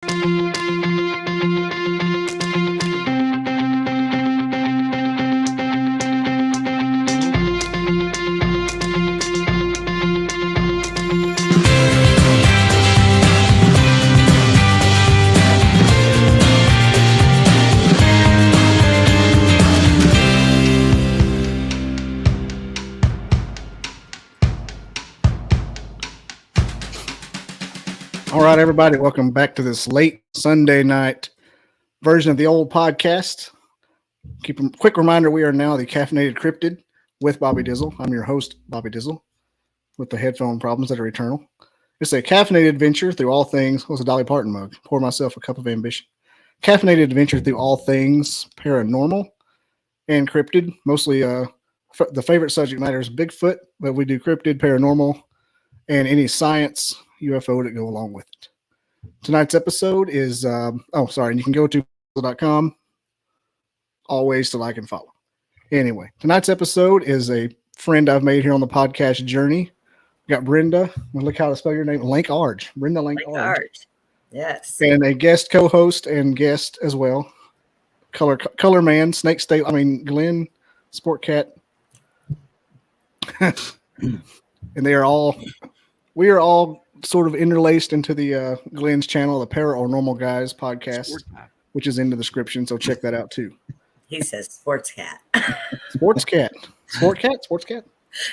All right, everybody, welcome back to this late Sunday night version of the old podcast. Keep a quick reminder, we are now the Caffeinated Cryptid with Bobby Dizzle. I'm your host, Bobby Dizzle, with the headphone problems that are eternal. It's a caffeinated adventure through all things. What's a Dolly Parton mug? Pour myself a cup of ambition. Caffeinated adventure through all things paranormal and cryptid. Mostly the favorite subject matter is Bigfoot, but we do cryptid, paranormal, and any science UFO to go along with it. Tonight's episode is, and you can go to .com always to like and follow. Anyway, tonight's episode is a friend I've made here on the podcast journey. We got Brenda. Look how to spell your name. Lankarge. Brenda Lankarge. Yes. And a guest co-host and guest as well. Color man, Snake State. GLEN, Sport Cat. And we are all sort of interlaced into the GLEN's channel, the Paranormal Guys podcast, which is in the description. So check that out too. He says sports cat. Sports cat. Sport cat. Sports cat.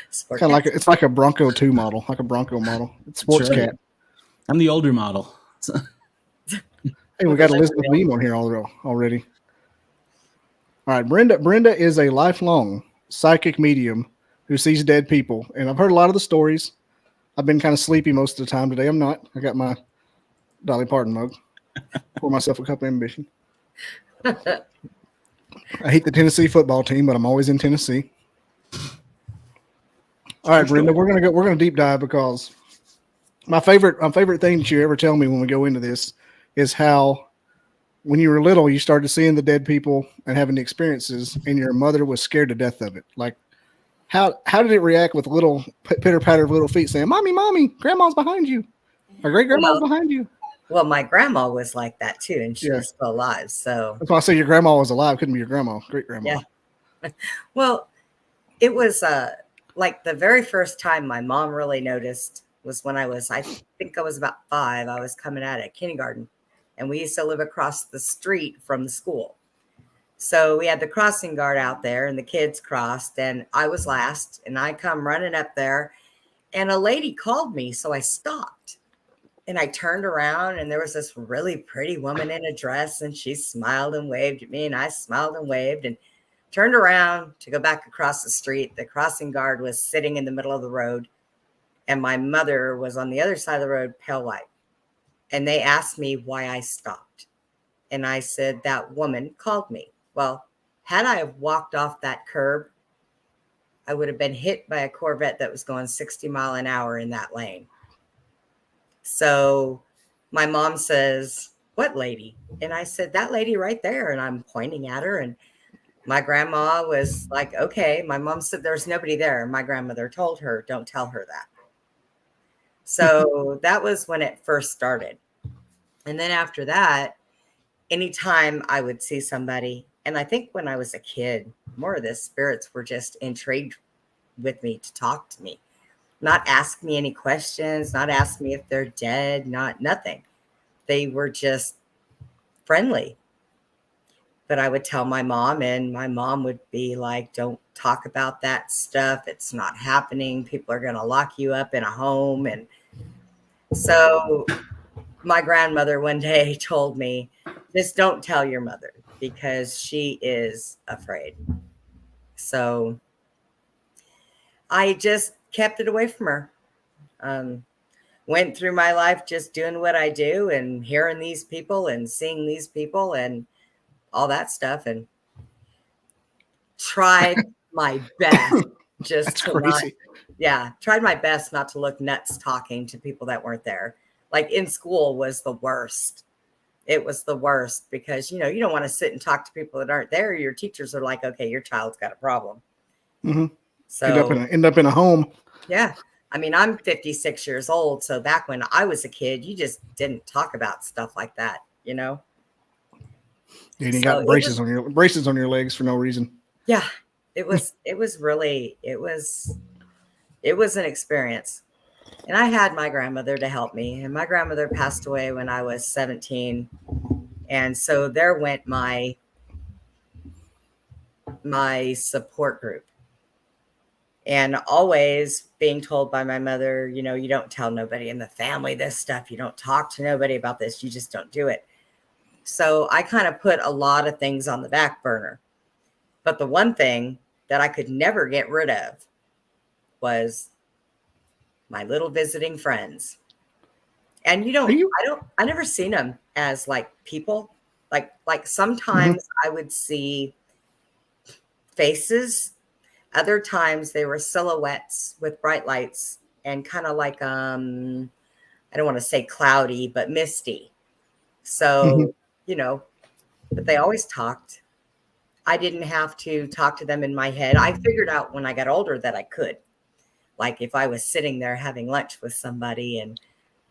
Sport kind of like it's like a Bronco 2 model, like a Bronco model. It's sports cat. I'm the older model. Hey, we got Elizabeth Beam on here already. All right, Brenda is a lifelong psychic medium who sees dead people, and I've heard a lot of the stories. I've been kind of sleepy most of the time today. I'm not. I got my Dolly Parton mug. Pour myself a cup of ambition. I hate the Tennessee football team, but I'm always in Tennessee. All right, Brenda, we're gonna deep dive because my favorite thing that you ever tell me when we go into this is how when you were little you started seeing the dead people and having the experiences, and your mother was scared to death of it. Like, how did it react with little pitter patter of little feet saying, "Mommy, Grandma's behind you," or "Great Grandma's behind you"? Well, my grandma was like that too, and she was still alive. So that's why I say your grandma was alive. Couldn't be your grandma, great grandma. Yeah. Well, it was like the very first time my mom really noticed was when I think I was about 5. I was coming out of kindergarten, and we used to live across the street from the school. So we had the crossing guard out there, and the kids crossed, and I was last, and I come running up there, and a lady called me, so I stopped. And I turned around, and there was this really pretty woman in a dress, and she smiled and waved at me, and I smiled and waved and turned around to go back across the street. The crossing guard was sitting in the middle of the road, and my mother was on the other side of the road, pale white. And they asked me why I stopped. And I said, that woman called me. Well, had I have walked off that curb, I would have been hit by a Corvette that was going 60 miles an hour in that lane. So my mom says, "What lady?" And I said, "That lady right there." And I'm pointing at her, and my grandma was like, "Okay." My mom said, "There's nobody there." My grandmother told her, "Don't tell her that." So that was when it first started. And then after that, anytime I would see somebody, and I think when I was a kid, more of the spirits were just intrigued with me to talk to me. Not ask me any questions, not ask me if they're dead, nothing. They were just friendly. But I would tell my mom, and my mom would be like, "Don't talk about that stuff. It's not happening. People are going to lock you up in a home." And so my grandmother one day told me, "Just don't tell your mother because she is afraid." So I just kept it away from her. Went through my life just doing what I do and hearing these people and seeing these people and all that stuff, and tried my best just to tried my best not to look nuts talking to people that weren't there. Like in school was the worst. It was the worst because, you don't want to sit and talk to people that aren't there. Your teachers are like, "Okay, your child's got a problem." Mm-hmm. So end up in a home. Yeah. I mean, I'm 56 years old. So back when I was a kid, you just didn't talk about stuff like that, you know? And you So got braces on your legs for no reason. yeah, it was an experience. And I had my grandmother to help me. And my grandmother passed away when I was 17. And so there went my support group. And always being told by my mother, you know, you don't tell nobody in the family this stuff. You don't talk to nobody about this. You just don't do it. So I kind of put a lot of things on the back burner. But the one thing that I could never get rid of was my little visiting friends. And I never seen them as like people. Like sometimes I would see faces. Other times they were silhouettes with bright lights and kind of like, I don't want to say cloudy, but misty. So, you know, but they always talked. I didn't have to talk to them in my head. I figured out when I got older that I could. Like if I was sitting there having lunch with somebody and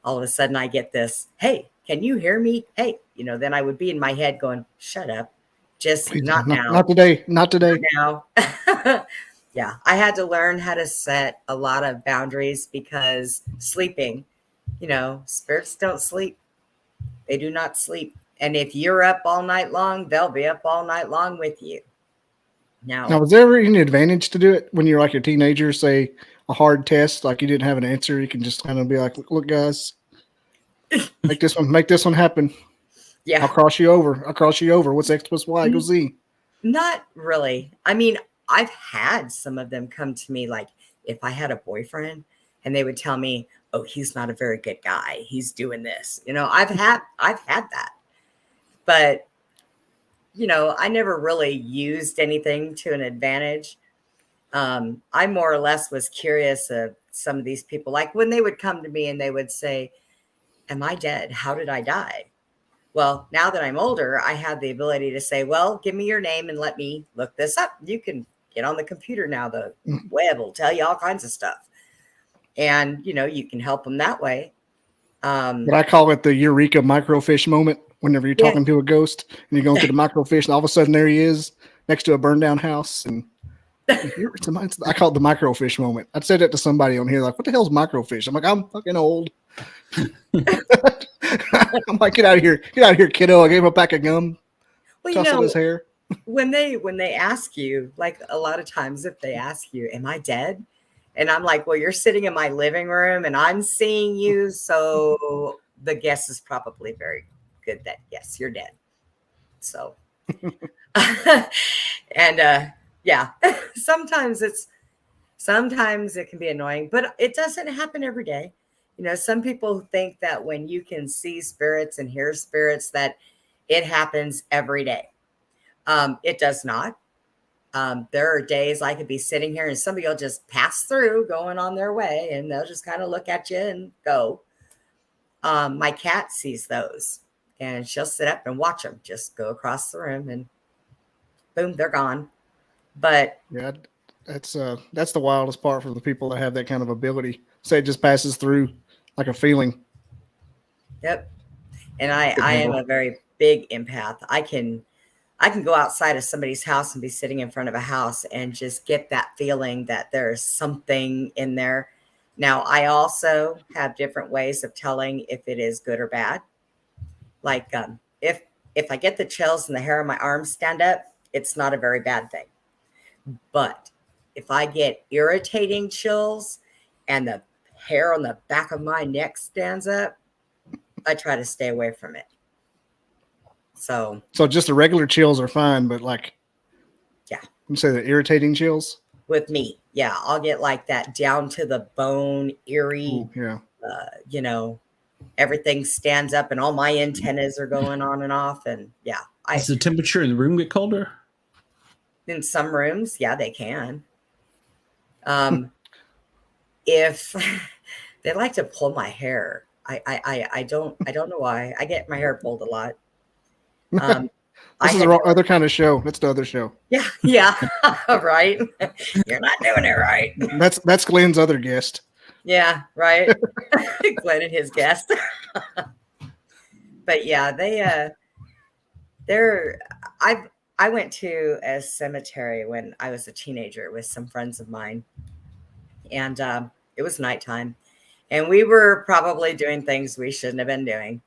all of a sudden I get this, hey, can you hear me? Hey, you know, then I would be in my head going, shut up. Just not now. Not today. Not today. Not now. Yeah, I had to learn how to set a lot of boundaries because sleeping, you know, spirits don't sleep. They do not sleep. And if you're up all night long, they'll be up all night long with you. Now, was there ever any advantage to do it when you're like a teenager, say a hard test, like you didn't have an answer, you can just kind of be like, look, guys, make this one happen. Yeah. I'll cross you over. What's X plus Y equals Z? Not really. I mean, I've had some of them come to me like if I had a boyfriend and they would tell me, oh, he's not a very good guy. He's doing this. You know, I've had that. But, you know, I never really used anything to an advantage. I more or less was curious of some of these people. Like when they would come to me and they would say, am I dead? How did I die? Well, now that I'm older, I have the ability to say, well, give me your name and let me look this up. You can get on the computer now. The web will tell you all kinds of stuff. And, you know, you can help them that way. But I call it the eureka microfish moment. Whenever you're talking to a ghost and you're going through the microfish and all of a sudden there he is next to a burned down house. And I call it the microfish moment. I'd said that to somebody on here, like, what the hell's microfish? I'm like, I'm fucking old. I'm like, get out of here, kiddo. I gave him a pack of gum. Well, you know, his hair. when they ask you, like a lot of times if they ask you, am I dead? And I'm like, well, you're sitting in my living room and I'm seeing you. So the guess is probably very good that yes, you're dead. So, and yeah, sometimes it can be annoying, but it doesn't happen every day. You know, some people think that when you can see spirits and hear spirits, that it happens every day. It does not. There are days I could be sitting here and somebody will just pass through going on their way and they'll just kind of look at you and go. My cat sees those and she'll sit up and watch them just go across the room and boom, they're gone. But yeah, that's the wildest part for the people that have that kind of ability. Say it just passes through like a feeling. Yep. And I am a very big empath. I can go outside of somebody's house and be sitting in front of a house and just get that feeling that there's something in there. Now, I also have different ways of telling if it is good or bad. Like if I get the chills and the hair on my arms stand up, it's not a very bad thing. But if I get irritating chills and the hair on the back of my neck stands up, I try to stay away from it. So just the regular chills are fine, but like, yeah, you say the irritating chills with me. Yeah. I'll get like that down to the bone, eerie. Ooh, yeah. You know, everything stands up and all my antennas are going on and off. And yeah. Does the temperature in the room get colder? In some rooms, yeah, they can. If they like to pull my hair, I don't know why. I get my hair pulled a lot. This is the other kind of show. That's the other show. Yeah, right. You're not doing it right. That's Glenn's other guest. Yeah, right. Glenn and his guest. But yeah, they're I went to a cemetery when I was a teenager with some friends of mine, and it was nighttime, and we were probably doing things we shouldn't have been doing.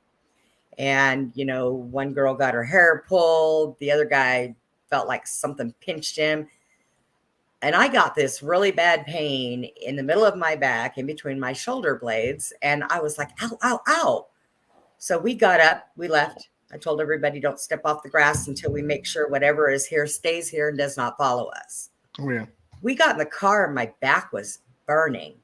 And one girl got her hair pulled, the other guy felt like something pinched him, and I got this really bad pain in the middle of my back, in between my shoulder blades, and I was like, ow, ow, ow. So we got up, we left. I told everybody, don't step off the grass until we make sure whatever is here stays here and does not follow us. Oh, yeah. We got in the car and my back was burning.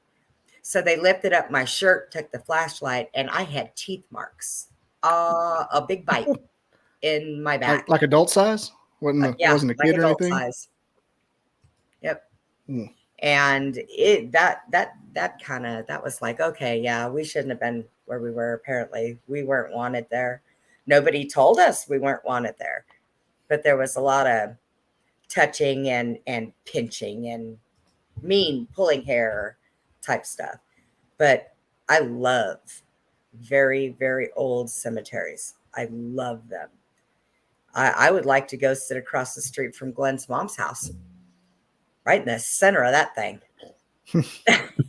So they lifted up my shirt, took the flashlight, and I had teeth marks. A big bite in my back. Like adult size? Wasn't a like kid or adult anything? size. Yep. Mm. And that was like, okay, yeah, we shouldn't have been where we were. Apparently we weren't wanted there. Nobody told us we weren't wanted there, but there was a lot of touching and pinching and mean pulling hair type stuff. But I love very, very old cemeteries. I love them. I would like to go sit across the street from Glenn's mom's house, right in the center of that thing.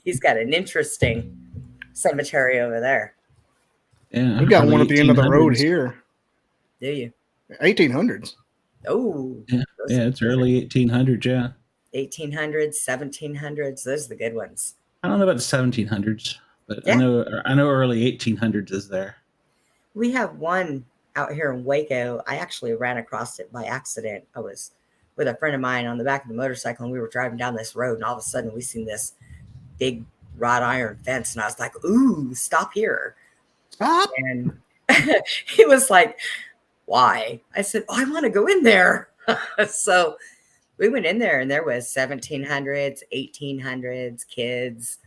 He's got an interesting cemetery over there. Yeah, We got one at the end of the road 1800s. here. Do you? 1800s. Oh, Yeah, it's early 1800s. Yeah, 1800s, 1700s. Those are the good ones. I don't know about the 1700s, but Yeah. I know early 1800s is there. We have one out here in Waco. I actually ran across it by accident. I was with a friend of mine on the back of the motorcycle, and we were driving down this road, and all of a sudden we seen this big wrought iron fence, and I was like, ooh, stop here. Stop. And he was like, why? I said, I want to go in there. So we went in there, and there was 1700s, 1800s kids.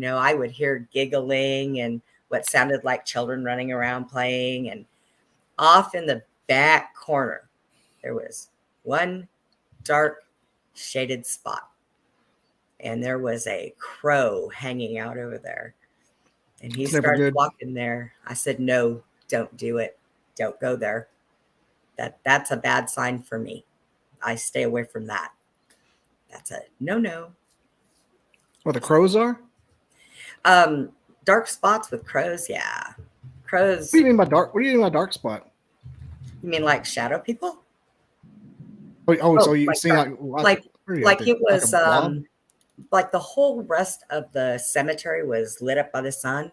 I would hear giggling and what sounded like children running around playing. And off in the back corner, there was one dark shaded spot. And there was a crow hanging out over there. And he It's never started good. walking there. I said, no, don't do it. Don't go there. That's a bad sign for me. I stay away from that. That's a no. What the crows are? Dark spots with crows, yeah. Crows. What do you mean by dark? What do you mean by dark spot? You mean like shadow people? So you like see dark- like it was like a blob? like the whole rest of the cemetery was lit up by the sun.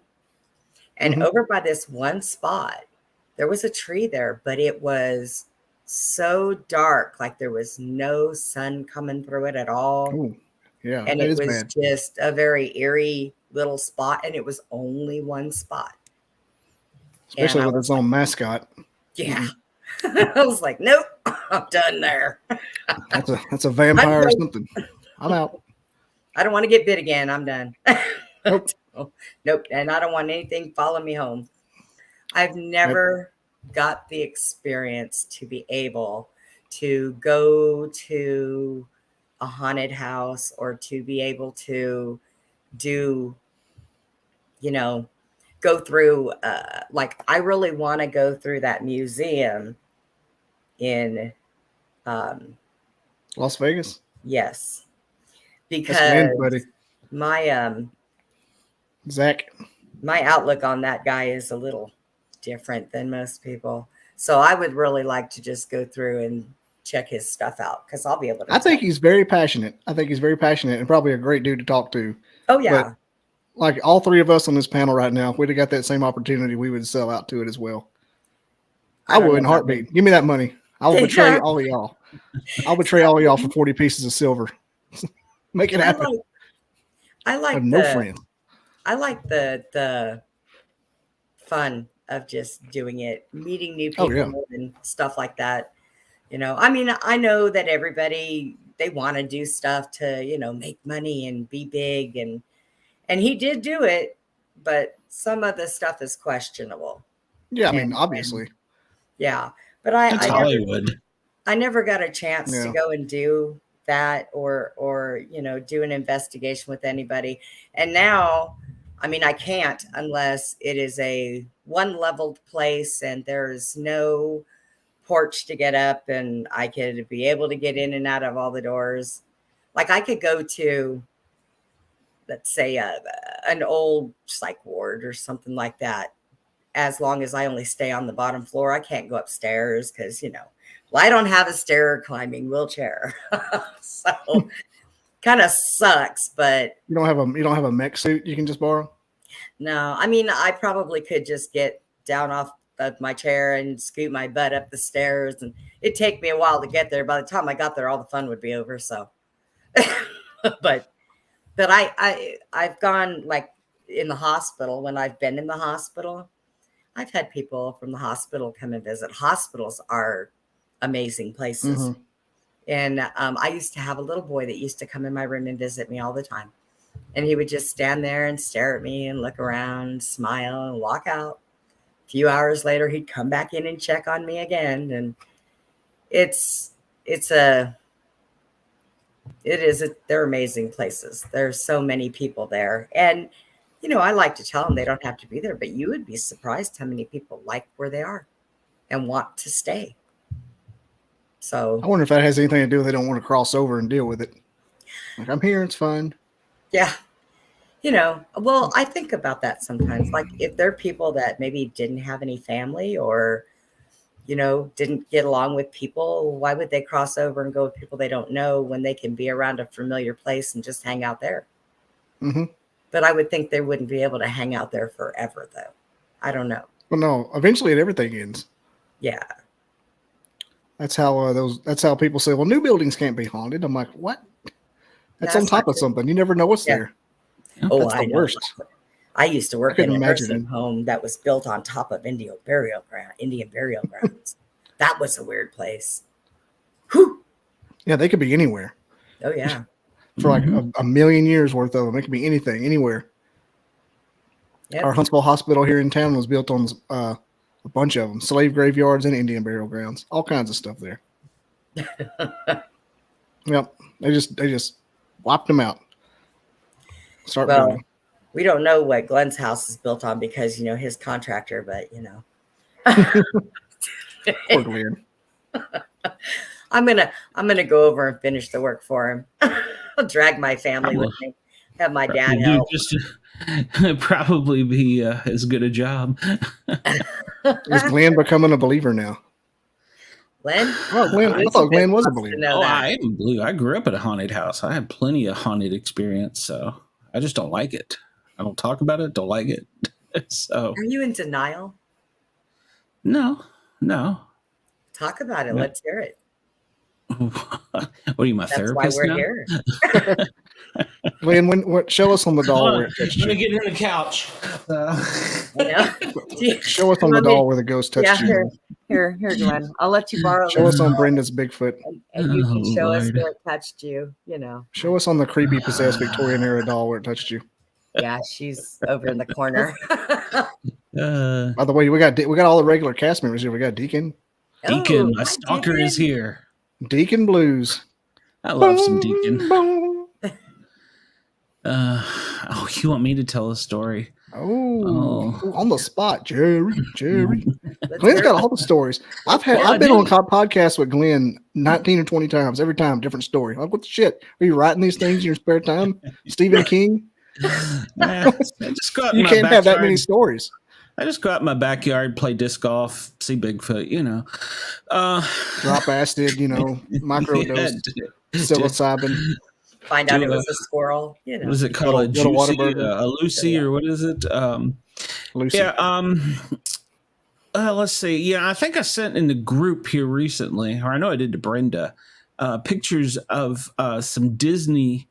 And Mhm. over by this one spot, there was a tree there, but it was so dark, like there was no sun coming through it at all. Ooh, yeah, And that it is was bad. just a very eerie little spot, and it was only one spot. Especially and I with was its own mascot. Yeah. I was like, nope, I'm done there. That's a vampire or I'm- something. I'm out. I don't want to get bit again. I'm done. Nope. Nope. And I don't want anything following me home. I've never got the experience to be able to go to a haunted house or to be able to do, go through, like I really want to go through that museum in, Las Vegas. yes, That's because land, buddy. my, Zach. my outlook on that guy is a little different than most people. So I would really like to just go through and check his stuff out because I'll be able to. I think he's very passionate. And probably a great dude to talk to. Oh yeah. But like all three of us on this panel right now, if we'd have got that same opportunity, we would sell out to it as well. I don't would know in about heartbeat. Give me that money. I will betray all of y'all. I'll betray all of y'all for 40 pieces of silver. Make it happen. I I like have no friends. I like the fun of just doing it, meeting new Oh, people yeah. and stuff like that. I mean, I know that everybody, they want to do stuff to, make money and be big, and he did do it, but some of the stuff is questionable. Yeah, I mean, And- obviously. Yeah. But It's I Hollywood. never got a chance to Yeah. go and do that or do an investigation with anybody. And now I mean, I can't unless it is a one leveled place and there's no porch to get up and I could be able to get in and out of all the doors. Like I could go to, let's say, an old psych ward or something like that. As long as I only stay on the bottom floor, I can't go upstairs because, well, I don't have a stair climbing wheelchair. So kind of sucks, but You don't have a mech suit you can just borrow? no, I mean, I probably could just get down off of my chair and scoot my butt up the stairs, and it'd take me a while to get there. By the time I got there, all the fun would be over. So, but I've gone like in the hospital when I've been in the hospital. I've had people from the hospital come and visit. Hospitals are amazing places. Mm-hmm. And I used to have a little boy that used to come in my room and visit me all the time. And he would just stand there and stare at me and look around, smile, and walk out. A few hours later, he'd come back in and check on me again. And they're amazing places. There's so many people there. And I like to tell them they don't have to be there, but you would be surprised how many people like where they are and want to stay. So I wonder if that has anything to do with they don't want to cross over and deal with it. Like, I'm here, it's fun. yeah, well, I think about that sometimes. Like if there are people that maybe didn't have any family or, didn't get along with people, why would they cross over and go with people they don't know when they can be around a familiar place and just hang out there? Mm-hmm. But I would think they wouldn't be able to hang out there forever, though. I don't know. Well, no, eventually everything ends. Yeah. That's how people say, well, new buildings can't be haunted. I'm like, what? That's on top of something. You never know what's there. Oh, that's the worst. I used to work in a imagine nursing home that was built on top of Indian burial grounds. That was a weird place. Whew. Yeah, they could be anywhere. Oh, yeah. For like a million years worth of them. It could be anything, anywhere. Yep. Our Huntsville Hospital here in town was built on a bunch of them. Slave graveyards and Indian burial grounds. All kinds of stuff there. Yep. They just wiped them out. Building. We don't know what Glenn's house is built on because, his contractor, but, Poor Glenn. I'm gonna go over and finish the work for him. I'll drag my family with me. Have my dad help. Probably be as good a job. Is Glenn becoming a believer now? Glenn? Oh, Glenn! I thought Glenn was a believer. I am a believer. I grew up in a haunted house. I had plenty of haunted experience, so I just don't like it. I don't talk about it. Don't like it. So, are you in denial? No. Talk about it. No. Let's hear it. What are you, my therapist? That's why we're now? here. Glenn, show us on the doll where it touched you. Let me get in the couch. Show us on the doll where the ghost touched you. Here, Glenn. I'll let you borrow. Show us on Brenda's Bigfoot. And you can show us where it touched you. Show us on the creepy possessed Victorian era doll where it touched you. Yeah, she's over in the corner. By the way, we got all the regular cast members here. We got Deacon. Deacon, my stalker is here. Deacon Blues. I love some Deacon. You want me to tell a story? Oh, on the spot, Jerry. Glenn's got all the stories. I've been on podcasts with Glenn 19 or 20 times. Every time, different story. Like, what the shit? Are you writing these things in your spare time? Stephen King? I just go out you can't have that many stories. I just go out in my backyard, play disc golf, see Bigfoot, Drop acid, microdose, psilocybin. Find out it was a squirrel. What is it called? A Lucy, or what is it? Lucy. Yeah. Let's see. Yeah, I think I sent in the group here recently, or I know I did to Brenda, pictures of some Disney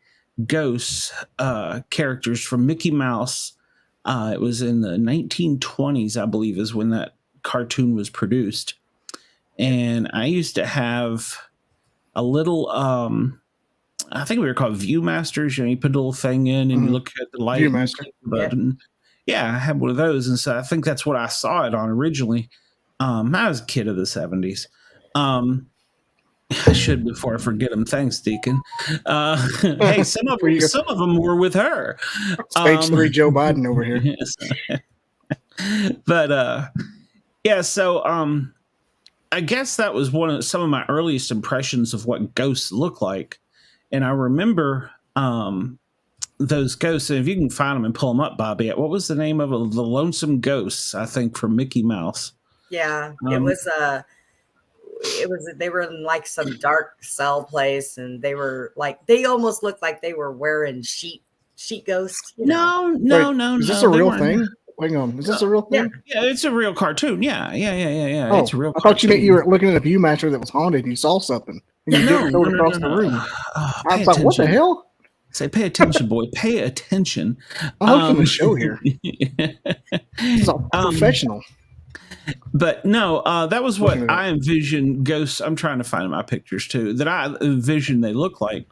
ghost characters from Mickey Mouse. It was in the 1920s, I believe, is when that cartoon was produced. And I used to have a little, I think we were called Viewmasters. You put a little thing in and you look at the light button. Yeah, I had one of those. And so I think that's what I saw it on originally. I was a kid of the 70s. I should before I forget them. Thanks, Deacon. Hey, some of them were with her. Stage 3 Joe Biden over here. Yes. But yeah, so I guess that was some of my earliest impressions of what ghosts look like, and I remember those ghosts. And if you can find them and pull them up, Bobby, what was the name of it? The Lonesome Ghosts, I think, from Mickey Mouse. Yeah, it was they were in like some dark cell place, and they were like, they almost looked like they were wearing sheet ghosts. No. Is this a real thing? Hang on, is this a real thing? Yeah, it's a real cartoon. Yeah. Oh, It's a real. I thought you were looking at a Viewmaster that was haunted. And you saw something, and you didn't throw it across the room. Oh, I was like, "What the hell?" Say, pay attention, boy. Pay attention. I'm looking at the show here. It's all professional. But no, that was what I envisioned ghosts. I'm trying to find my pictures too, that I envisioned they look like.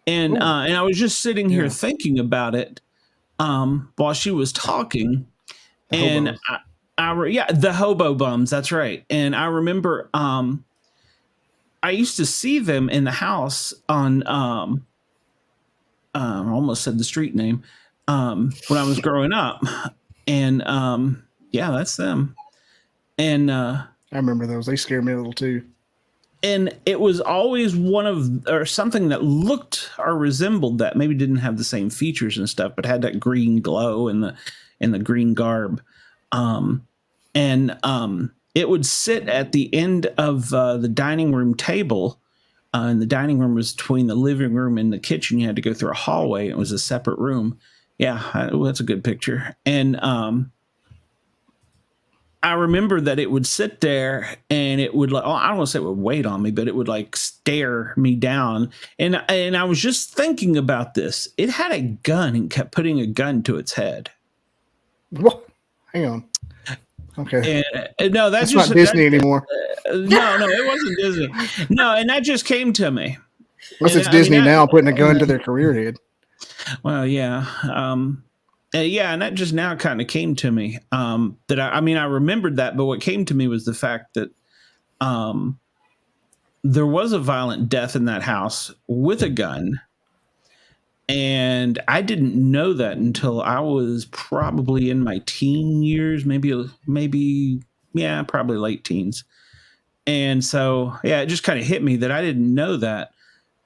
And I was just sitting here thinking about it while she was talking. The hobo bums, that's right. And I remember I used to see them in the house on I almost said the street name when I was growing up. And that's them. And I remember those. They scared me a little too. And it was always something that looked or resembled that. Maybe didn't have the same features and stuff, but had that green glow and the green garb. It would sit at the end of the dining room table. And the dining room was between the living room and the kitchen. You had to go through a hallway. It was a separate room. Yeah, that's a good picture. And I remember that it would sit there and it would, I don't want to say it would wait on me, but it would like stare me down. And I was just thinking about this. It had a gun and kept putting a gun to its head. What? Hang on. Okay. And no, that's not Disney anymore. No, it wasn't Disney. No, and that just came to me. Unless it's Disney now putting a gun to their career head. Well, yeah. And that just now kind of came to me. That I remembered that, but what came to me was the fact that there was a violent death in that house with a gun. And I didn't know that until I was probably in my teen years, maybe, probably late teens. And so, it just kind of hit me that I didn't know that.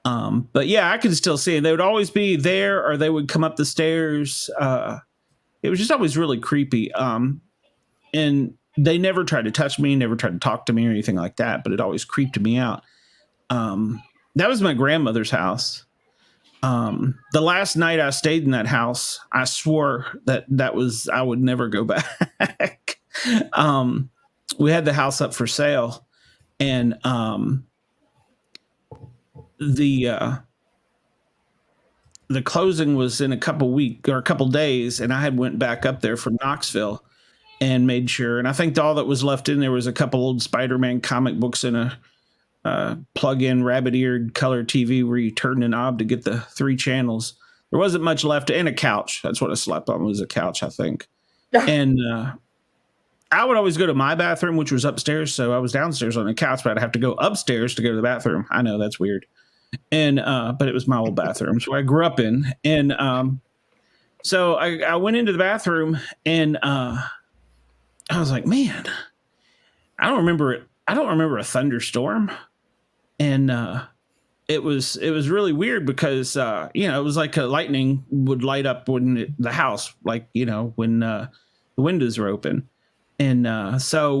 But yeah, I could still see it. They would always be there, or they would come up the stairs. It was just always really creepy. And they never tried to touch me, never tried to talk to me or anything like that, but it always creeped me out. That was my grandmother's house. The last night I stayed in that house, I swore that was, I would never go back. We had the house up for sale, and the closing was in a couple days, and I had went back up there from Knoxville and made sure. And I think all that was left in there was a couple old Spider-Man comic books and a plug-in rabbit-eared color TV where you turned a knob to get the 3 channels. There wasn't much left, and a couch. That's what I slept on, was a couch, I think. And I would always go to my bathroom, which was upstairs. So I was downstairs on the couch, but I'd have to go upstairs to go to the bathroom. I know that's weird. And but it was my old bathroom, so I grew up in. And so I went into the bathroom, and I was like, man, I don't remember it. I don't remember a thunderstorm. And it was really weird because it was like a lightning would light up when the house, like, when the windows were open. And so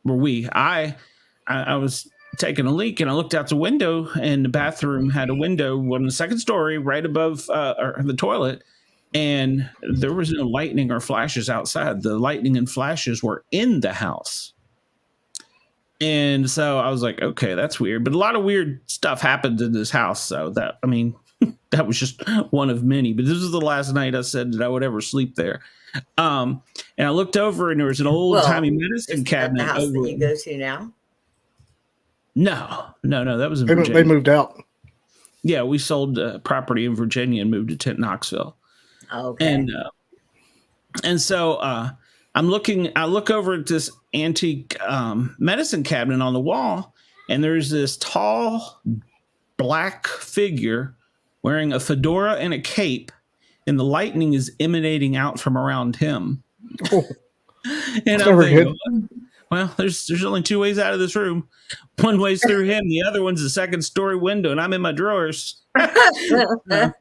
I was taking a leak, and I looked out the window, and the bathroom had a window on the second story right above the toilet, and there was no lightning or flashes outside. The lightning and flashes were in the house. And so I was like, okay, that's weird. But a lot of weird stuff happened in this house. So that was just one of many. But this was the last night I said that I would ever sleep there. And I looked over, and there was an old-timey medicine cabinet. Is that the house that you go to now? No. That was in Virginia. They moved out. Yeah, we sold property in Virginia and moved to Knoxville. Okay. And so I look over at this antique medicine cabinet on the wall, and there's this tall black figure wearing a fedora and a cape, and the lightning is emanating out from around him. Oh, And I'm thinking, well, there's only two ways out of this room. One way's through him, the other one's a second story window, and I'm in my drawers. Yeah,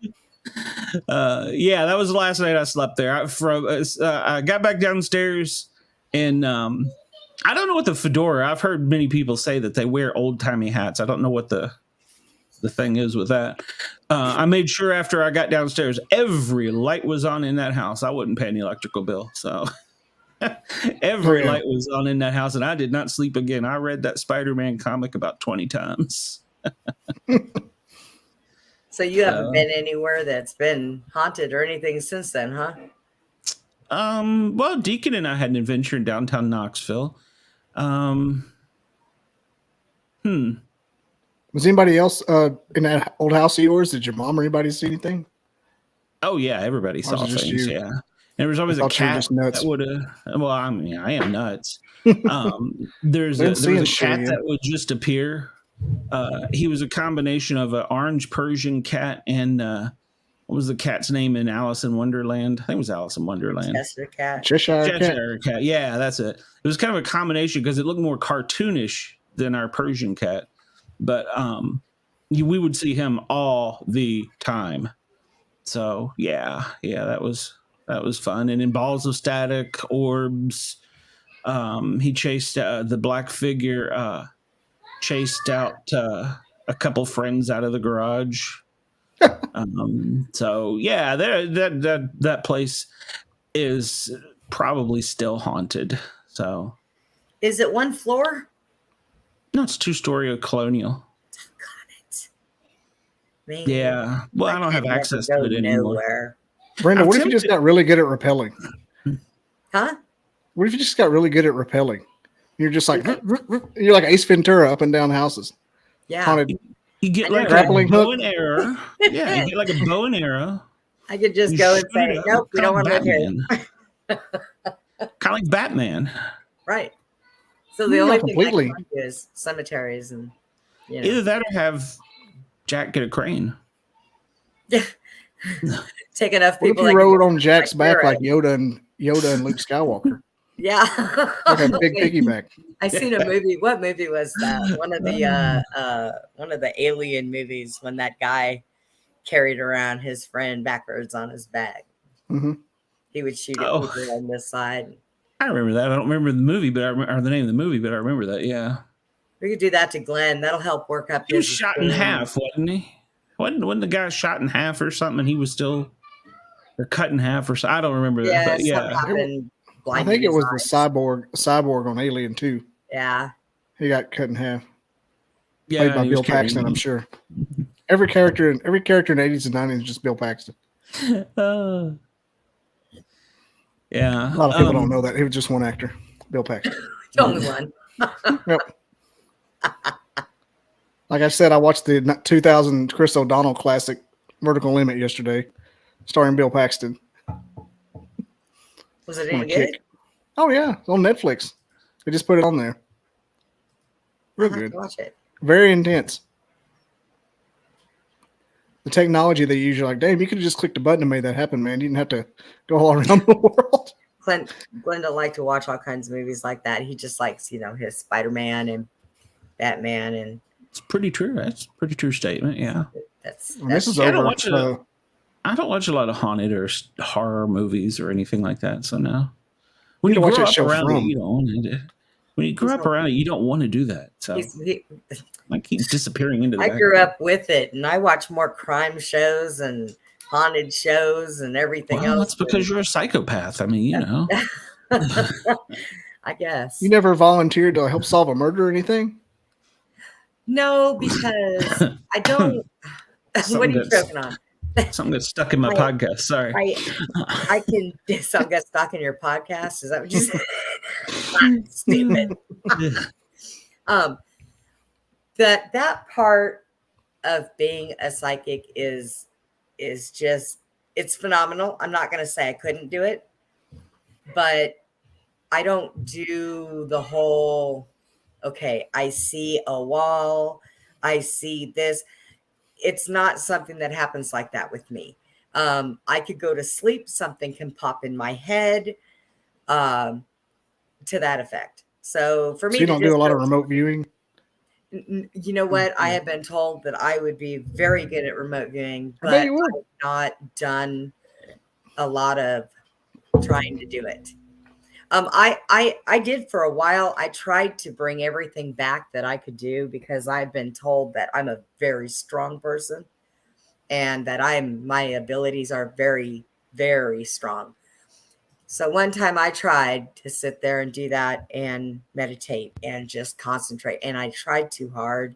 that was the last night I slept there. I got back downstairs, and I don't know what the fedora. I've heard many people say that they wear old timey hats. I don't know what the thing is with that. I made sure after I got downstairs, every light was on in that house. I wouldn't pay any electrical bill, so every light was on in that house, and I did not sleep again. I read that Spider-Man comic about 20 times. So you haven't been anywhere that's been haunted or anything since then, huh? Well, Deacon and I had an adventure in downtown Knoxville. Was anybody else in that old house of yours? Did your mom or anybody see anything? Oh yeah, everybody saw things. Yeah, and there was always a cat that would have. Well, I mean, I am nuts. There was a cat that would just appear. He was a combination of an orange Persian cat and what was the cat's name in Alice in Wonderland? I think it was Alice in Wonderland. Cheshire cat. Yeah, that's it. It was kind of a combination because it looked more cartoonish than our Persian cat. But we would see him all the time. So yeah, that was fun. And in Balls of Static, Orbs, he chased the black figure, chased out a couple friends out of the garage. So yeah, that place is probably still haunted. So is it one floor? No, it's 2-story colonial. Got it. Man, yeah. Well, I don't have access to it anymore. Nowhere. Brenda, what if you just got really good at repelling? Huh? What if you just got really good at repelling? You're just like you're like Ace Ventura up and down houses. Yeah. Haunted. You get like grappling a bow and arrow. Yeah, you get like a bow and arrow. I could just go and say, nope, we don't want to live here. Kind of like Batman. Right. So the only thing I can do is cemeteries and either that or have Jack get a crane. Yeah. Take enough people. What if you rode on Jack's back like Yoda and Luke Skywalker? Yeah. Like a big piggyback. I seen a movie. What movie was that? One of the alien movies when that guy carried around his friend backwards on his back. Mm-hmm. He would shoot at people on this side. I remember that. I don't remember the movie, or the name of the movie, but I remember that. Yeah, we could do that to Glenn. That'll help work up. He was shot in half, wasn't he? Wasn't the guy shot in half or something? And he was still cut in half or something. I don't remember that. But yeah, I think it was the cyborg on Alien 2. Yeah, he got cut in half. Yeah, played by Bill Paxton, I'm sure. Every character in the 80s and 90s is just Bill Paxton. Yeah. A lot of people don't know that. He was just one actor, Bill Paxton. The only one. Yep. Like I said, I watched the 2000 Chris O'Donnell classic Vertical Limit yesterday, starring Bill Paxton. Was it any good? Oh, yeah. It's on Netflix. They just put it on there. Real good. Watch it. Very intense. The technology they use, you're like, damn, you could have just clicked a button and made that happen, man. You didn't have to go all around the world. Glenn don't like to watch all kinds of movies like that. He just likes, his Spider-Man and Batman, and it's pretty true. That's a pretty true statement. Yeah. That's this is over. I don't watch a lot of haunted or horror movies or anything like that. So now, when you grow up around it, you don't want to. When you grow up around it, you don't want to do that. So I keep disappearing into that. I grew up with it, and I watch more crime shows and haunted shows and everything else. That's because you're a psychopath. I mean, I guess. You never volunteered to help solve a murder or anything? No, because I don't. What are you joking on? Something got stuck in my podcast. Sorry. I can do something got stuck in your podcast. Is that what you said? Stupid. That part of being a psychic is just, it's phenomenal. I'm not going to say I couldn't do it, but I don't do the whole okay, I see a wall, I see this. It's not something that happens like that with me. I could go to sleep, something can pop in my head, to that effect. So for So me you to don't do just a lot go, of remote viewing? you know what? I have been told that I would be very good at remote viewing, I bet but you would. I've not done a lot of trying to do it. I did for a while. I tried to bring everything back that I could do because I've been told that I'm a very strong person and that my abilities are very, very strong. So one time I tried to sit there and do that and meditate and just concentrate. And I tried too hard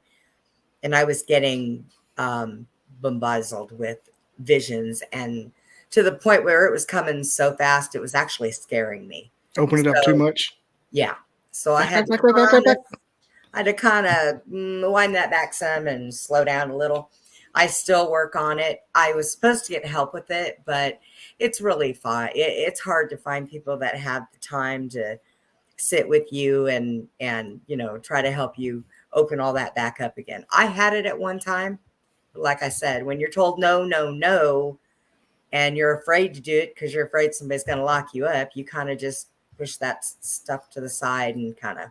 and I was getting bombarded with visions, and to the point where it was coming so fast, it was actually scaring me. Open it up too So much. yeah. So I had to Back. kind of wind that back some and slow down a little. I still work on it. I was supposed to get help with it, but it's really fun. It's hard to find people that have the time to sit with you and try to help you open all that back up again. I had it at one time. Like I said, when you're told no, no, no, and you're afraid to do it because you're afraid somebody's going to lock you up, you kind of just push that stuff to the side and kind of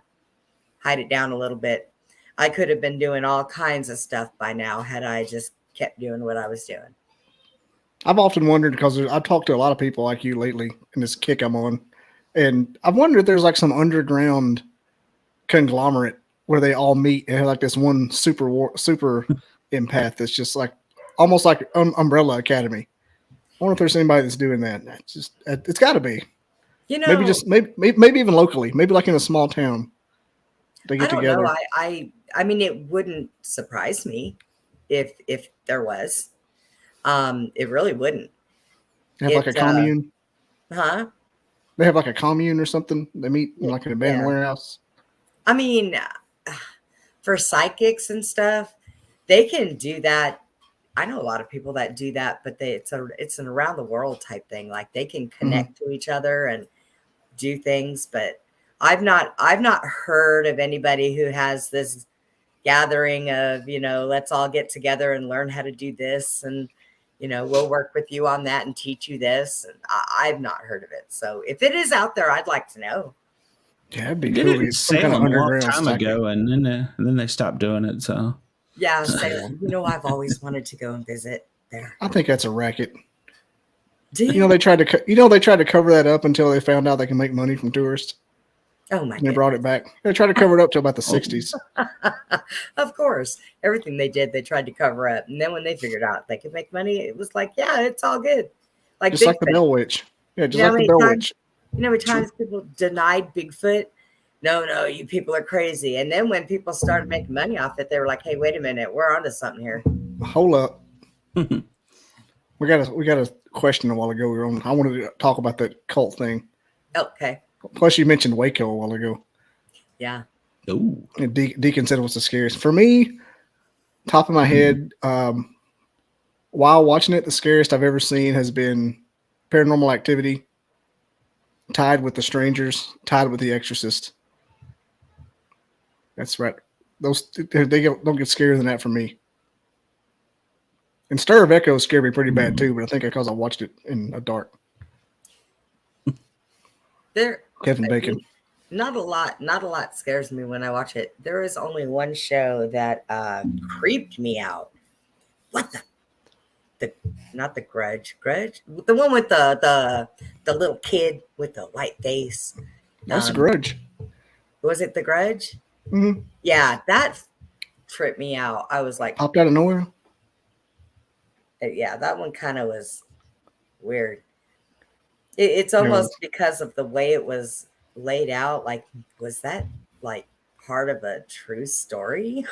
hide it down a little bit. I could have been doing all kinds of stuff by now had I just kept doing what I was doing. I've often wondered because I've talked to a lot of people like you lately in this kick I'm on, and I've wondered if there's like some underground conglomerate where they all meet and have like this one super empath that's just like almost like Umbrella Academy. I wonder if there's anybody that's doing that. It's got to be. Maybe even locally, maybe like in a small town. They get I don't together. know. I mean, it wouldn't surprise me if there was. It really wouldn't. They have like a commune. Huh? They have like a commune or something. They meet in like an abandoned warehouse. I mean, for psychics and stuff, they can do that. I know a lot of people that do that, but it's an around the world type thing. Like they can connect to each other and do things, but I've not heard of anybody who has this gathering of, let's all get together and learn how to do this, and we'll work with you on that and teach you this. And I've not heard of it. So if it is out there, I'd like to know. Yeah, it'd be Did cool. it in Some kind of Salem a long underground time ago, and then they stopped doing it. So yeah, Salem. I've always wanted to go and visit there. I think that's a racket. Do you? They tried to cover that up until they found out they can make money from tourists. Oh my! And they brought it back. They tried to cover it up till about the 60s. Of course, everything they did, they tried to cover up, and then when they figured out they could make money, it was like, yeah, it's all good. Like just Bigfoot. like the Bell Witch. Yeah, just like the Bell Witch. You know how many times people denied Bigfoot? No, you people are crazy. And then when people started making money off it, they were like, hey, wait a minute, we're onto something here. Hold up. We got a question a while ago. I wanted to talk about that cult thing. Okay. Plus, you mentioned Waco a while ago. Yeah. Oh. Deacon said it was the scariest. For me, top of my head, while watching it, the scariest I've ever seen has been Paranormal Activity, tied with The Strangers, tied with The Exorcist. That's right. Those don't get scarier than that for me. And Stir of Echoes scared me pretty bad too, but I think because I watched it in the dark. Kevin Bacon. Not a lot scares me when I watch it. There is only one show that creeped me out. What not the Grudge, the one with the little kid with the white face. That's Grudge. Was it the Grudge? Mm-hmm. Yeah, that tripped me out. I was like, popped out of nowhere. Yeah, that one kind of was weird. It's almost because of the way it was laid out. Like, was that like part of a true story?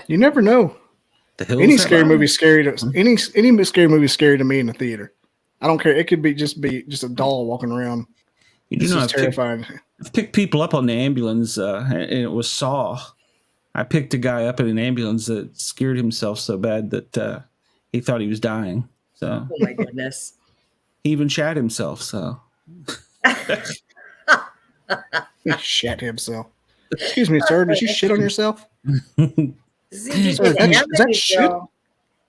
You never know. Any scary movie scary to any scary movie scary to me in the theater. I don't care. It could be just a doll walking around. You know, terrifying. I've picked people up on the ambulance, and it was Saw. I picked a guy up in an ambulance that scared himself so bad that he thought he was dying. So, oh my goodness, he even shat himself. So, he shat himself. Excuse me, sir. Did you shit on yourself? See, Sir, is that shit?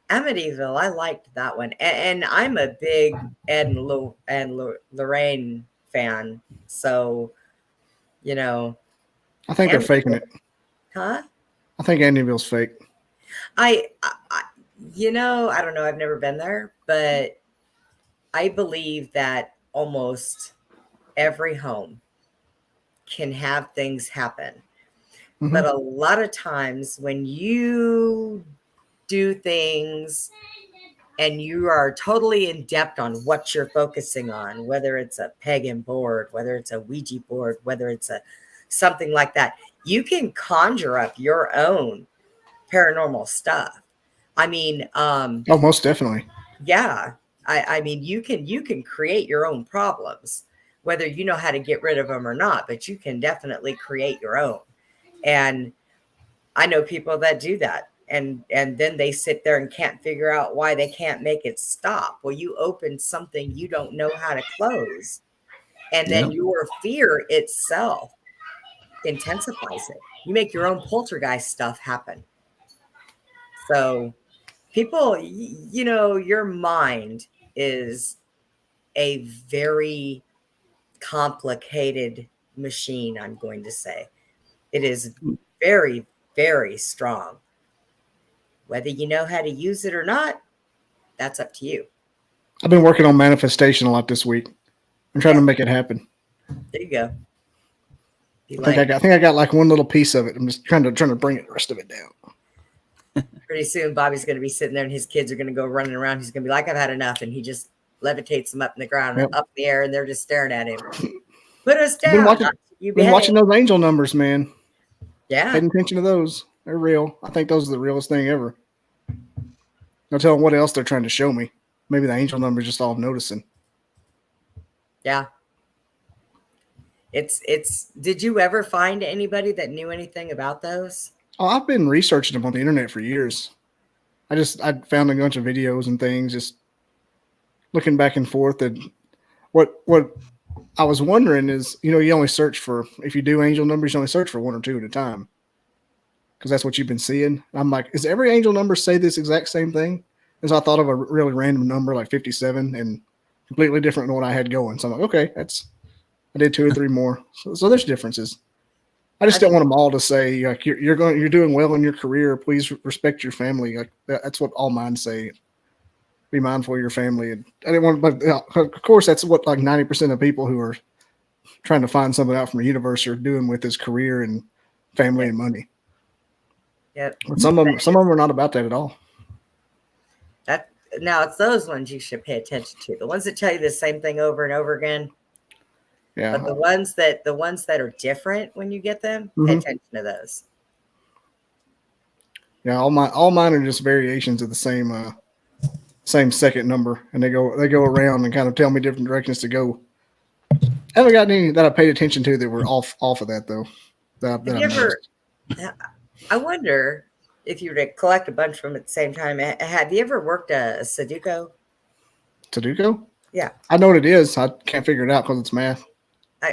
Amityville, I liked that one, and I'm a big Ed and Lorraine fan, so you know, I think they're faking it. huh? I think Amityville's fake. I, I don't know. I've never been there, but I believe that almost every home can have things happen. Mhm. But a lot of times when you do things and you are totally in depth on what you're focusing on, whether it's a pagan board, whether it's a Ouija board, whether it's something like that, you can conjure up your own paranormal stuff. I mean, Oh, most definitely. yeah. I mean, you can create your own problems, whether you know how to get rid of them or not, but you can definitely create your own. And I know people that do that. And then they sit there and can't figure out why they can't make it stop. Well, you open something you don't know how to close. And then your fear itself intensifies it. You make your own poltergeist stuff happen. So people, your mind is a very complicated machine, I'm going to say. It is very, very strong. Whether you know how to use it or not, that's up to you. I've been working on manifestation a lot this week. I'm trying to make it happen. There you go. I think I got like one little piece of it. I'm just trying to bring the rest of it down. Pretty soon, Bobby's going to be sitting there, and his kids are going to go running around. He's going to be like, "I've had enough," and he just levitates them up in the ground, up in the air, and they're just staring at him. Put us down. You've been watching those angel numbers, man. Yeah. Paying attention to those. They're real. I think those are the realest thing ever. I'll tell them what else they're trying to show me. Maybe the angel numbers just all I'm noticing. Yeah. Did you ever find anybody that knew anything about those? Oh, I've been researching them on the internet for years. I found a bunch of videos and things, just looking back and forth. And what I was wondering is, you only search for, if you do angel numbers, you only search for one or two at a time, because that's what you've been seeing. I'm like, is every angel number say this exact same thing? And so I thought of a really random number like 57 and completely different than what I had going. So I'm like, okay, I did 2 or 3 more. So there's differences. I just don't want them all to say like you're doing well in your career. Please respect your family. Like that's what all mine say. Be mindful of your family. And I didn't want, but of course that's what like 90% of people who are trying to find something out from the universe are doing with his career and family and money. Yep. But some of them are not about that at all. Now it's those ones you should pay attention to. The ones that tell you the same thing over and over again. Yeah. But the ones that are different when you get them, pay attention to those. Yeah, all mine are just variations of the same second number, and they go around and kind of tell me different directions to go. I haven't got any that I paid attention to that were off of that though. I wonder if you were to collect a bunch from them at the same time. Have you ever worked a Sudoku? Sudoku? Yeah. I know what it is. I can't figure it out because it's math. I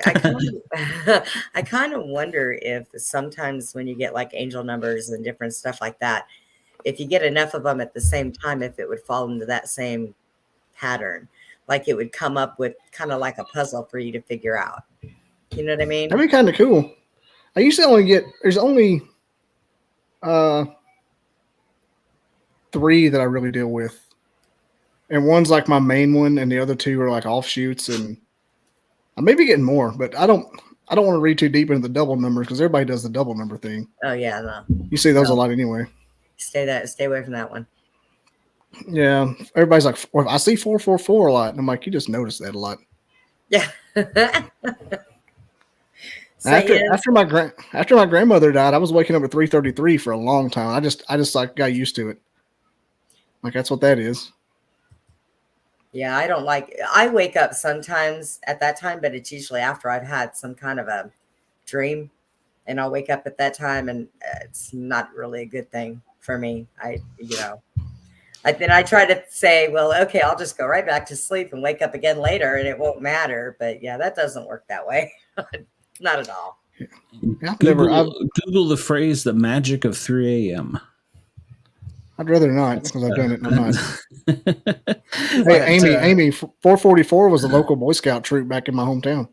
kind of wonder if sometimes when you get like angel numbers and different stuff like that, if you get enough of them at the same time, if it would fall into that same pattern, like it would come up with kind of like a puzzle for you to figure out. You know what I mean? That'd be kind of cool. I usually there's only 3 that I really deal with. And one's like my main one, and the other 2 are like offshoots, and I may be getting more, but I don't want to read too deep into the double numbers because everybody does the double number thing. Oh yeah, no. You see those a lot anyway. Stay away from that one. Yeah, everybody's like, well, I see 444 a lot, and I'm like, you just notice that a lot. Yeah. After my grandmother died, I was waking up at 3:33 for a long time. I just like got used to it. Like that's what that is. Yeah, I wake up sometimes at that time, but it's usually after I've had some kind of a dream, and I'll wake up at that time, and it's not really a good thing for me. Then I try to say, well, okay, I'll just go right back to sleep and wake up again later and it won't matter. But yeah, that doesn't work that way. Not at all. I've Google the phrase "the magic of 3 a.m." I'd rather not because I've done it and I'm not. Hey, Amy, 444 was the local Boy Scout troop back in my hometown.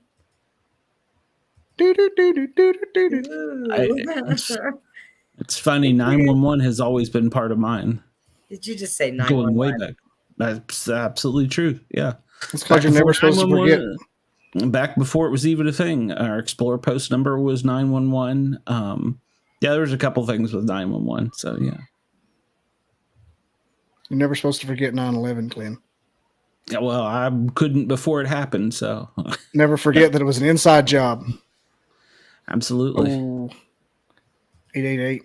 It's funny. 911 has always been part of mine. Did you just say 911? Going way back. That's absolutely true. Yeah. It's because you're never supposed to forget. Back before it was even a thing, our Explorer post number was 911. Yeah, there was a couple things with 911. So, yeah. You're never supposed to forget 9/11, Glenn. Yeah, well, I couldn't before it happened, so. Never forget that it was an inside job. Absolutely. Oh, 888.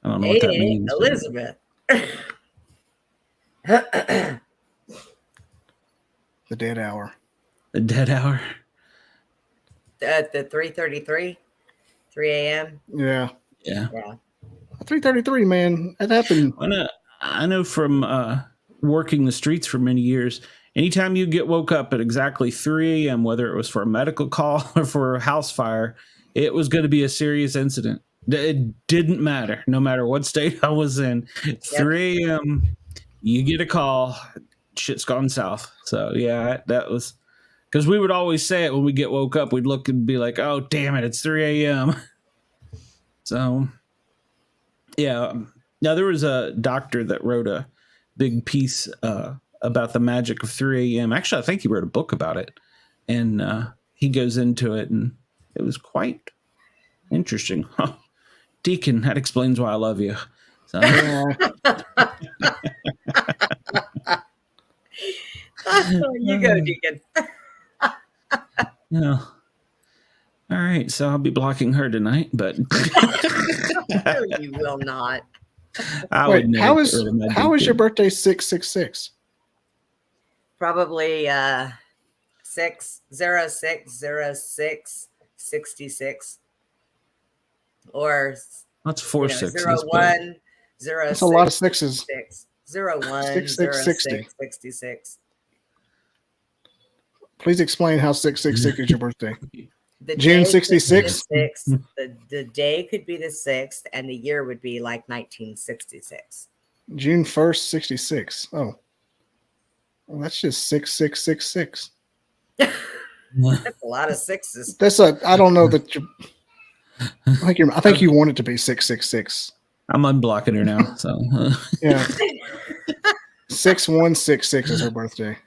I don't know what that means. Elizabeth. The dead hour. The dead hour. At the 3:33, 3 a.m. Yeah. 3:33, man. That happened. I know from working the streets for many years, anytime you get woke up at exactly 3 a.m., whether it was for a medical call or for a house fire, it was going to be a serious incident. It didn't matter. No matter what state I was in, 3 a.m., you get a call, shit's gone south. So, yeah, that was because we would always say it when we get woke up. We'd look and be like, oh, damn it, it's 3 a.m. So, yeah. Now, there was a doctor that wrote a big piece about the magic of 3 a.m. Actually, I think he wrote a book about it. And he goes into it, and it was quite interesting. Deacon, that explains why I love you. So, you go, Deacon. yeah. All right, so I'll be blocking her tonight, but No, you will not. Wait, how is your birthday 666? Probably 6060666 or that's 4 6. 01 That's a lot of sixes. 01 6660. 66. Please explain how 666 is your birthday. The June day could be 66? the 6th. The day could be the 6th, and the year would be like 1966. June 1st, 66. Oh. Well, that's just 6666. That's a lot of sixes. I don't know that you I think you want it to be 666. I'm unblocking her now. So yeah. 6166 is her birthday.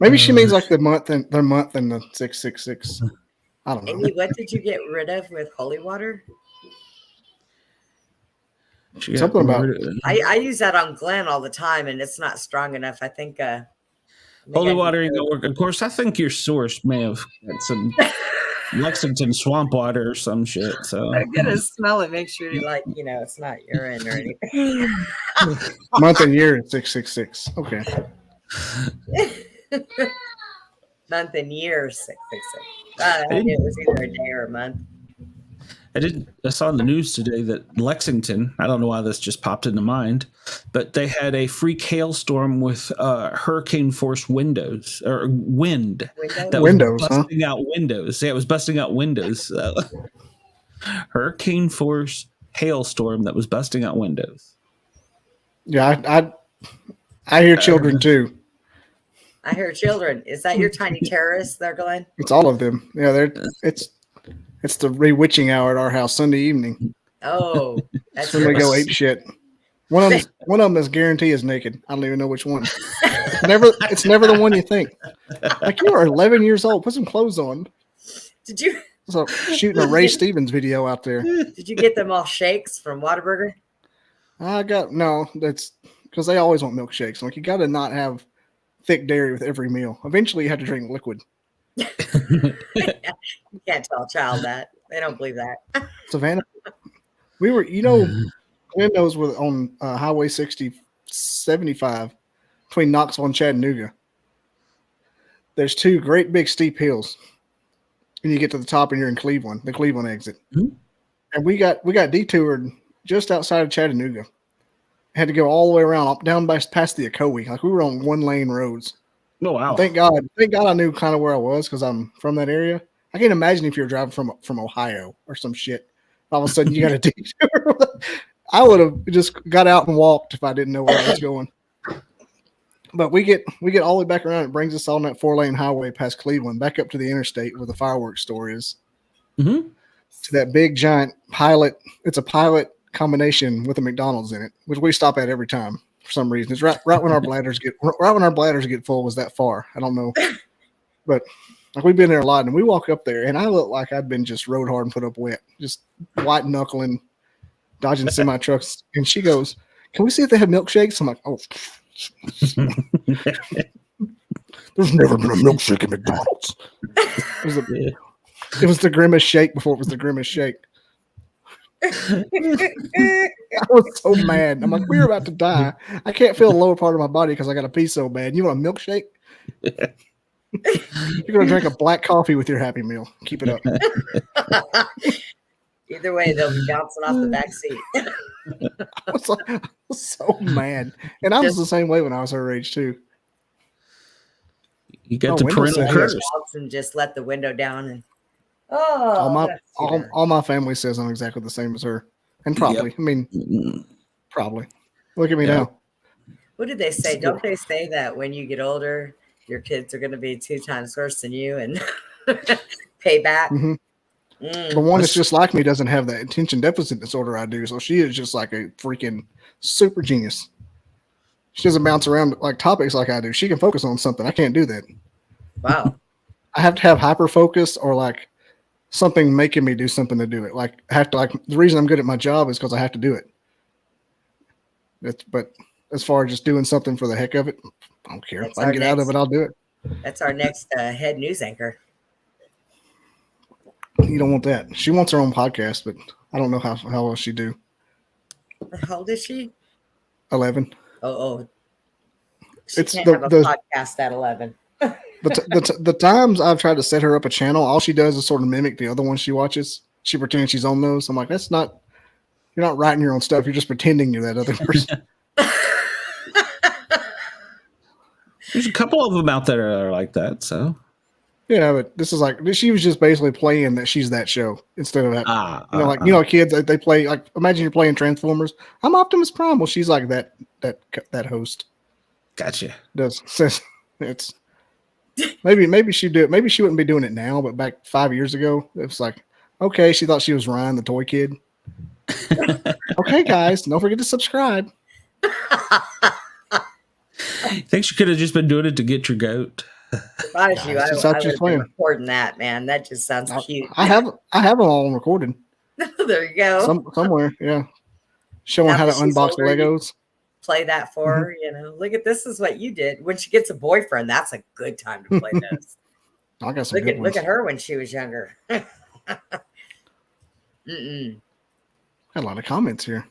Maybe she means like the month and the 666. I don't know. Amy, what did you get rid of with holy water? Something about I use that on GLEN all the time, and it's not strong enough. I think holy water ain't gonna work. Of course, I think your source may have had some Lexington swamp water or some shit. So I'm gonna smell it, make sure it's not urine or anything. month and year is 666. Okay. Month and year 666. It was either a day or a month. I saw in the news today that Lexington, I don't know why this just popped into mind, but they had a freak hailstorm with hurricane force wind that was busting out windows. Yeah, it was busting out windows. Hurricane force hailstorm that was busting out windows. Yeah, I hear children too. I hear children. Is that your tiny terrorists there, Glenn? It's all of them. Yeah, it's the re-witching hour at our house Sunday evening. Oh, that's when we go ape shit. One of them is guaranteed is naked. I don't even know which one. It's never the one you think. Like, you are 11 years old. Put some clothes on. Did you? So shooting a Ray Stevens video out there. Did you get them all shakes from Whataburger? That's because they always want milkshakes. Like, you got to not have thick dairy with every meal. Eventually, you have to drink liquid. You can't tell a child that. They don't believe that. Savannah, we were, Glenn knows we're on Highway 75 between Knoxville and Chattanooga. There's two great big steep hills, and you get to the top and you're in Cleveland, the Cleveland exit. Mm-hmm. And we got detoured just outside of Chattanooga. Had to go all the way around, down past the Ocoee. Like, we were on one lane roads. Oh, wow. Thank God I knew kind of where I was because I'm from that area. I can't imagine if you're driving from Ohio or some shit. All of a sudden, you got a detour. I would have just got out and walked if I didn't know where I was going. But we get all the way back around. It brings us on that 4-lane highway past Cleveland, back up to the interstate where the fireworks store is. Mm-hmm. To that big giant pilot. It's a pilot combination with a McDonald's in it, which we stop at every time for some reason. It's right when our bladders get full. Was that far? I don't know, but like we've been there a lot, and we walk up there, and I look like I've been just rode hard and put up wet, just white knuckling, dodging semi trucks. And she goes, "Can we see if they have milkshakes?" I'm like, "Oh." There's never been a milkshake at McDonald's. It was the Grimace shake before it was the Grimace shake. I was so mad. I'm like, we're about to die. I can't feel the lower part of my body because I got to pee so bad. You want a milkshake? You're going to drink a black coffee with your Happy Meal. Keep it up. Either way, they'll be bouncing off the back seat. I was so mad. And I was the same way when I was her age, too. You got the parental curse. And just let the window down. And all my family says I'm exactly the same as her. And probably. Yep. I mean, probably. Look at me now. What did they say? Don't they say that when you get older, your kids are going to be 2 times worse than you and pay back? Mm-hmm. The one that's just like me doesn't have that attention deficit disorder I do. So she is just like a freaking super genius. She doesn't bounce around like topics like I do. She can focus on something. I can't do that. Wow. I have to have hyper focus or like something making me do something to do it. Like I have to the reason I'm good at my job is because I have to do it. But as far as just doing something for the heck of it, I don't care. If I can get out of it, I'll do it. That's our next head news anchor. You don't want that. She wants her own podcast, but I don't know how well she do. How old is she? 11. Oh. She can't have a podcast at 11. the times I've tried to set her up a channel, all she does is sort of mimic the other ones she watches. She pretends she's on those. I'm like, you're not writing your own stuff. You're just pretending you're that other person. There's a couple of them out there that are like that. So yeah, but this is like she was just basically playing that she's that show instead of that. Kids they play like imagine you're playing Transformers. I'm Optimus Prime. Well, she's like that host. Gotcha. It's maybe she'd do it. Maybe she wouldn't be doing it now, but back 5 years ago, it was like okay. She thought she was Ryan the toy kid. Okay, guys, don't forget to subscribe. I think she could have just been doing it to get your goat. If I was you, I would have been recording that, man. That just sounds cute. I have them all recorded. There you go. Somewhere, yeah. Showing how to unbox Legos. Play that for her, Look at this is what you did. When she gets a boyfriend, that's a good time to play this. I got some look at her when she was younger. Mm-mm. Got a lot of comments here.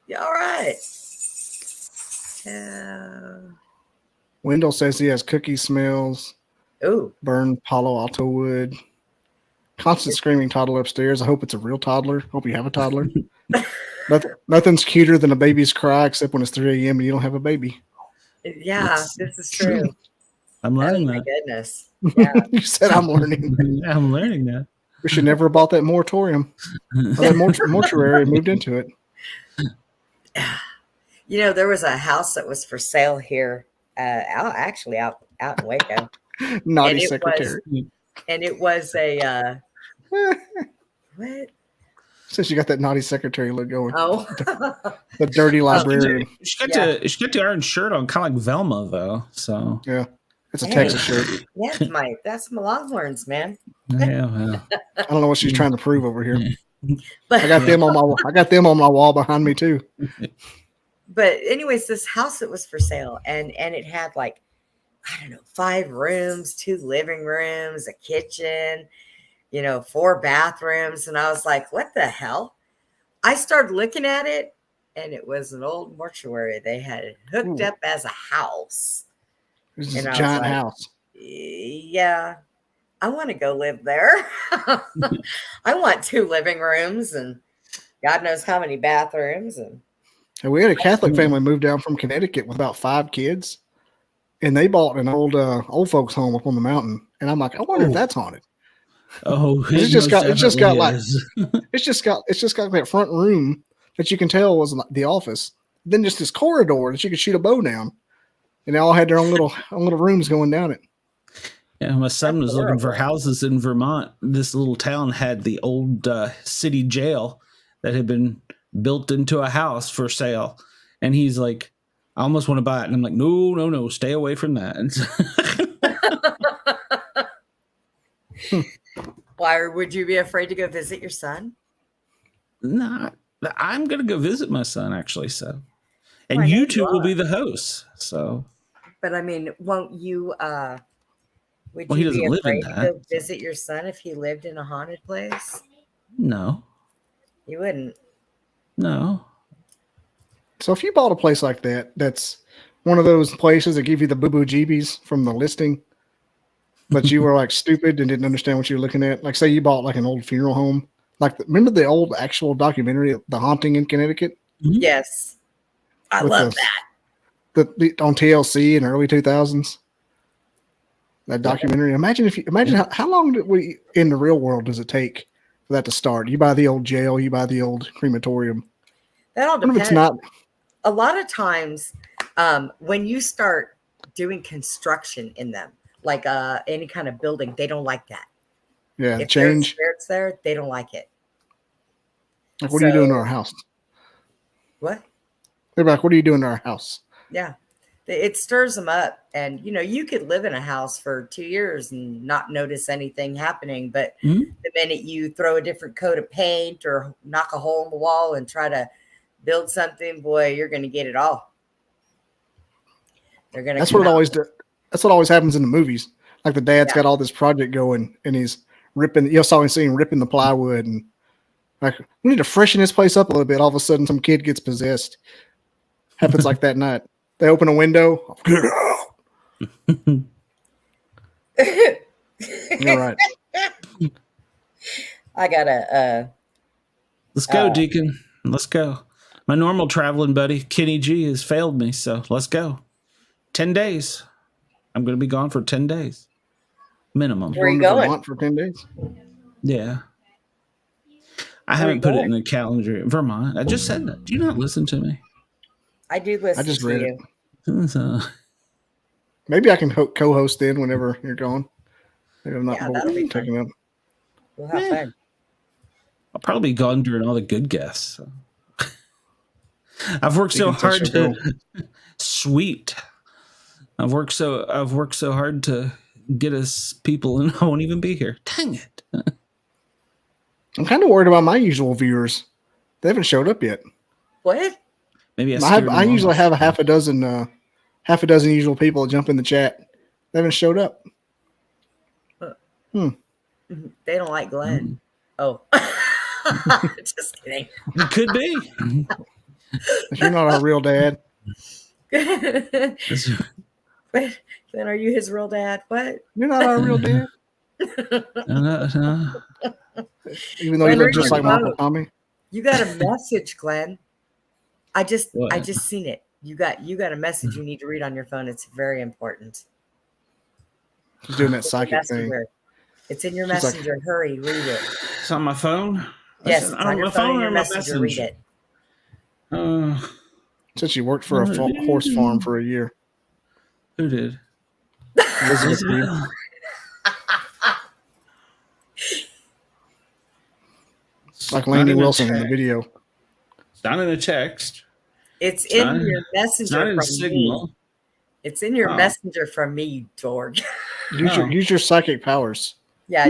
Yeah, all right. Wendell says he has cookie smells. Ooh. Burned Palo Alto wood. Constant screaming toddler upstairs. I hope it's a real toddler. Hope you have a toddler. Nothing's cuter than a baby's cry, except when it's 3 a.m. and you don't have a baby. Yeah, this is true. I'm learning that. My goodness. Yeah. You said I'm learning. I'm learning that. We should never have bought that moratorium. That mortuary and moved into it. There was a house that was for sale here, out in Waco. Naughty secretary. It was a what? Since you got that naughty secretary look going. Oh, the dirty librarian. She got the orange shirt on, kind of like Velma, though. So yeah, it's a Texas shirt. Yeah, that's my Longhorns, man. Yeah. I don't know what she's trying to prove over here. But I got them on my wall behind me too. But anyways, this house that was for sale, and it had 5 rooms, 2 living rooms, a kitchen, 4 bathrooms. And I was like, what the hell? I started looking at it, and it was an old mortuary. They had it hooked up as a house. This is a giant house. Yeah. I want to go live there. I want 2 living rooms and God knows how many bathrooms. And we had a Catholic family move down from Connecticut with about 5 kids, and they bought an old folks home up on the mountain. And I'm like, I wonder if that's haunted. Oh, It's just got like is. it's just got that front room that you can tell was the office. Then just this corridor that you could shoot a bow down, and they all had their own little rooms going down it. Yeah, my son was looking for houses in Vermont. This little town had the old city jail that had been built into a house for sale. And he's like, I almost want to buy it. And I'm like, no, stay away from that. Why would you be afraid to go visit your son? Nah, I'm going to go visit my son, actually. So, and Well, you two will be the hosts. So, but I mean, won't you, would well, he you be doesn't live in afraid to that. go visit your son if he lived in a haunted place? No. You wouldn't. No. So if you bought a place like that, that's one of those places that give you the boo-boo jeebies from the listing, but you were like stupid and didn't understand what you were looking at. Like say you bought like an old funeral home. Like remember the old actual documentary, The Haunting in Connecticut? Mm-hmm. Yes. I love that. The on TLC in the early 2000s. That documentary. Imagine how long did we in the real world does it take for that to start? You buy the old jail, you buy the old crematorium. That all depends. It's not. A lot of times, when you start doing construction in them, like any kind of building, they don't like that. Yeah, if change. Spirits there, they don't like it. Like, what are you doing to our house? What? They're like, what are you doing to our house? Yeah. It stirs them up. And, you could live in a house for 2 years and not notice anything happening. But the minute you throw a different coat of paint or knock a hole in the wall and try to build something, boy, you're going to get it all. They're going to. That's what it always does. That's what always happens in the movies. Like the dad's got all this project going and he's ripping, you saw him seeing ripping the plywood and like, we need to freshen this place up a little bit. All of a sudden some kid gets possessed. Happens like that night. They open a window. Get out. You're right. I gotta let's go, Deacon. Let's go. My normal traveling buddy, Kenny G, has failed me, so let's go. 10 days. I'm going to be gone for 10 days. Minimum. Where are you going? Vermont for 10 days? Yeah. I haven't put it in the calendar. Vermont. I just said that. Do you not listen to me? I do listen I just to read you. it. So, maybe I can co-host in whenever you're gone. Maybe I'm not taking up. We'll have fun. I'll probably be gone during all the good guests. So. I've worked so hard to sweet. I've worked so hard to get us people, and I won't even be here. Dang it! I'm kind of worried about my usual viewers. They haven't showed up yet. What? Maybe I usually have a half a dozen usual people jump in the chat. They haven't showed up. They don't like Glenn. Oh, just kidding. It could be. If you're not our real dad. Glenn, are you his real dad? What? You're not our real dad. No. Even though you look just like Uncle Tommy. You got a message, Glenn. I just seen it. You got a message you need to read on your phone. It's very important. She's doing that psychic thing. It's in your messenger. Hurry, read it. It's on my phone? Yes, it's on your phone and your messenger. Read it. Since she worked for a horse farm for a year. Who did? Elizabeth. Like Laney Wilson in the video. It's not in a text. It's in your messenger from Signal. me. It's in your messenger from me, George. Use your psychic powers. Yeah,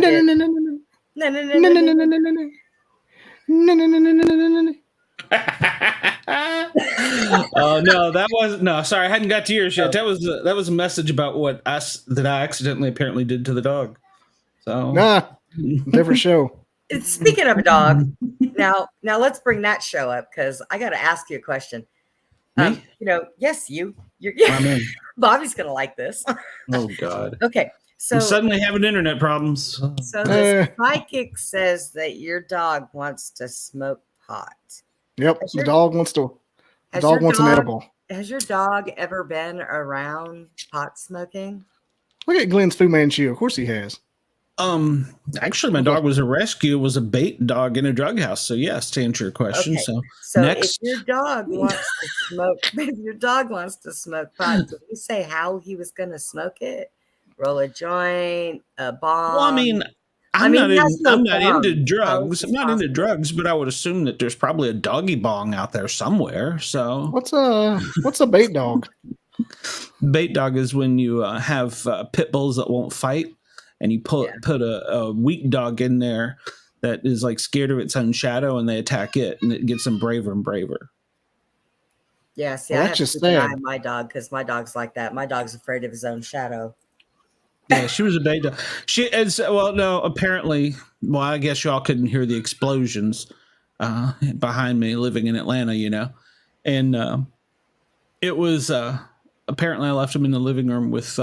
Oh no, that was no. Sorry, I hadn't got to yours yet. That was a message about what I accidentally apparently did to the dog. So different show. Speaking of a dog, now let's bring that show up because I got to ask you a question. Me? Yes, you're I'm in. Bobby's gonna like this. Oh God. Okay, so I'm suddenly having internet problems. So the psychic says that your dog wants to smoke pot. Yep, the dog wants to. The dog wants an edible. Has your dog ever been around pot smoking? Look at Glenn's Fu Manchu. Of course he has. Actually, my dog was a rescue. It was a bait dog in a drug house. So yes, to answer your question. Okay. So If your dog wants to smoke, if your dog wants to smoke pot, did you say how he was going to smoke it? Roll a joint, a bomb. Well, I mean, I'm not into drugs. I'm not into drugs, but I would assume that there's probably a doggy bong out there somewhere. So What's a bait dog? Bait dog is when you have pit bulls that won't fight, and you put a weak dog in there that is like scared of its own shadow, and they attack it, and it gets them braver and braver. Yeah, see, I have to keep an eye on my dog because my dog's like that. My dog's afraid of his own shadow. Yeah, she was a bait dog. She is apparently. Well, I guess y'all couldn't hear the explosions behind me, living in Atlanta, and it was apparently I left him in the living room with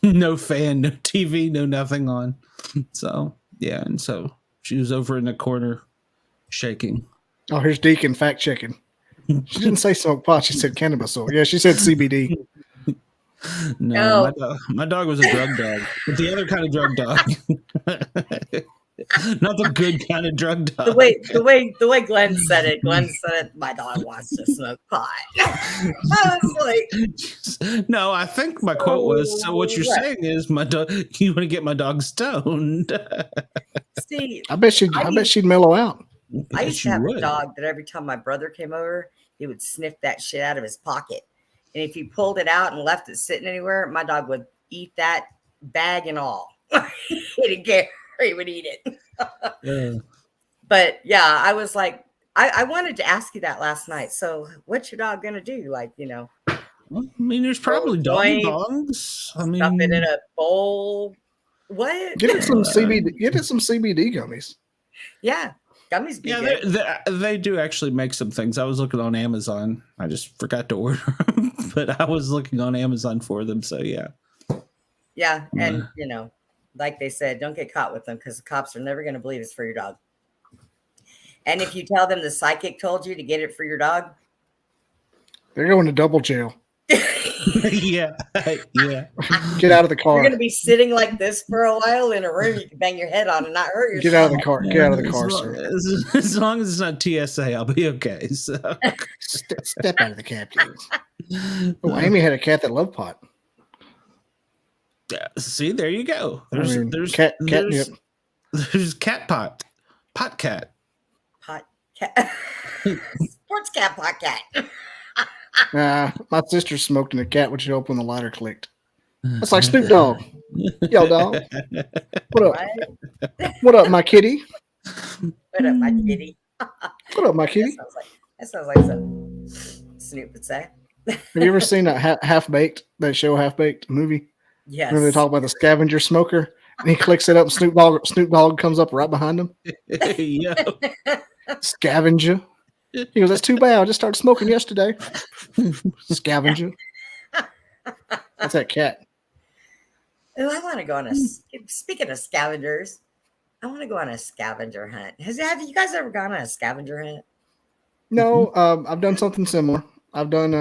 no fan, no TV, no nothing on. So yeah, and so she was over in the corner shaking. Oh, here's Deacon fact checking. She didn't say smoke pot. She said cannabis oil. Yeah, she said CBD. No, my dog was a drug dog, but the other kind of drug dog, not the good kind of drug dog. The way Glenn said it, my dog wants to smoke pot. I was like, no, I think my quote was, so what you're saying is my dog, you want to get my dog stoned. See, I bet she'd mellow out. I used to have a dog that every time my brother came over, he would sniff that shit out of his pocket. And if you pulled it out and left it sitting anywhere, my dog would eat that bag and all. He didn't care. He would eat it. Yeah. But yeah, I was like, I wanted to ask you that last night. So what's your dog going to do? Like, Well, I mean, there's probably doggy bongs. I mean, stuff it in a bowl. What? Get it some CBD. Get it some CBD gummies. Yeah. Gummies be good. They do actually make some things. I was looking on Amazon. I just forgot to order them, but I was looking on Amazon for them. So yeah. Yeah, and like they said, don't get caught with them because the cops are never going to believe it's for your dog. And if you tell them the psychic told you to get it for your dog, they're going to double jail. Yeah. Get out of the car. You're going to be sitting like this for a while in a room you can bang your head on and not hurt yourself. Get out of the car. Get out of the car, sir. As long as it's not TSA, I'll be okay. So step out of the cab, please. Oh, Amy had a cat that loved pot. Yeah, see, there you go. There's cat. There's cat pot cat. Pot cat. Sports cat, pot cat. My sister smoked in a cat when she opened the lighter clicked. That's like Snoop Dogg. Yo, dog. What up? What up, my kitty? What up, my kitty? What up, my kitty? That sounds like something Snoop would say. Have you ever seen that Half Baked? That show, Half Baked movie? Yes. Remember they talk about the scavenger smoker, and he clicks it up, and Snoop Dogg comes up right behind him. Yeah. Scavenger. He goes, "That's too bad. I just started smoking yesterday." Scavenger. That's that cat. Oh, I want to go on speaking of scavengers, I want to go on a scavenger hunt. Have you guys ever gone on a scavenger hunt? No, I've done something similar. I've done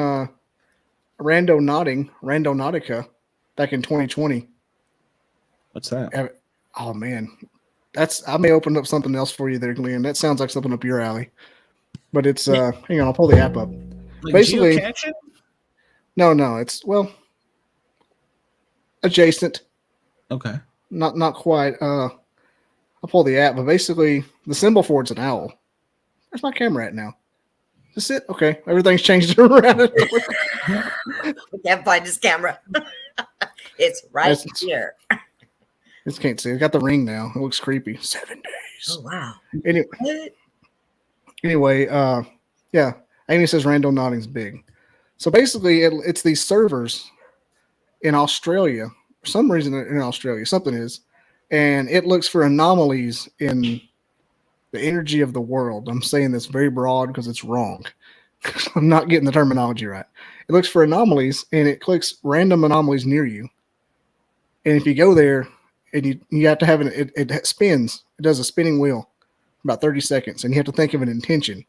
Randonautica back in 2020. What's that? Oh man, I may open up something else for you there, Glenn. That sounds like something up your alley. But it's hang on, I'll pull the app up. Like basically, geocaching? No, it's adjacent. Okay. Not quite. I'll pull the app, but basically the symbol for it's an owl. Where's my camera at now? Is this it? Okay. Everything's changed around. We can't find his camera. It's right here. Just can't see. It's got the ring now. It looks creepy. 7 days. Oh wow. Anyway, yeah. Amy says Randonauting's big. So basically it's these servers in Australia. For some reason in Australia, something is. And it looks for anomalies in the energy of the world. I'm saying this very broad because it's wrong. I'm not getting the terminology right. It looks for anomalies and it clicks random anomalies near you. And if you go there and you have to have it spins. It does a spinning wheel for about 30 seconds. And you have to think of an intention.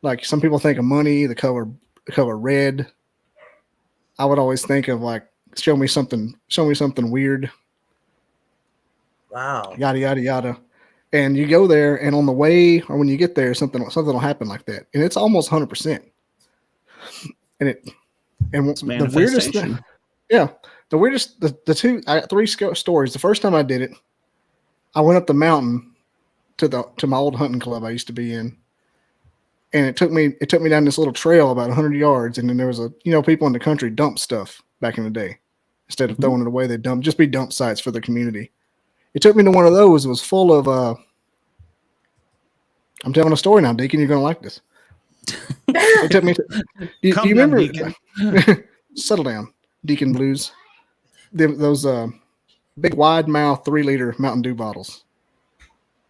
Like some people think of money, the color red. I would always think of like, show me something weird. Wow. yada yada yada. And you go there, and on the way or when you get there, something will happen like that, and it's almost 100%. And It's the weirdest thing, manifestation. yeah, the three stories. The first time I did it, I went up the mountain to my old hunting club I used to be in, and it took me down this little trail about 100 yards, and then there was people in the country dump stuff back in the day. Instead of throwing it away, they just be dump sites for the community. It took me to one of those. It was full of I'm telling a story now, Deacon. You're gonna like this. It took me to, you remember Deacon. Settle down, Deacon Blues. Those big wide mouth 3-liter Mountain Dew bottles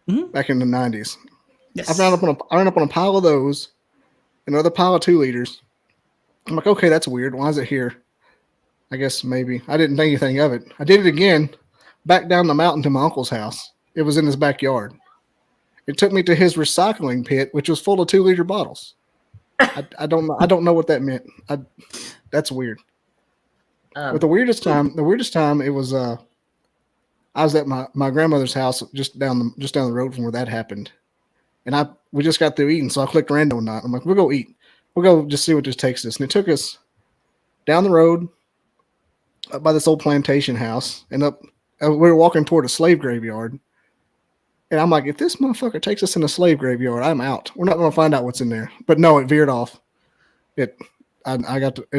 back in the 90s. Yes. I ran up on a pile of those, another pile of 2 liters. I'm like, okay, that's weird. Why is it here? I guess maybe I didn't think anything of it. I did it again, back down the mountain to my uncle's house. It was in his backyard. It took me to his recycling pit, which was full of 2-liter bottles. I don't know what that meant. That's weird. But the weirdest time it was I was at my grandmother's house just down the road from where that happened, and we just got through eating, so I clicked random night. I'm like, we'll go eat. We'll go just see what this takes us, and it took us down the road up by this old plantation house, and up. We were walking toward a slave graveyard, and I'm like, if this motherfucker takes us in a slave graveyard, I'm out. We're not going to find out what's in there. But no, it veered off. It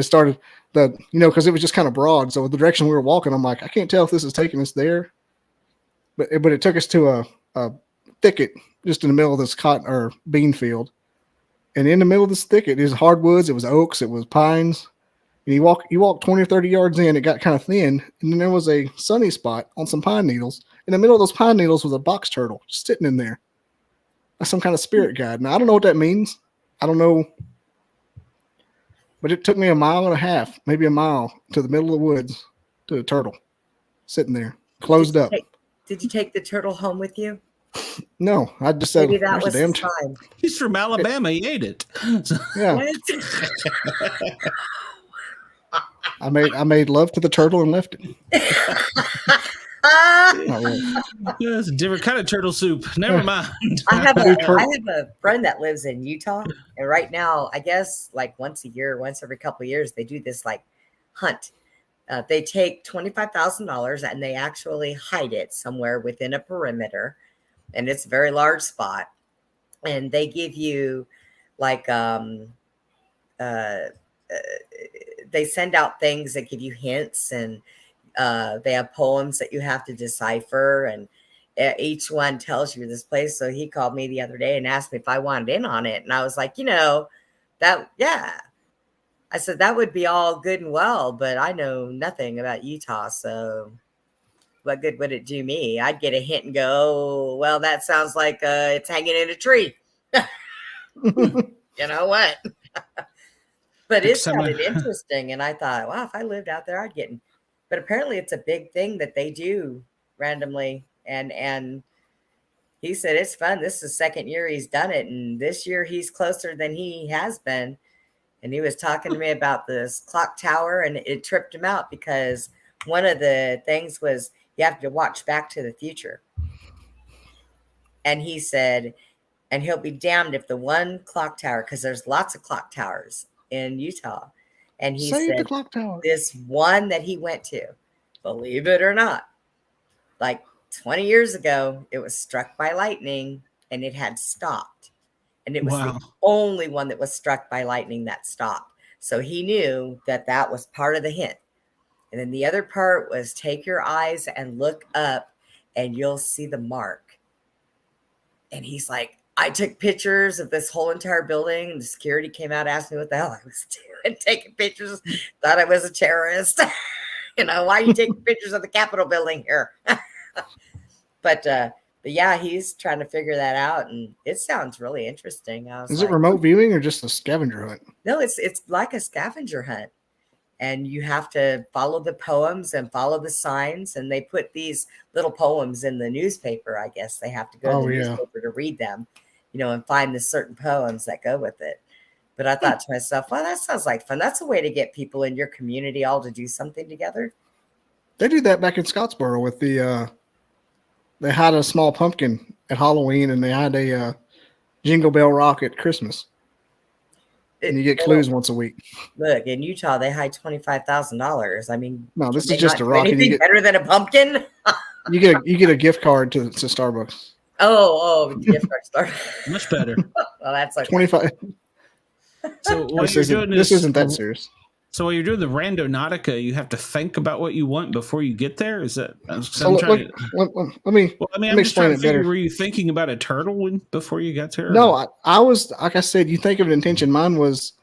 started because it was just kind of broad. So the direction we were walking, I'm like, I can't tell if this is taking us there. But it took us to a thicket just in the middle of this cotton or bean field. And in the middle of this thicket is hardwoods. It was oaks. It was pines. And you walk 20 or 30 yards in, it got kind of thin. And then there was a sunny spot on some pine needles. In the middle of those pine needles was a box turtle just sitting in there. That's some kind of spirit guide. Now, I don't know what that means. I don't know. But it took me a mile and a half, maybe a mile, to the middle of the woods to a turtle sitting there, closed up. Did you take the turtle home with you? No, I just said, maybe that was damn the sign. He's from Alabama. He ate it. Yeah. I made love to the turtle and left it. Not really. Yeah, it's a different kind of turtle soup. Never mind. I have a friend that lives in Utah, and right now, I guess like once every couple of years, they do this like hunt. They take $25,000 and they actually hide it somewhere within a perimeter, and it's a very large spot. And they give you like they send out things that give you hints, and they have poems that you have to decipher, and each one tells you this place. So he called me the other day and asked me if I wanted in on it. And I was like, I said, that would be all good and well, but I know nothing about Utah. So what good would it do me? I'd get a hint and go, oh, well, that sounds like it's hanging in a tree. You know what? But it sounded interesting. And I thought, wow, if I lived out there, I'd get in. But apparently it's a big thing that they do randomly. And he said it's fun. This is the second year he's done it. And this year he's closer than he has been. And he was talking to me about this clock tower, and it tripped him out because one of the things was you have to watch Back to the Future. And he said, and he'll be damned if the one clock tower, because there's lots of clock towers in Utah. And he said, the clock tower. This one that he went to, believe it or not, like 20 years ago, it was struck by lightning and it had stopped. And it was the only one that was struck by lightning that stopped. So he knew that was part of the hint. And then the other part was take your eyes and look up and you'll see the mark. And he's like, I took pictures of this whole entire building, and the security came out, asked me what the hell I was doing, taking pictures, thought I was a terrorist. Why are you taking pictures of the Capitol building here? But yeah, he's trying to figure that out, and it sounds really interesting. Is it remote viewing or just a scavenger hunt? No, it's like a scavenger hunt. And you have to follow the poems and follow the signs. And they put these little poems in the newspaper. I guess they have to go to the newspaper to read them, and find the certain poems that go with it. But I thought to myself, well, that sounds like fun. That's a way to get people in your community all to do something together. They do that back in Scottsboro with the they hide a small pumpkin at Halloween, and they hide a Jingle Bell Rock at Christmas. And you get clues once a week. Look, in Utah, they hide $25,000. I mean, No, this can is they just not a do rock. And anything you better than a pumpkin? get a gift card to Starbucks. Oh, gift card store. Much better. Well, that's like 25. So while This you're doing this isn't that serious. So while you're doing the Randonautica, you have to think about what you want before you get there. Is that? So let me I'm just trying explain to it figure. better. Were you thinking about a turtle before you got there? No, I was, like I said, you think of an intention. Mine was,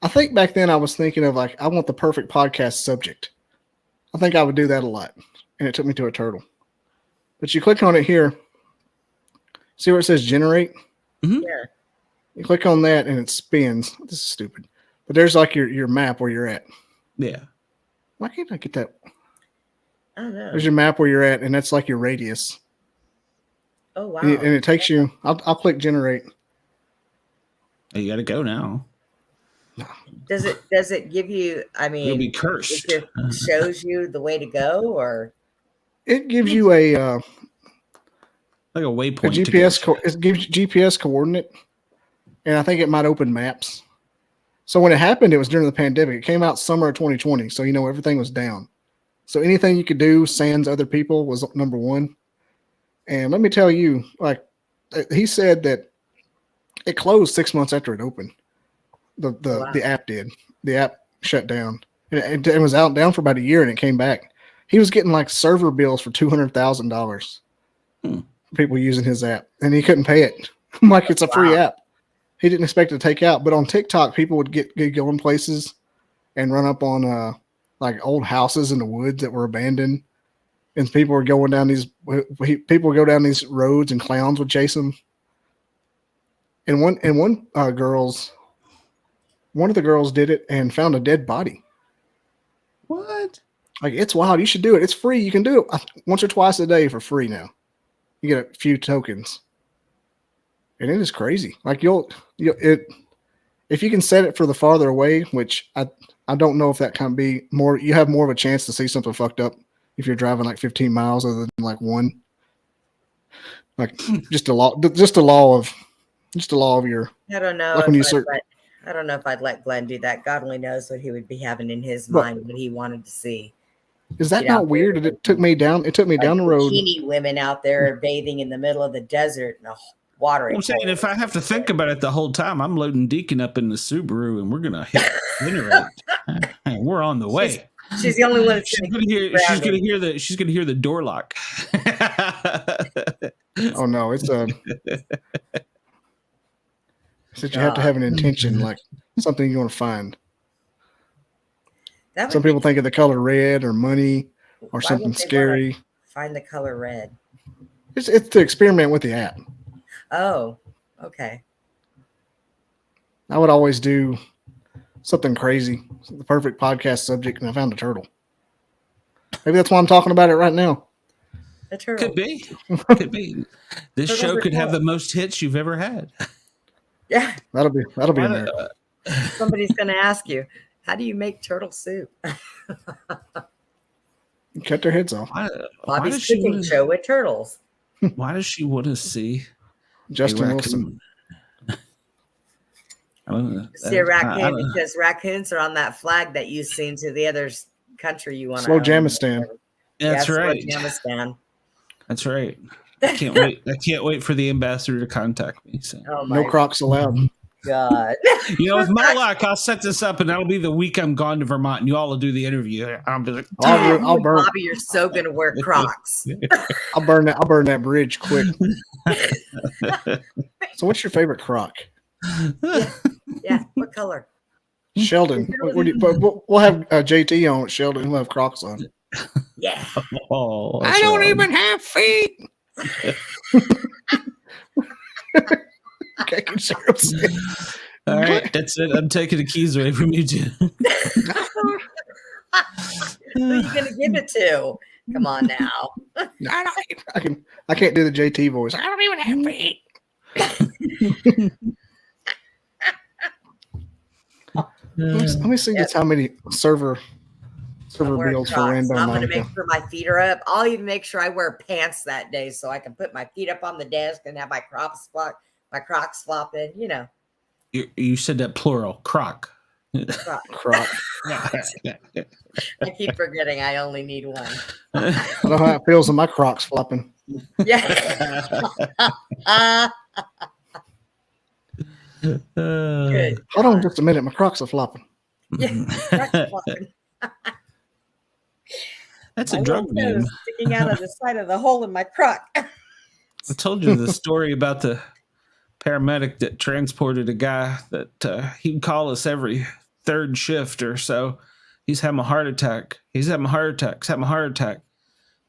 I think back then I was thinking of like, I want the perfect podcast subject. I think I would do that a lot. And it took me to a turtle. But you click on it here. See where it says generate? Mm-hmm. Yeah. You click on that and it spins. This is stupid. But there's like your map where you're at. Yeah. Why can't I get that? I don't know. There's your map where you're at, and that's like your radius. Oh, wow. And it takes you, I'll click generate. You got to go now. Does it give you, I mean, You'll be cursed. it just shows you the way to go, or? It gives you a Like a waypoint. it gives you GPS coordinate, and I think it might open maps. So when it happened, it was during the pandemic. It came out summer of 2020, so everything was down. So anything you could do, sans other people, was number one. And let me tell you, like he said that it closed 6 months after it opened. The app did. The app shut down. And it was down for about a year, and it came back. He was getting like server bills for $200,000. People using his app, and he couldn't pay it. I'm like, it's a free app. He didn't expect it to take out, but on TikTok, people would get going places and run up on like old houses in the woods that were abandoned, and people were going down these. People would go down these roads, and clowns would chase them. And one of the girls did it and found a dead body. What? Like, it's wild. You should do it. It's free. You can do it once or twice a day for free now. You get a few tokens. And it is crazy. Like if you can set it for the farther away, which I don't know if that can be more, you have more of a chance to see something fucked up if you're driving like 15 miles other than like one. Like just a law of your. I don't know. Like when you I don't know if I'd let Glenn do that. God only knows what he would be having in his mind, what he wanted to see. Is that not weird? It took me down the road. Bikini women out there bathing in the middle of the desert in a water. I'm saying if I have to think about it the whole time, I'm loading Deacon up in the Subaru, and we're gonna hit generate. We're on the way. She's the only one. She's gonna hear the door lock. Oh no, it's so you have to have an intention, like something you want to find. Some people think of the color red or money or something scary. Find the color red. It's to experiment with the app. Oh, okay. I would always do something crazy, the perfect podcast subject, and I found a turtle. Maybe that's why I'm talking about it right now. A turtle. Could be. This show could have the most hits you've ever had. Yeah. That'll be in there. Somebody's going to ask you, how do you make turtle soup? Cut their heads off. Bobby's cooking show with turtles. Why does she want to see Justin Wilson? See a raccoon because raccoons are on that flag that you seen to the other country you want to. Slow Jamistan. That's right. Jamistan. That's right. I can't wait. I can't wait for the ambassador to contact me. So. No Crocs allowed. God. With my luck, I'll set this up, and that'll be the week I'm gone to Vermont, and you all will do the interview. I'll be like, I'll burn. Bobby, you're so gonna wear Crocs. I'll burn that bridge quick. So, what's your favorite Croc? Yeah. What color? Sheldon. We'll have JT on. Sheldon will have Crocs on. Yeah. Oh, I don't even have feet. Okay, all right, that's it. I'm taking the keys away from you two. Who are you gonna give it to? Come on now. I can't do the JT voice. I don't even have feet. Let me see just how many server Silver wearing Beals for Crocs. random. I'm going to make sure my feet are up. I'll even make sure I wear pants that day so I can put my feet up on the desk and have my Crocs flopping, you know. You said that plural, croc. Croc. I keep forgetting I only need one. I know how it feels when my Crocs flopping. Yeah. Good. Hold on just a minute. My Crocs are flopping. Yeah, Crocs flopping. That's My a drug little toes name. sticking out of the side of the hole in my Croc. I told you the story about the paramedic that transported a guy that he'd call us every third shift or so. He's having a heart attack. He's having a heart attack. He's having a heart attack.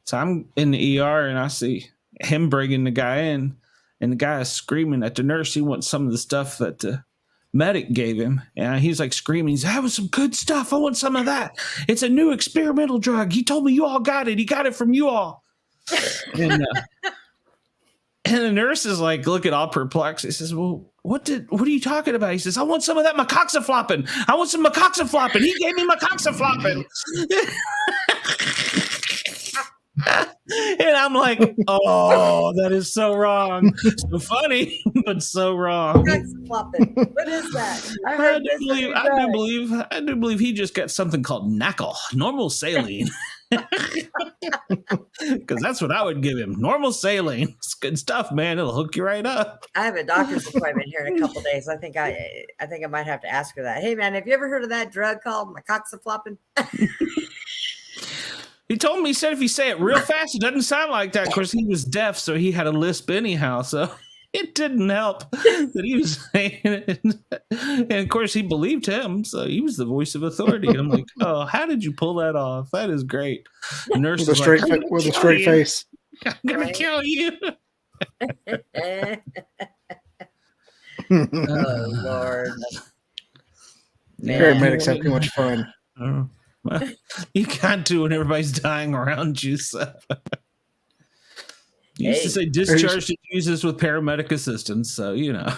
So I'm in the ER and I see him bringing the guy in, and the guy is screaming at the nurse. He wants some of the stuff that the medic gave him. And he's like screaming, he's having some good stuff. I want some of that. It's a new experimental drug. He told me you all got it. He got it from you all. And the nurse is like looking all perplexed. He says, well, what are you talking about? He says, I want some of that macoxafloppin. I want some macoxafloppin. He gave me macoxafloppin. And I'm like, oh, that is so wrong. So funny, but so wrong. Macoxafloppin. What is that? I do believe he just got something called NACL, normal saline. Because that's what I would give him. Normal saline. It's good stuff, man. It'll hook you right up. I have a doctor's appointment here in a couple days. I think I might have to ask her that. Hey, man, have you ever heard of that drug called macoxafloppin? He told me, he said if you say it real fast, it doesn't sound like that. Of course, he was deaf, so he had a lisp anyhow. So it didn't help that he was saying it. And of course, he believed him. So he was the voice of authority. And I'm like, oh, how did you pull that off? That is great. The nurse With a straight face. I'm going to kill you. Oh, Lord. Paramedics have too much fun. You can't do when everybody's dying around you. So. You used to say discharge to Jesus with paramedic assistance. So, you know.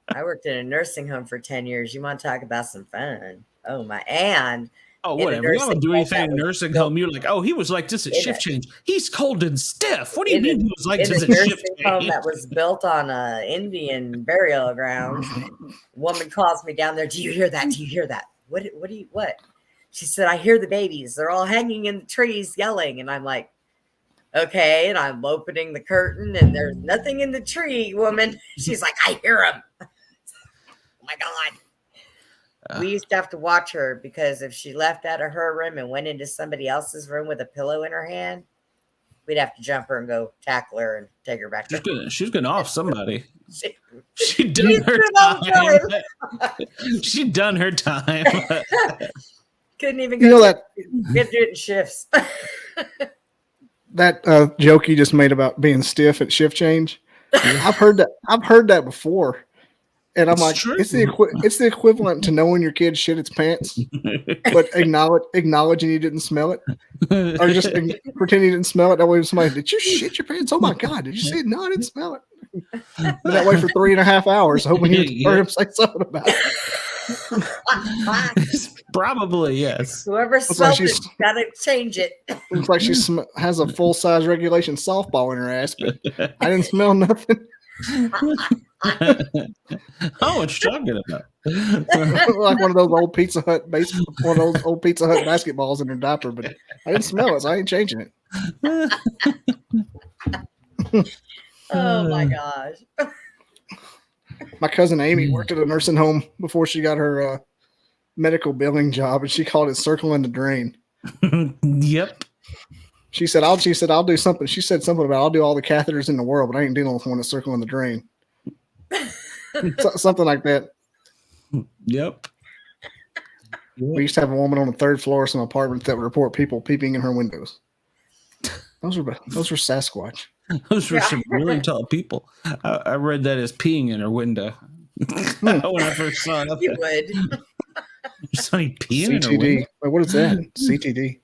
I worked in a nursing home for 10 years. You want to talk about some fun? Oh, my. And. Oh, whatever. You don't do anything in a nursing home. You're like, oh, he was like this at shift change. He's cold and stiff. What do you mean he was like this at shift change? Home that was built on an Indian burial ground. Woman calls me down there. Do you hear that? Do you hear that? What? She said, I hear the babies. They're all hanging in the trees yelling. And I'm like, okay. And I'm opening the curtain and there's nothing in the tree, woman. She's like, I hear them. Oh, my God. We used to have to watch her because if she left out of her room and went into somebody else's room with a pillow in her hand, we'd have to jump her and go tackle her and take her back. She's going to off somebody. She done her time. She done her time. Couldn't even go that get it in shifts. That joke you just made about being stiff at shift change. I've heard that before. And I'm like, true. It's the equivalent to knowing your kid shit its pants, but acknowledging you didn't smell it, or just pretending you didn't smell it. That way, somebody, did you shit your pants? Oh my God, did you see it? No, I didn't smell it. But that way for 3.5 hours, hoping you heard him say something about it. Probably yes. Whoever smelled it got to change it. Looks like she has a full size regulation softball in her ass, but I didn't smell nothing. Oh, what you talking about? Like one of those old Pizza Hut basketballs in her diaper, but I didn't smell it, so I ain't changing it. Oh my gosh. My cousin Amy worked at a nursing home before she got her medical billing job, and she called it circling the drain. Yep. She said, I'll do something. She said something about, I'll do all the catheters in the world, but I ain't dealing with one that's circling the drain. Something like that. Yep. We used to have a woman on the third floor of some apartments that would report people peeping in her windows. Those were Sasquatch. Those were some really tall people. I read that as peeing in her window when I first saw it. You would. Somebody peeing in her window. Wait, what is that? CTD.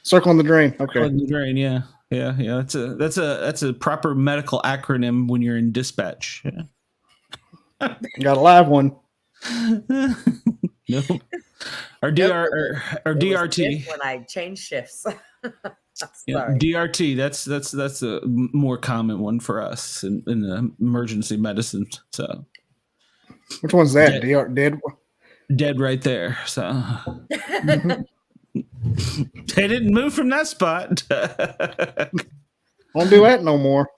Circling the drain. Okay. Circling the drain. Yeah. That's a proper medical acronym when you're in dispatch. Yeah. Got a live one. Nope. Or DR or It was DRT. when I changed shifts. Yeah, Sorry. DRT. That's a more common one for us in the emergency medicine. So Which one's that? dead right there. So Mhm. they didn't move from that spot. Won't do that no more.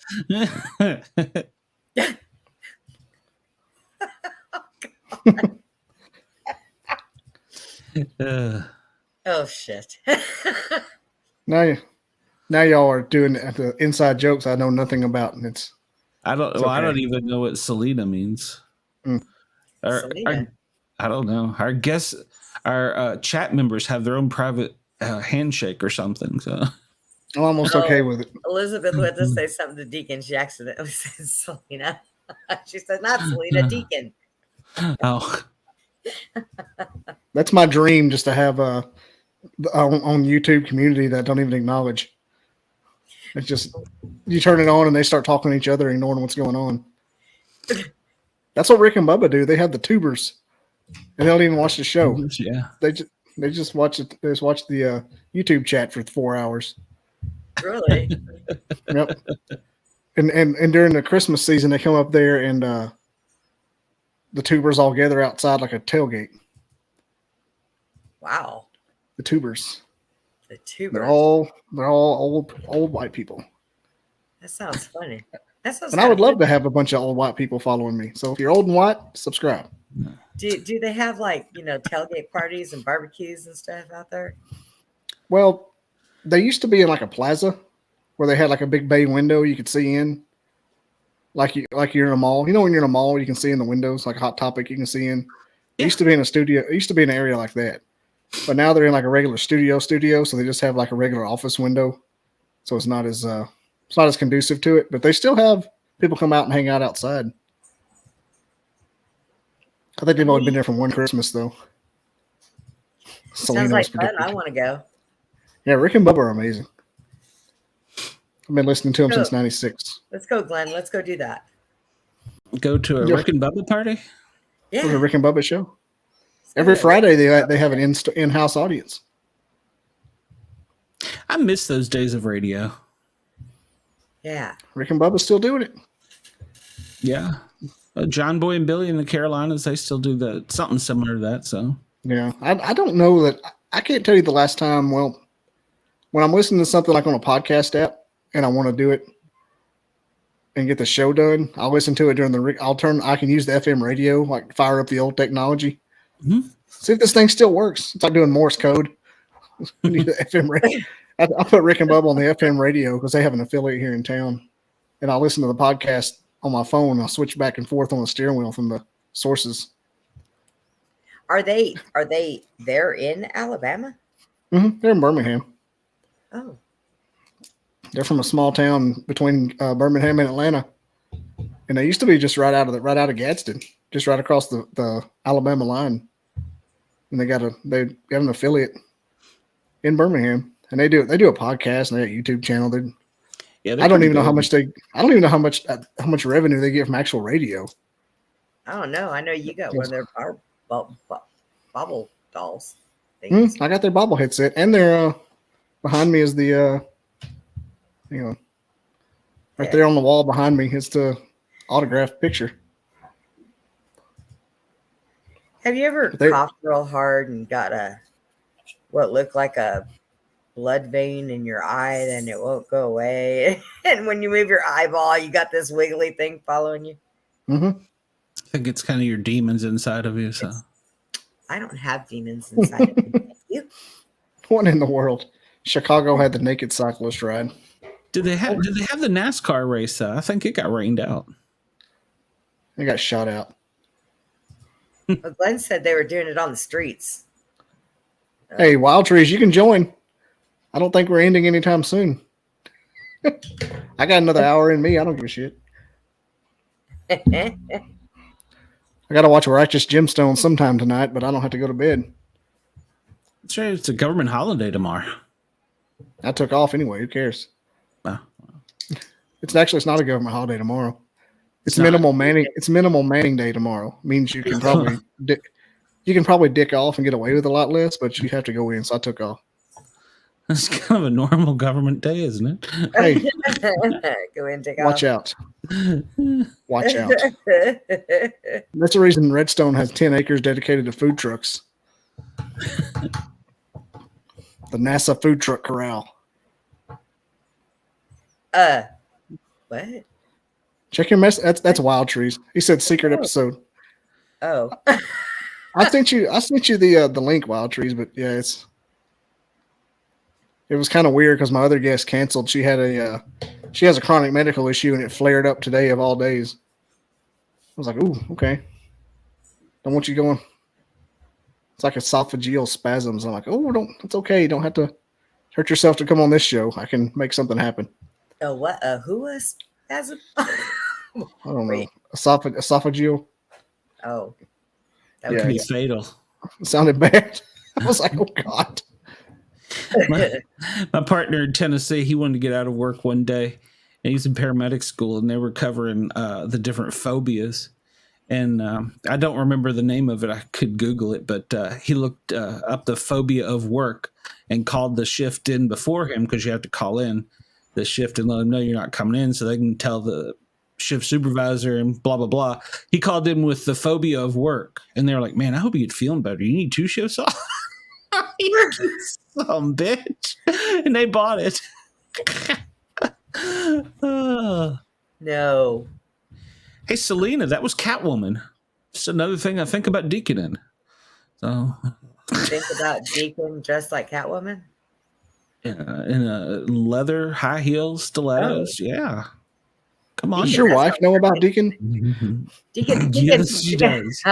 Oh shit. Now y'all are doing the inside jokes I know nothing about, and it's I don't. It's Well, I okay. don't even know what Selena means. Mm. Selena. I don't know. Our chat members have their own private handshake or something. So I'm almost okay with it. Elizabeth went to say something to Deacon. She accidentally said Selena. She said, not Selena, Deacon. oh, That's my dream, just to have on YouTube community that don't even acknowledge. It's just you turn it on and they start talking to each other, ignoring what's going on. That's what Rick and Bubba do. They have the tubers, and they don't even watch the show. yeah. They just watch it. They just watch the YouTube chat for 4 hours. Really? Yep. And during the Christmas season, they come up there and the tubers all gather outside like a tailgate. Wow. The tubers. The tubers. They're all old white people. That sounds funny. That sounds. And I would love to have a bunch of old white people following me. So if you're old and white, subscribe. Do they have like tailgate parties and barbecues and stuff out there? Well, they used to be in like a plaza where they had like a big bay window you could see in. Like you're in a mall. You know when you're in a mall you can see in the windows, like Hot Topic you can see in. It used to be in a studio. It used to be in an area like that. But now they're in like a regular studio, so they just have like a regular office window. So it's not as conducive to it. But they still have people come out and hang out outside. I think they've only been there for one Christmas though. Sounds like fun. I want to go. Yeah, Rick and Bubba are amazing. I've been listening to them since '96. Let's go, Glenn. Let's go do that. Go to a Rick and Bubba party? Yeah. For the Rick and Bubba show. Every Friday they have an in-house audience. I miss those days of radio. Yeah. Rick and Bubba's still doing it. Yeah. John Boy and Billy in the Carolinas, they still do something similar to that. So yeah, I don't know that. I can't tell you the last time. Well, when I'm listening to something like on a podcast app and I want to do it and get the show done, I'll listen to it during I can use the FM radio, like fire up the old technology. Mm-hmm. See if this thing still works. It's like doing Morse code. The FM radio. I put Rick and Bubba on the FM radio because they have an affiliate here in town, and I'll listen to the podcast on my phone. I'll switch back and forth on the steering wheel from the sources. Are they there in Alabama? Mm-hmm. They're in Birmingham. Oh. They're from a small town between Birmingham and Atlanta, and they used to be just right out of Gadsden, just right across the Alabama line. And they got an affiliate in Birmingham, and they do a podcast and they got a YouTube channel. I don't even know how much revenue they get from actual radio. I don't know. I know you got one of their bobble dolls. I got their bobble headset, and they're behind me is the right there on the wall behind me is the autographed picture. Have you ever coughed real hard and got what looked like a blood vein in your eye, and it won't go away? And when you move your eyeball, you got this wiggly thing following you. Mm-hmm. I think it's kind of your demons inside of you. So I don't have demons inside of me. You? What in the world? Chicago had the naked cyclist ride. Did they have the NASCAR race? I think it got rained out. They got shot out. Well, Glenn said they were doing it on the streets. Hey, Wild Trees, you can join. I don't think we're ending anytime soon. I got another hour in me. I don't give a shit. I got to watch Righteous Gemstones sometime tonight, but I don't have to go to bed. That's right. It's a government holiday tomorrow. I took off anyway. Who cares? Oh. It's not a government holiday tomorrow. It's minimal manning. It's minimal manning day tomorrow. Means you can probably You can probably dick off and get away with a lot less, but you have to go in. So I took off. That's kind of a normal government day, isn't it? Hey, Go in, take watch off. out. Watch out. That's the reason Redstone has 10 acres dedicated to food trucks. The NASA food truck corral. What? Check your mess. That's Wild Trees. He said secret episode. Oh. I sent you the link, Wild Trees, but yeah, it was kind of weird because my other guest canceled. She has a chronic medical issue and it flared up today of all days. I was like, ooh, okay. Don't want you going. It's like esophageal spasms. I'm like, oh, it's okay. You don't have to hurt yourself to come on this show. I can make something happen. Oh, what? Who was spasm? I don't know. Esophageal. Oh. That could be fatal. It sounded bad. I was like, oh God. My partner in Tennessee, he wanted to get out of work one day, and he's in paramedic school, and they were covering the different phobias. And I don't remember the name of it. I could Google it, but he looked up the phobia of work and called the shift in before him, because you have to call in the shift and let them know you're not coming in so they can tell the shift supervisor and blah, blah, blah. He called in with the phobia of work, and they were like, man, I hope you get feeling better. You need 2 shifts off? Some bitch. And they bought it. No. Hey, Selena, that was Catwoman. Just another thing I think about Deacon in. So Think about Deacon dressed like Catwoman? in a leather, high heels, stilettos. Oh. Yeah. Come on. Does your wife know about Deacon? Deacon. Yes, she does.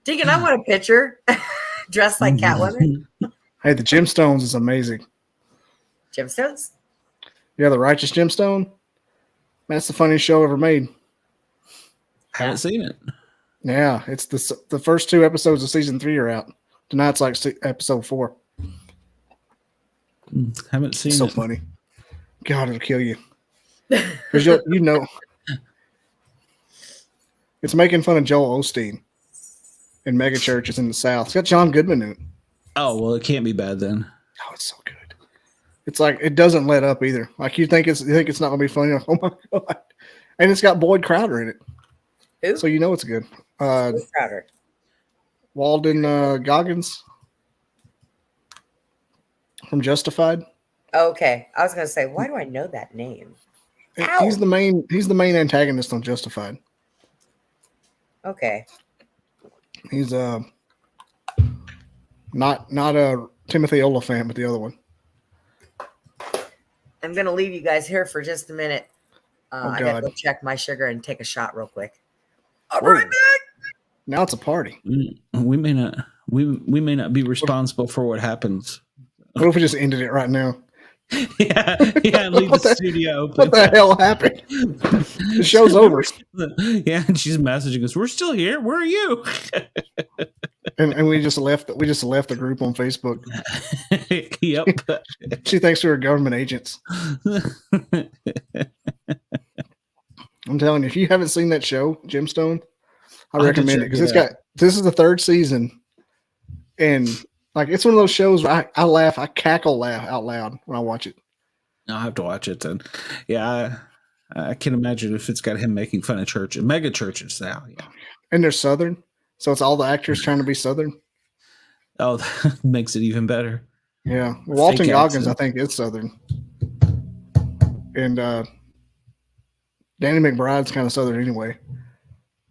Deacon, I want a picture dressed like Catwoman. Hey, the gemstones is amazing. Gemstones? Yeah, the Righteous Gemstone. That's the funniest show ever made. Haven't seen it. Yeah, it's the first 2 episodes of season 3 are out. Tonight's like episode 4. Haven't seen So it. funny. God, it'll kill you. Because you know, it's making fun of Joel Osteen in mega churches in the South. It's got John Goodman in it. Oh, well, it can't be bad then. Oh, it's so good. It's like it doesn't let up either. Like you think it's not gonna be funny. Like, oh my God. And it's got Boyd Crowder in it. Who? So you know it's good. Who's Crowder? Walden Goggins from Justified. Oh, okay. I was gonna say, why do I know that name? He's the main antagonist on Justified. Okay. He's not a Timothy Oliphant, but the other one. I'm gonna leave you guys here for just a minute. I gotta God. go check my sugar and take a shot real quick. I'll be Whoa. right back. Now it's a party. We may not be responsible for what happens. What if we just ended it right now? Yeah, leave the studio open. What the hell happened? The show's over. Yeah, and she's messaging us. We're still here. Where are you? And we just left the group on Facebook. Yep. She thinks we were government agents. I'm telling you, if you haven't seen that show, Gemstone, I recommend it because this is the 3rd season, and like it's one of those shows where I laugh, I cackle out loud when I watch it. I'll have to watch it then. Yeah, I can imagine if it's got him making fun of mega churches now. Yeah, And they're Southern, so it's all the actors trying to be Southern. Oh, that makes it even better. Yeah, Walton Goggins, accent. I think, is Southern, and Danny McBride's kind of Southern anyway.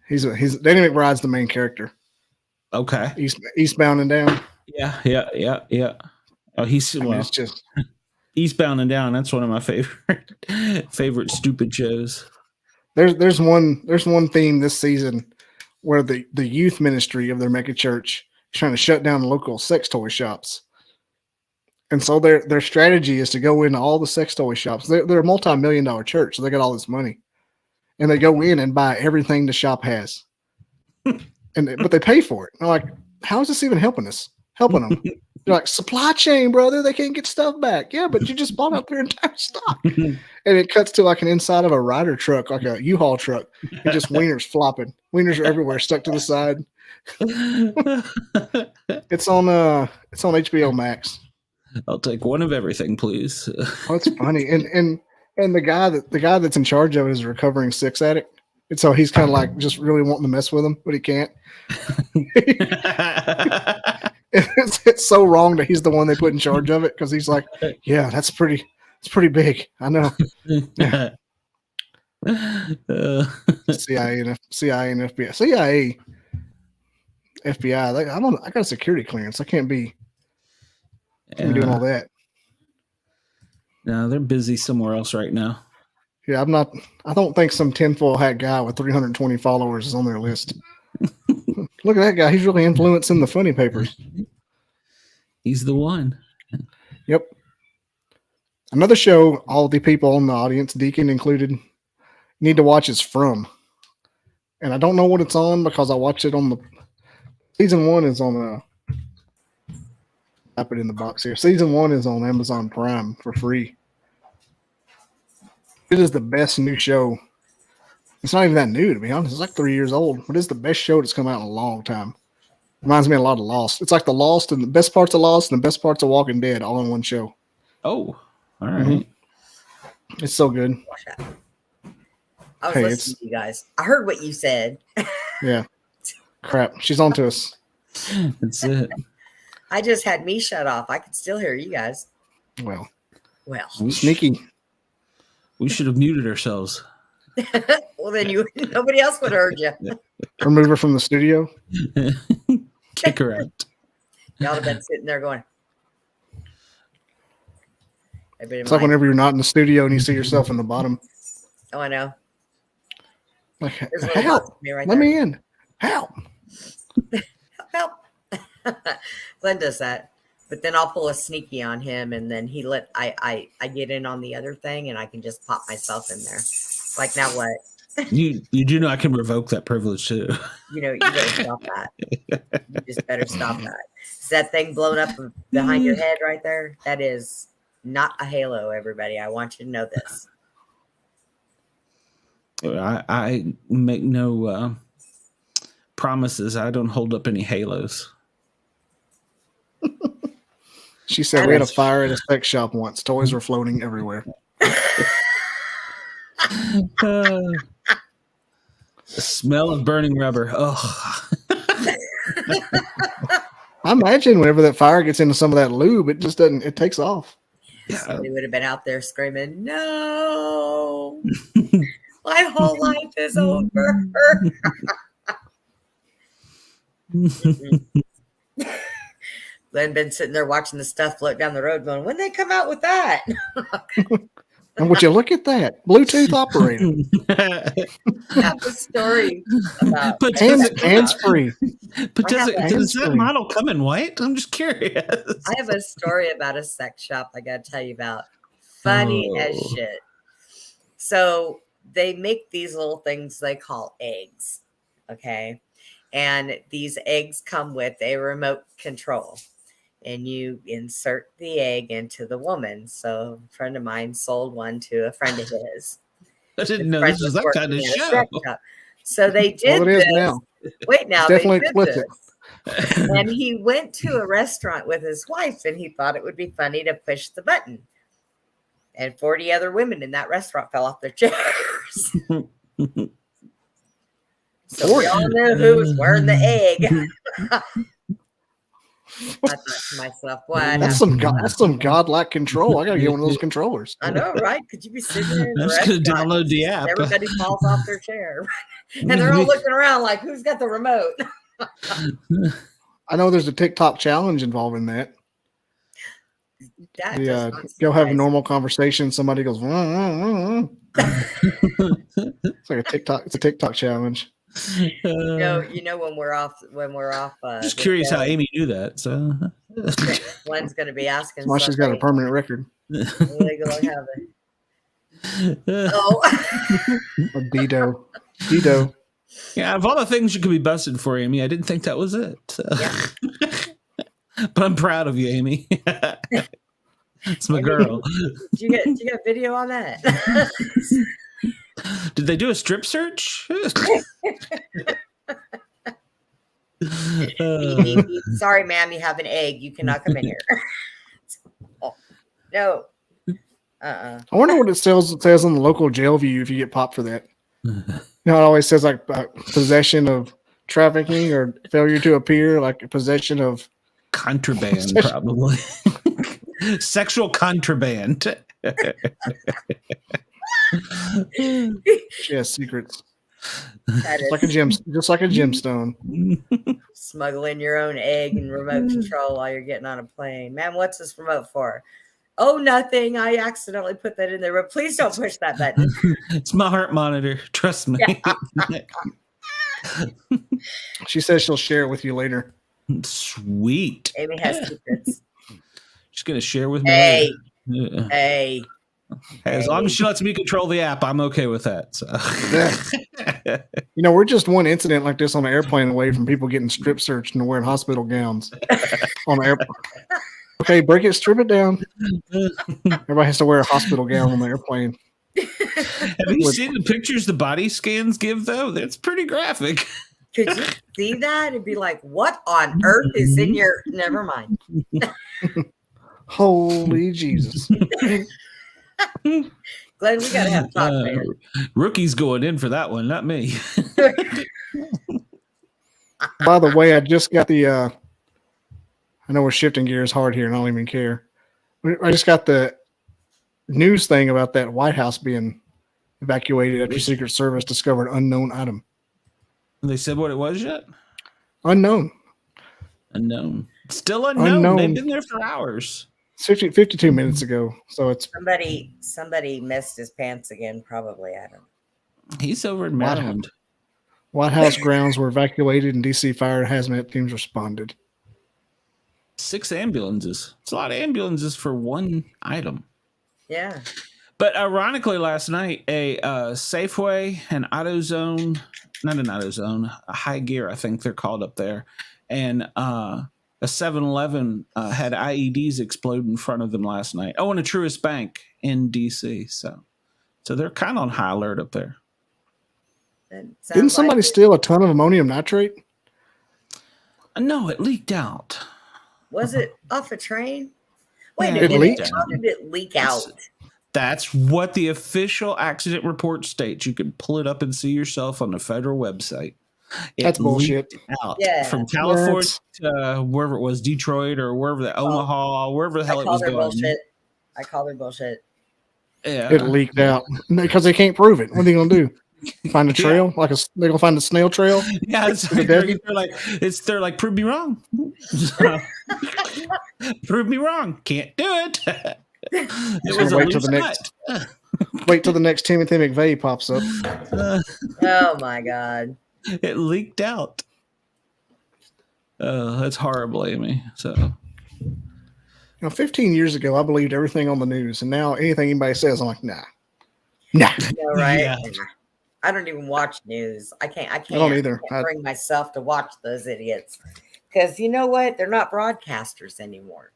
He's Danny McBride's the main character. Okay. Eastbound and Down. Yeah. Oh, It's just Eastbound and Down. That's one of my favorite stupid shows. there's one theme this season where the youth ministry of their mega church is trying to shut down the local sex toy shops. And so their strategy is to go into all the sex toy shops. They're a multi-million-dollar church, so they got all this money. And they go in and buy everything the shop has. But they pay for it. And they're like, how is this even helping them? You're like, supply chain, brother. They can't get stuff back. Yeah, but you just bought up their entire stock. And it cuts to like an inside of a Ryder truck, like a U-Haul truck, and just wieners flopping. Wieners are everywhere, stuck to the side. It's on HBO Max. I'll take one of everything, please. Oh, it's funny. And the guy that's in charge of it is a recovering sex addict. And so he's kind of like just really wanting to mess with him, but he can't. It's so wrong that he's the one they put in charge of it, because he's like, yeah, it's pretty big. I know. Yeah. CIA and FBI. FBI. I got a security clearance. I can't be doing all that. No, they're busy somewhere else right now. Yeah, I'm not. I don't think some tinfoil hat guy with 320 followers is on their list. Look at that guy. He's really influencing the funny papers. He's the one. Yep. Another show all the people in the audience, Deacon included, need to watch is From. And I don't know what it's on because I watched it on the season 1 is on I put it in the box here. Season 1 is on Amazon Prime for free. It is the best new show. It's not even that new, to be honest. It's like 3 years old, but it's the best show that's come out in a long time. Reminds me a lot of Lost. It's like the Lost and the best parts of Lost and the best parts of Walking Dead all in one show. Oh, all right. Mm-hmm. It's so good. Watch that. I was listening to you guys. I heard what you said. Yeah. Crap. She's on to us. That's it. I just had me shut off. I could still hear you guys. Well. Sneaky. We should have muted ourselves. Well, then nobody else would have heard you. Remove her from the studio. Kick her out. Y'all have been sitting there going. It's like whenever you're not in the studio and you see yourself in the bottom. Oh, I know. Like, Help! Right Let me in. Help! Help! Glenn does that, but then I'll pull a sneaky on him, and then I get in on the other thing, and I can just pop myself in there. Like, now what? You do know I can revoke that privilege too. You better stop that. You just better stop that. Is that thing blown up behind your head right there? That is not a halo, everybody. I want you to know this. I make no promises. I don't hold up any halos. She said we had a fire at a sex shop once. Toys were floating everywhere. The smell of burning rubber. Oh. I imagine whenever that fire gets into some of that lube, it just doesn't. It takes off. Yeah. They would have been out there screaming, "No, my whole life is over." Glenn been sitting there watching the stuff float down the road, going, "When they come out with that?" And would you look at that Bluetooth operated? I have a story about hands free. But does that model come in white? I'm just curious. I have a story about a sex shop I got to tell you about. Funny as shit. So they make these little things they call eggs. Okay. And these eggs come with a remote control. And you insert the egg into the woman. So a friend of mine sold one to a friend of his. I didn't know this was that kind of show. So they did this. Now. Wait, now it's definitely they did explicit. this. And he went to a restaurant with his wife, and he thought it would be funny to push the button. And 40 other women in that restaurant fell off their chairs. So we all knew who was wearing the egg. I thought to myself, "What? That's some godlike control. I gotta get one of those controllers." I know, right? Could you be sitting there? I'm just gonna download the app. Everybody falls off their chair, and they're all looking around like, "Who's got the remote?" I know there's a TikTok challenge involving that. Go have a normal conversation. Somebody goes, It's like a TikTok. It's a TikTok challenge. You know when we're off. Just curious how Amy knew that. So Glenn's going to be asking. Why she's got a permanent record. Legally have it. Oh, Dido. Yeah, of all the things you could be busted for, Amy, I didn't think that was it. So. Yeah. But I'm proud of you, Amy. It's my girl. Did you get video on that? Did they do a strip search? Beep, beep, beep. Sorry, ma'am, you have an egg. You cannot come in here. Oh, no. I wonder what it says on the local jail view if you get popped for that. You know, it always says like possession of trafficking or failure to appear, like possession of Contraband, probably. Sexual contraband. She has secrets. That is Just like a gemstone. smuggling your own egg and remote control while you're getting on a plane. Man, what's this remote for? Oh, nothing. I accidentally put that in there, but please don't push that button. It's my heart monitor. Trust me. Yeah. She says she'll share it with you later. Sweet. Amy has secrets. She's going to share with me. Hey. Yeah. Hey. As long as she lets me control the app, I'm okay with that. So. You know, we're just one incident like this on an airplane away from people getting strip searched and wearing hospital gowns on the airplane. Okay, break it, strip it down. Everybody has to wear a hospital gown on the airplane. Have you seen the pictures the body scans give, though? That's pretty graphic. Could you see that and be like, what on earth is in your... Never mind. Holy Jesus. Glenn, we got to have a talk later. Rookie's going in for that one, not me. By the way, I just got the... I know we're shifting gears hard here and I don't even care. I just got the news thing about that White House being evacuated after Secret Service discovered unknown item. They said what it was yet? Unknown. Still unknown. They've been there for hours. 52 minutes ago. So it's somebody missed his pants again, probably. I don't know. He's over in Maryland. White House grounds were evacuated and DC fire and hazmat teams responded. 6 ambulances. It's a lot of ambulances for one item. Yeah. But ironically, last night, a Safeway, an AutoZone, not an AutoZone, a High Gear, I think they're called up there, and a 7-Eleven had IEDs explode in front of them last night. Oh, and a Truist Bank in DC. So they're kind of on high alert up there. Didn't somebody steal a ton of ammonium nitrate? No, it leaked out. Was it off a train? Wait a It minute. leaked? How did it leak out? That's what the official accident report states. You can pull it up and see yourself on the federal website. That's bullshit. Out Yeah. from California to wherever it was, Detroit or wherever, Omaha, wherever the hell it was going. I call her bullshit. Yeah, it leaked out because they can't prove it. What are they gonna do? Find a trail? They're gonna find a snail trail? Yeah, they're like, prove me wrong. Prove me wrong. Can't do it. It was wait till the next Timothy McVeigh pops up. Oh my God. It leaked out. That's horrible, Amy. So 15 years ago, I believed everything on the news, and now anything anybody says, I'm like, nah. Yeah, right. Yeah. I don't even watch news. I can't. I don't either. I can't bring myself to watch those idiots because you know what? They're not broadcasters anymore.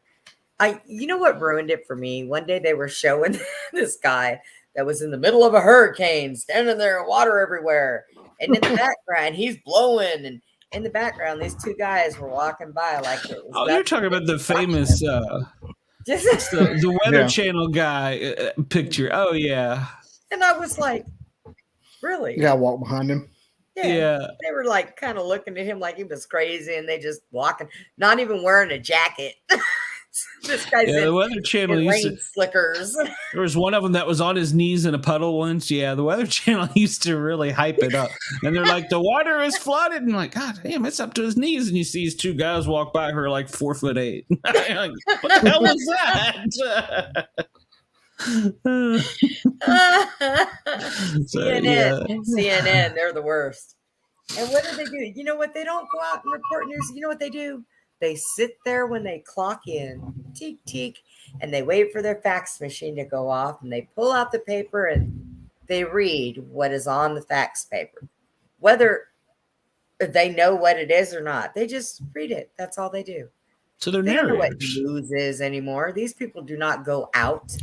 You know what ruined it for me? One day they were showing this guy that was in the middle of a hurricane, standing there, water everywhere, and in the background he's blowing, and in the background these two guys were walking by like. You're talking about the famous the Weather Channel guy picture. Oh yeah. And I was like, really? You gotta walk behind him. Yeah. They were like kind of looking at him like he was crazy, and they just walking, not even wearing a jacket. This guy's the Weather Channel used to, slickers. There was one of them that was on his knees in a puddle once. Yeah, the Weather Channel used to really hype it up. And they're like, the water is flooded. And I'm like, God damn, it's up to his knees. And you see these two guys walk by who are like 4'8". Like, what the hell was that? CNN, they're the worst. And what do they do? You know what? They don't go out and report news. You know what they do? They sit there when they clock in, teek, teek, and they wait for their fax machine to go off, and they pull out the paper and they read what is on the fax paper. Whether they know what it is or not, they just read it. That's all they do. So they're They don't know what narrators. news is anymore. These people do not go out.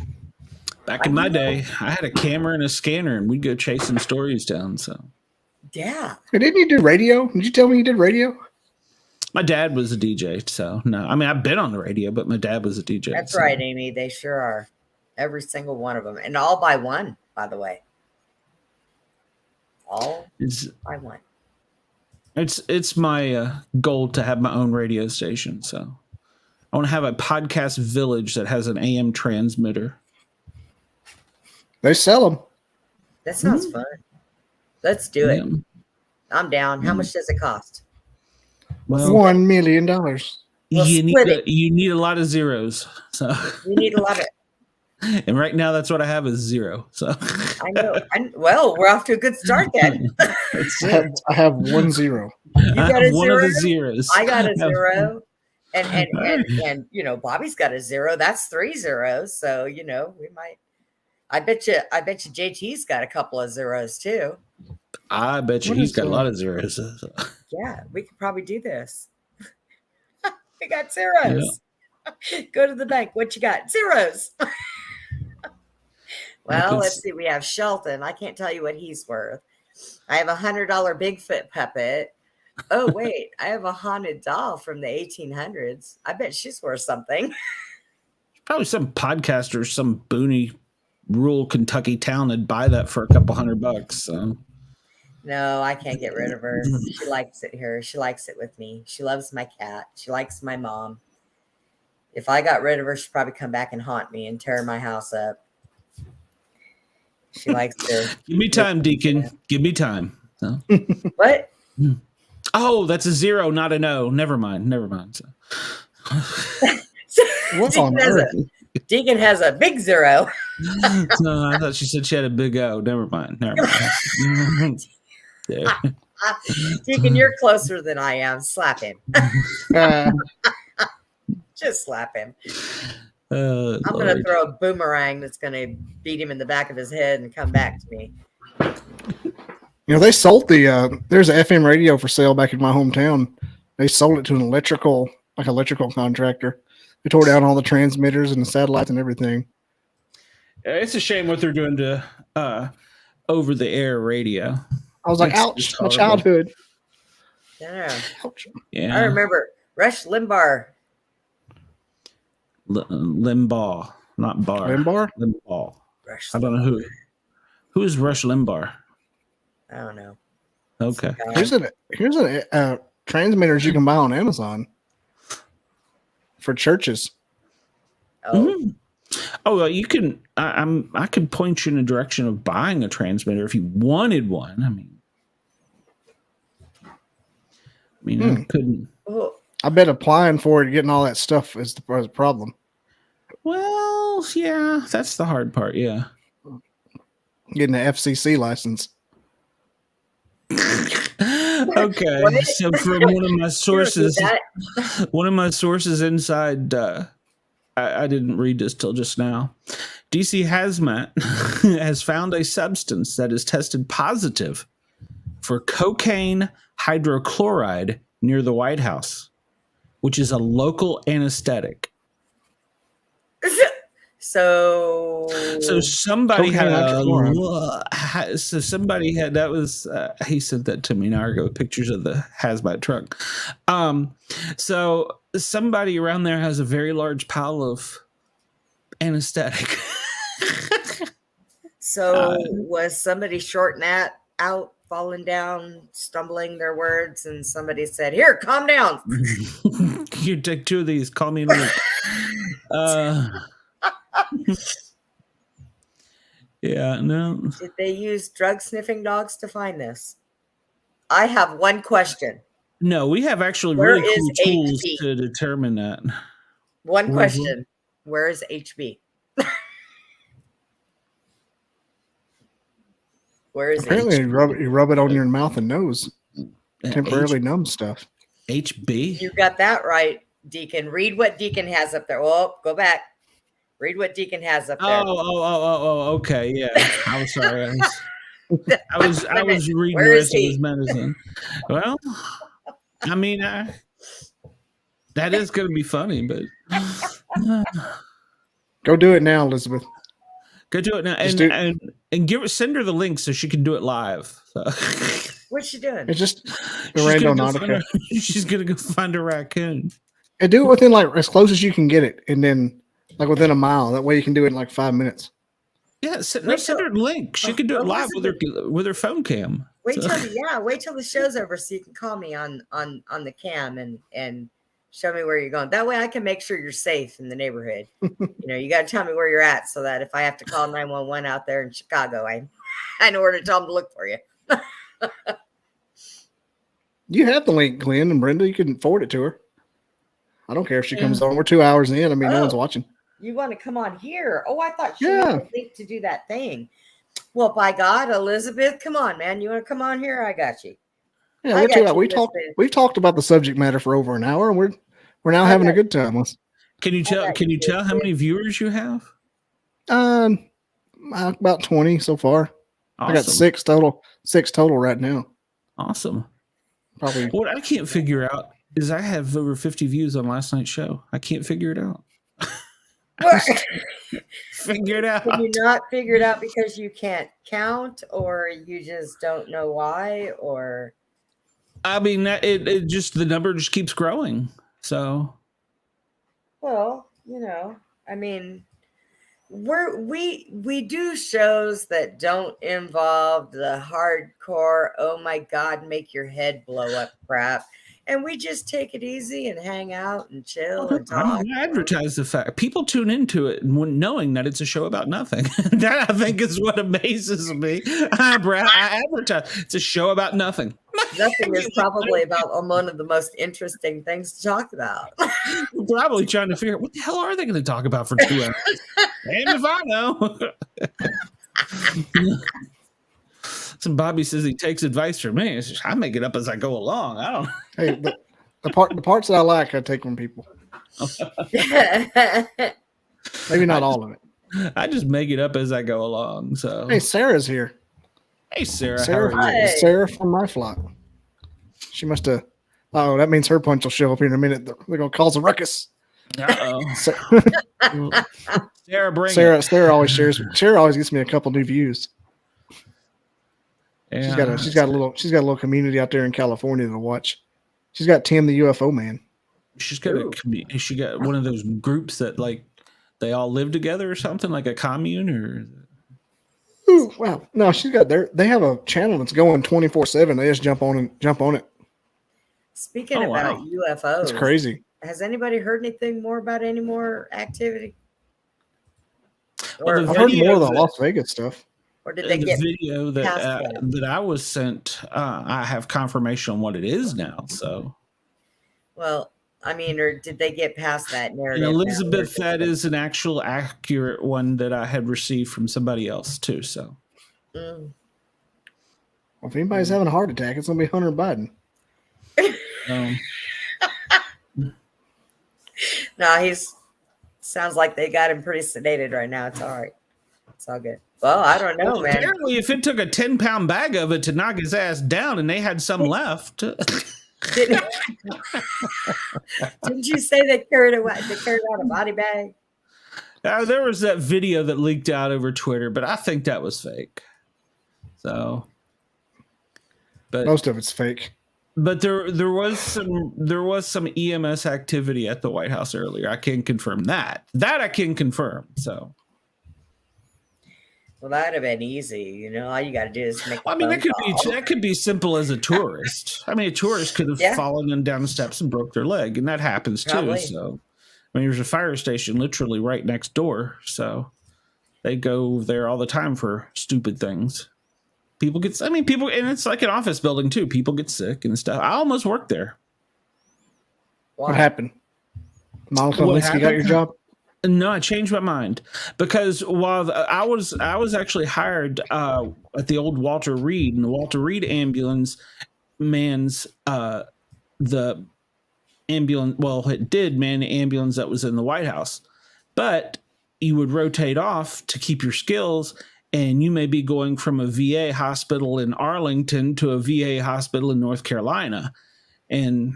Back in my day, I had a camera and a scanner, and we'd go chasing stories down. So, Yeah. Hey, didn't you do radio? Did you tell me you did radio? my dad was a DJ. So, no, I mean, I've been on the radio, but my dad was a DJ. That's so. right, Amy. They sure are. Every single one of them. And all by one, by the way. All by one. It's my goal to have my own radio station. So, I want to have a podcast village that has an AM transmitter. They sell them. That sounds fun. Let's do it. Yeah. I'm down. How much does it cost? Well, $1 million. We'll you split it. need a lot of zeros. So, We need a lot of. and right now that's what I have is 0. So, I know. Well, we're off to a good start then. I have 1 0. You got a one zero? of the zeros. I got a 0. And you know, Bobby's got a 0. That's 3 zeros. So, you know, we might. I bet you JT's got a couple of zeros too. I bet you What he's is got a that? lot of zeros. Yeah, we could probably do this. We got zeros. Go to the bank. What you got? Zeros. Well, let's see. We have Shelton. I can't tell you what he's worth. I have $100 Bigfoot puppet. Oh, wait. I have a haunted doll from the 1800s. I bet she's worth something. Probably some podcaster, some boony rural Kentucky town that'd buy that for a couple $100. So. No, I can't get rid of her. She likes it here. She likes it with me. She loves my cat. She likes my mom. If I got rid of her, she'd probably come back and haunt me and tear my house up. She likes to. Give me time, Deacon. Give me time. So. What? Oh, that's a 0, not an O. Never mind. So. What on earth? Deacon has a big 0. No, I thought she said she had a big O. Never mind. There. Deacon, you're closer than I am. Slap him. Just slap him. I'm going to throw a boomerang that's going to beat him in the back of his head and come back to me. You know, they sold there's an FM radio for sale back in my hometown. They sold it to an electrical contractor. They tore down all the transmitters and the satellites and everything. It's a shame what they're doing to over the air radio. I was like, ouch, my childhood. Yeah. Ouch. Yeah. I remember Rush Limbaugh. Limbaugh, not bar. Limbaugh? Limbaugh. Rush I don't know who is Rush Limbaugh. I don't know. Okay. Here's a transmitters you can buy on Amazon for churches. Oh, Mm-hmm. Oh, you can. I could point you in the direction of buying a transmitter if you wanted one. I I couldn't. oh, I bet applying for it, getting all that stuff is the problem. Well, yeah, that's the hard part. Yeah. Getting the FCC license. Okay. What? So from one of my sources, inside, I didn't read this till just now. DC Hazmat has found a substance that is tested positive for cocaine hydrochloride near the White House, which is a local anesthetic. So somebody had Cocaine somebody had that was he sent that to me an hour ago, pictures of the hazmat truck. So somebody around there has a very large pile of anesthetic. So was somebody shorting that out, falling down, stumbling their words, and somebody said, "Here, calm down." You take 2 of these. Call me in a week. Yeah, no. Did they use drug sniffing dogs to find this? I have one question. No, we have actually Where really cool is tools HB? to determine that. One question. Where is HB? Where is Apparently, HB? you rub it on your mouth and nose. Temporarily numb stuff. HB? You got that right, Deacon. Read what Deacon has up there. Oh, go back. Read what Deacon has up there. Oh, okay, yeah. I'm sorry. I was reading Where the is rest of he? his medicine. Well, I mean, That is going to be funny, but Go do it now, Elizabeth. go do it now, and send her the link so she can do it live. So. What's she doing? It's just random Nautica. She's gonna go find a raccoon. And do it within like as close as you can get it, and then like within a mile. That way you can do it in like 5 minutes. Yeah, send her the link. She can do it live with her phone cam. Wait till the show's over so you can call me on the cam and show me where you're going. That way I can make sure you're safe in the neighborhood. You got to tell me where you're at so that if I have to call 911 out there in Chicago, I know where to tell them to look for you. You have the link, Glenn and Brenda. You can forward it to her. I don't care if she comes on. We're 2 hours in. I mean, no one's watching. You want to come on here? Oh, I thought she had a link to do that thing. Well, by God, Elizabeth, come on, man. You want to come on here? I got you. Yeah, we've talked about the subject matter for over an hour, and we're now having a good time. Can you tell how many viewers you have? About 20 so far. Awesome. I got 6 total. 6 total right now. Awesome. Probably. What I can't figure out is I have over 50 views on last night's show. I can't figure it out. Figure it out. Can you not figure it out because you can't count, or you just don't know why, or? I mean, it just the number just keeps growing. So. Well, I mean, we do shows that don't involve the hardcore, oh my God, make your head blow up crap. And we just take it easy and hang out and chill and talk. I advertise the fact people tune into it knowing that it's a show about nothing. That I think is what amazes me. I advertise it's a show about nothing. Nothing is probably about one of the most interesting things to talk about. We're probably trying to figure out what the hell are they going to talk about for 2 hours. And if I know. So Bobby says he takes advice from me. I make it up as I go along. I don't. Hey, the parts that I like, I take from people. Maybe not all of it. I just make it up as I go along. So hey, Sarah's here. Hey, Sarah. How are you? Sarah from my flock. She must have. Oh, that means her punch will show up here in a minute. They're gonna cause a ruckus. Sarah, bring it. Sarah always shares. Sarah always gets me a couple new views. Yeah. She's got a little community out there in California to watch. She's got Tim the UFO man. She got one of those groups that like they all live together or something, like a commune or. Ooh, wow. No, they have a channel that's going 24/7. They just jump on it. Speaking about UFOs, it's crazy. Has anybody heard anything more about any more activity? I've heard more of the Las Vegas stuff. Or did they get video that I was sent? I have confirmation on what it is now. So, well, I mean, or did they get past that narrative? And Elizabeth, that is an actual accurate one that I had received from somebody else too. So, well, if anybody's having a heart attack, it's gonna be Hunter Biden. No, sounds like they got him pretty sedated right now. It's all right. It's all good. Well, I don't know, man. Apparently, if it took a 10-pound bag of it to knock his ass down and they had some left. Didn't you say they carried out a body bag? There was that video that leaked out over Twitter, but I think that was fake. So, but most of it's fake. But there was some EMS activity at the White House earlier. I can confirm that. That I can confirm. So. Well, that'd have been easy. All you got to do is make. I mean, that could be simple as a tourist. I mean, a tourist could have fallen down the steps and broke their leg, and that happens too. So, I mean, there's a fire station literally right next door, so they go there all the time for stupid things. People, and it's like an office building too. People get sick and stuff. I almost worked there. What happened? Monica Lewinsky got your job? No, I changed my mind because while I was actually hired at the old Walter Reed, and the Walter Reed ambulance mans the ambulance. Well, it did man the ambulance that was in the White House, but you would rotate off to keep your skills, and you may be going from a VA hospital in Arlington to a VA hospital in North Carolina, and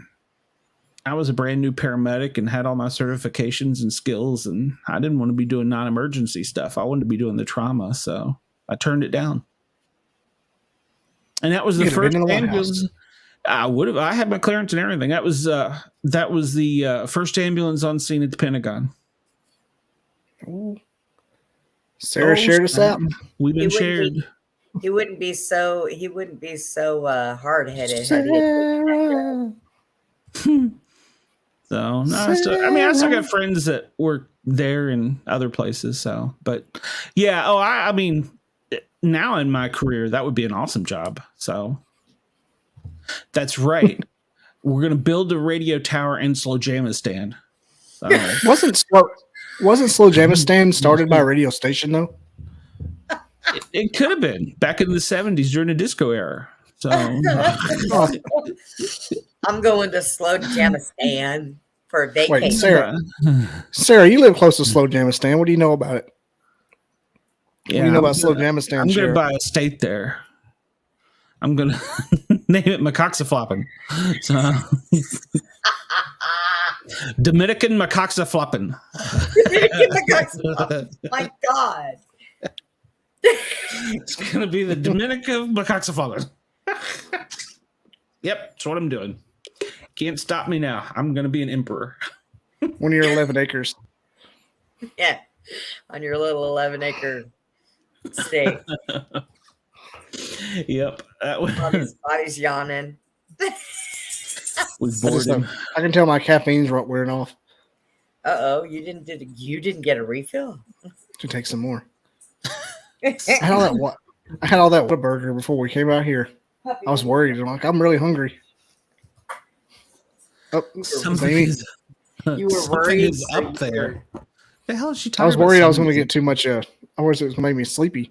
I was a brand new paramedic and had all my certifications and skills, and I didn't want to be doing non-emergency stuff. I wanted to be doing the trauma, so I turned it down. And that was the first ambulance. I would have. I had my clearance and everything. That was the first ambulance on scene at the Pentagon. Sarah shared us out. We've been shared. He wouldn't be so hard-headed. Sarah. So no, I still got friends that work there and other places. So, but yeah. Oh, I mean, now in my career, that would be an awesome job. So that's right. We're gonna build a radio tower in Slowjamistan. So. Wasn't Slowjamistan started by a radio station though? It could have been back in the 70s during the disco era. So I'm going to Slowjamistan for a vacation. Wait, Sarah, you live close to Slowjamistan. What do you know about it? Yeah, what do you know about Slowjamistan? I'm going to buy a state there. I'm going to name it Macoxafloppin. So, Dominican Macoxafloppin. Dominican Macoxafloppin. My God. It's going to be the Dominican Macoxafloppin. Yep, that's what I'm doing. Can't stop me now. I'm going to be an emperor. One of your 11 acres. Yeah, on your little 11-acre state. Yep. Body's yawning. We've bored him. I can tell my caffeine's wearing off. Uh-oh, you didn't get a refill? To take some more. I had all that Whataburger before we came out here. I was worried. I'm really hungry. Oh, you were worried up there. The hell is she talking about? I was worried I was going to get too much. I was going to make me sleepy.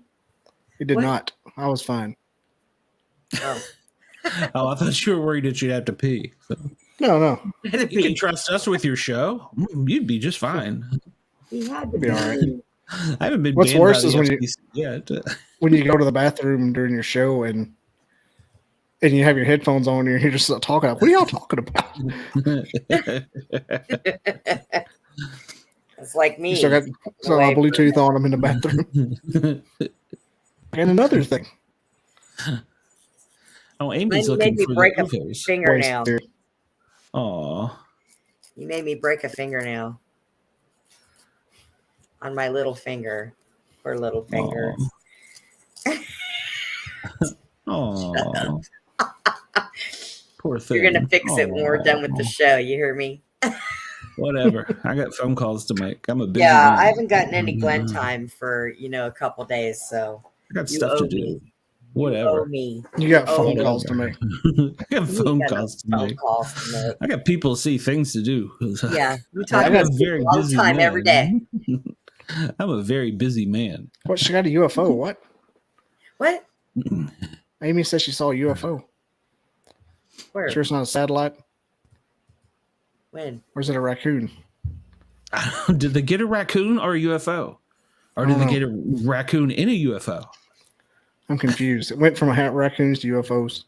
It did not. I was fine. Oh. I thought you were worried that you'd have to pee. So. No. You can trust us with your show. You'd be just fine. He had to be all right. I haven't been. What's worse is when you go to the bathroom during your show and you have your headphones on and you're just talking. What are y'all talking about? It's like me. You still got my Bluetooth on. I'm in the bathroom. And another thing. Oh, Amy's looking for break a fingernail. Oh, you made me break a fingernail on my little finger. Poor little finger. Oh, poor thing. You're gonna fix it when we're done with the show. You hear me? Whatever. I got phone calls to make. I'm a busy man. man. I haven't gotten any GLEN time for a couple days, so I got stuff to do. Whatever. You got phone calls to make. I got phone calls to make. I got people to see, things to do. Yeah, we talk about very all the busy time, man. every day. I'm a very busy man. What? She got a UFO? What? What? Amy said she saw a UFO. Where? Sure, it's not a satellite. When? Or is it a raccoon? Did they get a raccoon or a UFO? Or did they get a raccoon in a UFO? I'm confused. It went from raccoons to UFOs.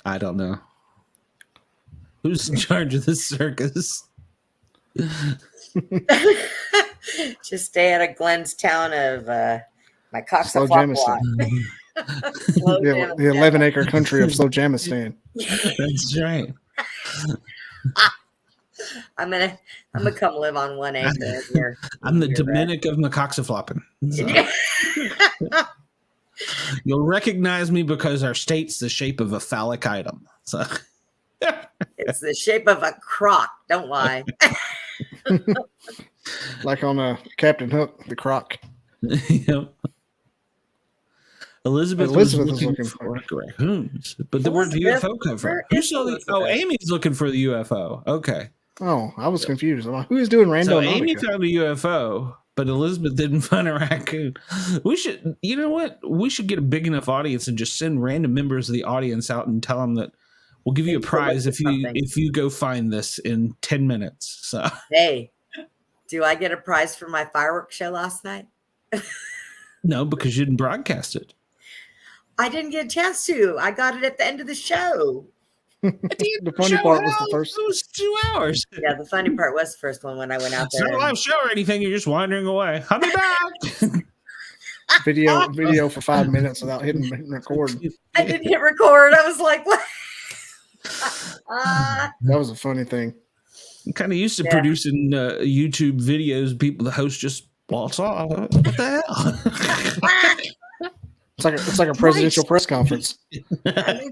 I don't know. Who's in charge of this circus? Just stay out of Glenn's town of my Slowjamistan. The 11-acre country of Slowjamistan. That's right. I'm gonna come live on 1 acre here. I'm the Dominic of Macoxafloppin. So. You'll recognize me because our state's the shape of a phallic item. So it's the shape of a crock. Don't lie. Like on Captain Hook, the croc. Yep. Elizabeth was looking for raccoons, but the word UFO come from? Who saw the? Oh, Amy's looking for the UFO. Okay. Oh, I was confused. I'm like, who's doing random? So Amy found a UFO, but Elizabeth didn't find a raccoon. We should, you know what? We should get a big enough audience and just send random members of the audience out and tell them that we'll give you a prize if you go find this in 10 minutes. So hey, do I get a prize for my fireworks show last night? No, because you didn't broadcast it. I didn't get a chance to. I got it at the end of the show. The funny part was the first. It was 2 hours. Yeah, the funny part was the first one when I went out It's there. not a live show or anything. You're just wandering away. I'll be back. Video for 5 minutes without hitting record. I didn't hit record. I was like, what? That was a funny thing. I'm kind of used to producing YouTube videos. The host just waltz off. What the hell? It's like a presidential press conference. I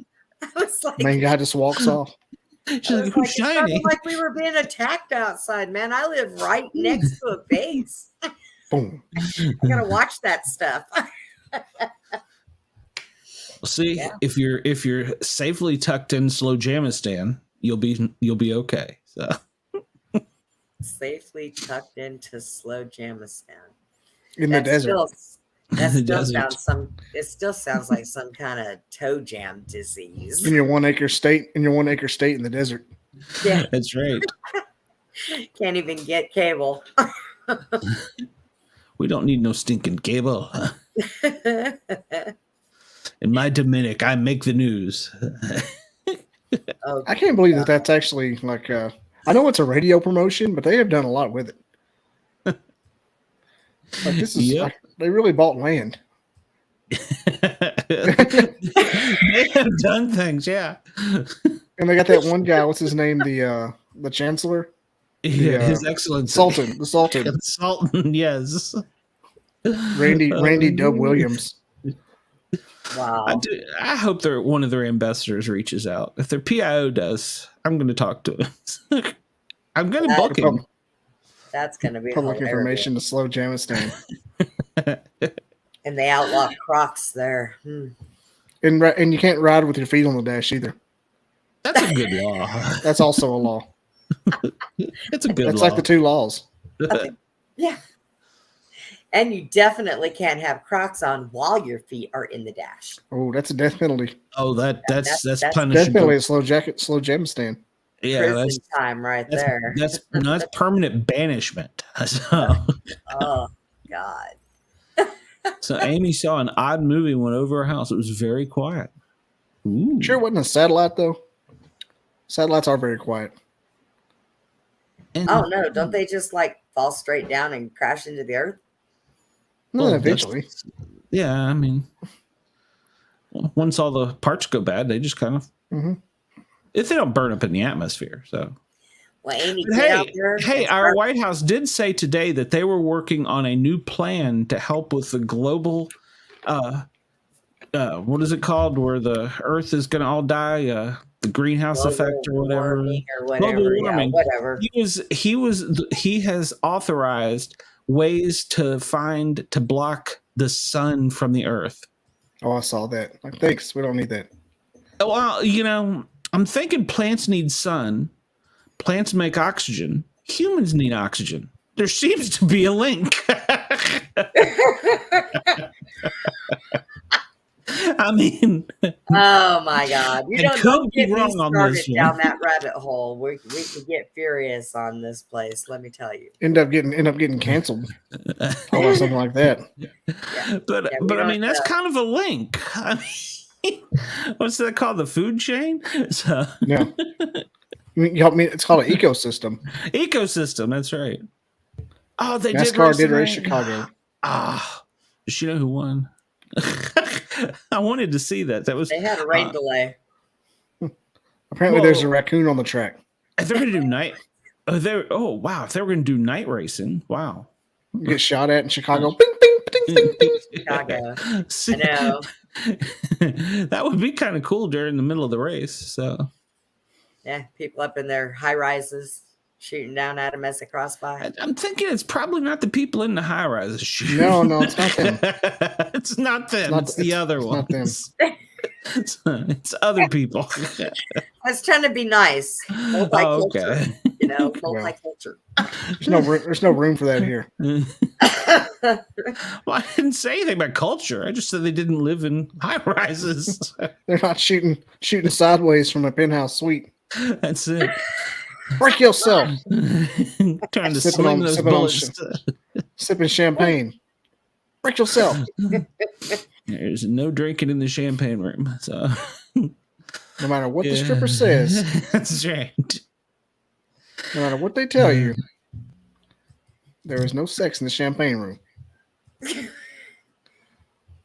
was like, Main guy just walks off. She's like, who's it shiny? sounded like we were being attacked outside, man. I live right next to a base. Boom. I gotta watch that stuff. See, if you're safely tucked in Slowjamistan, you'll be okay. So Safely tucked into Slowjamistan. In the desert. It still sounds like some kind of toe jam disease. In your 1 acre state in the desert. Yeah, that's right. can't even get cable. We don't need no stinking cable. In my Dominic, I make the news. Oh, I can't believe that's actually like I know it's a radio promotion, but they have done a lot with it. Like this is like, they really bought land. They have done things, yeah. And they got that one guy, what's his name? The chancellor? His Excellency. The Sultan. Sultan, yes. Randy Dub Williams. wow. I hope one of their ambassadors reaches out. If their PIO does, I'm going to talk to him. I'm going to book him. That's going to be Public hilarious. information to Slowjamistan. And they outlaw Crocs there. And you can't ride with your feet on the dash either. That's a good law. That's also a law. It's a good That's law. like the 2 laws. Yeah. And you definitely can't have Crocs on while your feet are in the dash. Oh, that's a death penalty. Oh, that's Death punishable. penalty at Slowjamistan. Yeah, Prison time right there. That's permanent banishment. So, Oh, God. so Amy saw an odd movie went over her house. It was very quiet. Ooh. Sure wasn't a satellite, though. Satellites are very quiet. And, Oh, no. Don't they just like fall straight down and crash into the earth? Well, eventually. Yeah, I mean, once all the parts go bad, they just kind of, if they don't burn up in the atmosphere. So, Well, Amy, get out there. Hey, our White House did say today that they were working on a new plan to help with the global, what is it called, where the Earth is going to all die, the greenhouse effect or whatever. Global warming. Yeah, whatever. He has authorized ways to block the sun from the Earth. Oh, I saw that. Like, thanks. We don't need that. Well, I'm thinking plants need sun. Plants make oxygen. Humans need oxygen. There seems to be a link. I mean, oh my God! You don't get me started down that rabbit hole. We could get furious on this place. Let me tell you. End up getting canceled or something like that. Yeah. But I mean, that's kind of a link. I mean, what's that called? The food chain? So yeah. It's called an ecosystem. Ecosystem. That's right. Oh, they NASCAR did race Chicago. Does she know who won? I wanted to see that. They had a rain delay. Apparently, there's a raccoon on the track. If they're going to do night. Wow! If they were going to do night racing, wow! You get shot at in Chicago. Bing, bing, bing, bing, bing. Chicago. I know. That would be kind of cool during the middle of the race. So, yeah, people up in their high rises shooting down at them as they cross by. I'm thinking it's probably not the people in the high rises shooting. No, it's not them. It's not them. It's the other ones. It's other people. I was trying to be nice. Multicultural, okay. Multicultural. There's no room for that here. Well, I didn't say anything about culture. I just said they didn't live in high rises. They're not shooting sideways from a penthouse suite. That's it. Break yourself. Trying to sling those bullets. Sipping champagne. Break yourself. There's no drinking in the champagne room. So, No matter what the stripper says. That's right. No matter what they tell you, there is no sex in the champagne room.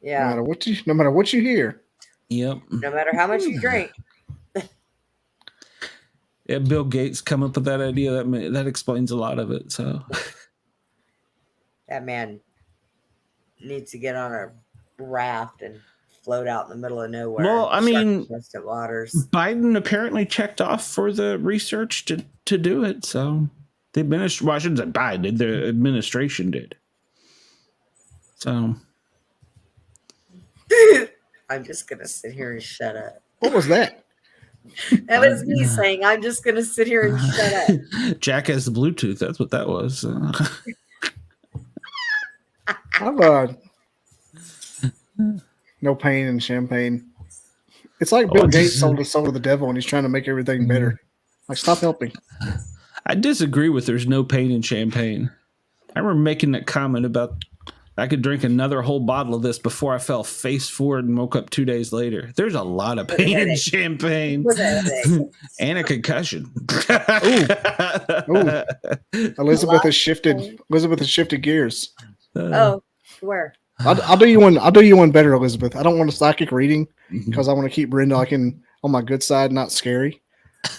Yeah. No matter what you hear. Yep. No matter how much you drink. Yeah, Bill Gates come up with that idea. That explains a lot of it. So that man needs to get on a raft and float out in the middle of nowhere. Well, I mean, waters. Biden apparently checked off for the research to do it. So the administration, well, I shouldn't say Biden, the administration did. So I'm just gonna sit here and shut up. What was that? That was me saying, I'm just going to sit here and shut up. Jack has the Bluetooth. That's what that was. I've no pain in champagne. It's like Bill Gates sold his soul to the devil and he's trying to make everything better. Like, stop helping. I disagree with there's no pain in champagne. I remember making that comment about I could drink another whole bottle of this before I fell face forward and woke up 2 days later. There's a lot of pain in champagne. And a concussion. Ooh. Elizabeth has shifted gears. Oh, where? I'll do you one. I'll do you one better, Elizabeth. I don't want a psychic reading because I want to keep Brenda on my good side, not scary.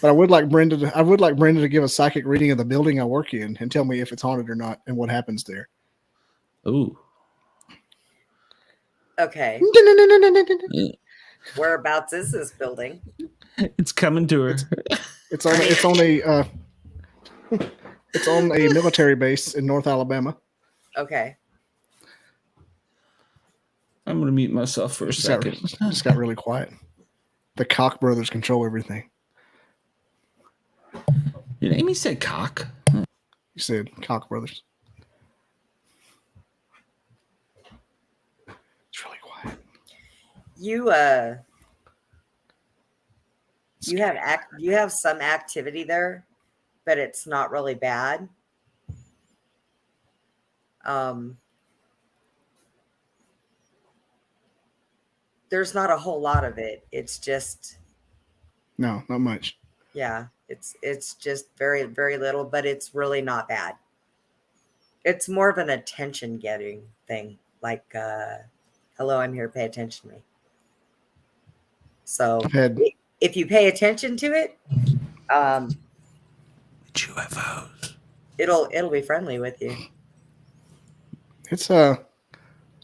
But I would like Brenda to give a psychic reading of the building I work in and tell me if it's haunted or not and what happens there. Ooh. Okay. Whereabouts is this building? It's coming to her. It's on a military base in North Alabama. Okay. I'm going to mute myself for a second. Just got really quiet. The Koch brothers control everything. Did Amy say cock? You said Koch brothers. It's really quiet. You have some activity there, but it's not really bad. There's not a whole lot of it. It's just no, not much. Yeah, it's just very, very little, but it's really not bad. It's more of an attention getting thing, like hello, I'm here, pay attention to me. So if you pay attention to it, UFOs. It'll be friendly with you. It's I'll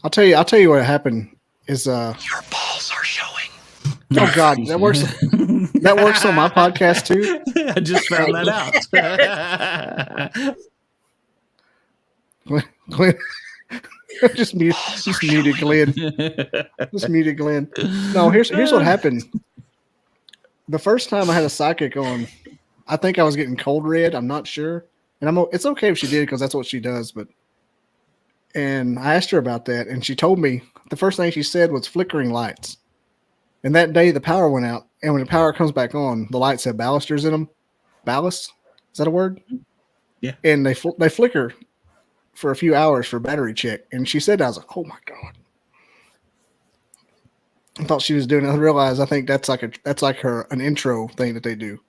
tell you what happened is your balls are showing. Oh God, that works. That works on my podcast too. I just found that out. Glenn, just muted Glenn. Just muted Glenn. No, here's what happened. The first time I had a psychic on, I think I was getting cold red. I'm not sure, and it's okay if she did because that's what she does. And I asked her about that, and she told me the first thing she said was flickering lights. And that day the power went out, and when the power comes back on, the lights have ballasters in them. Ballast? Is that a word? Yeah. And they flicker for a few hours for battery check. And she said, I was like, oh my God. I thought she was doing it. I realized I think that's like an intro thing that they do.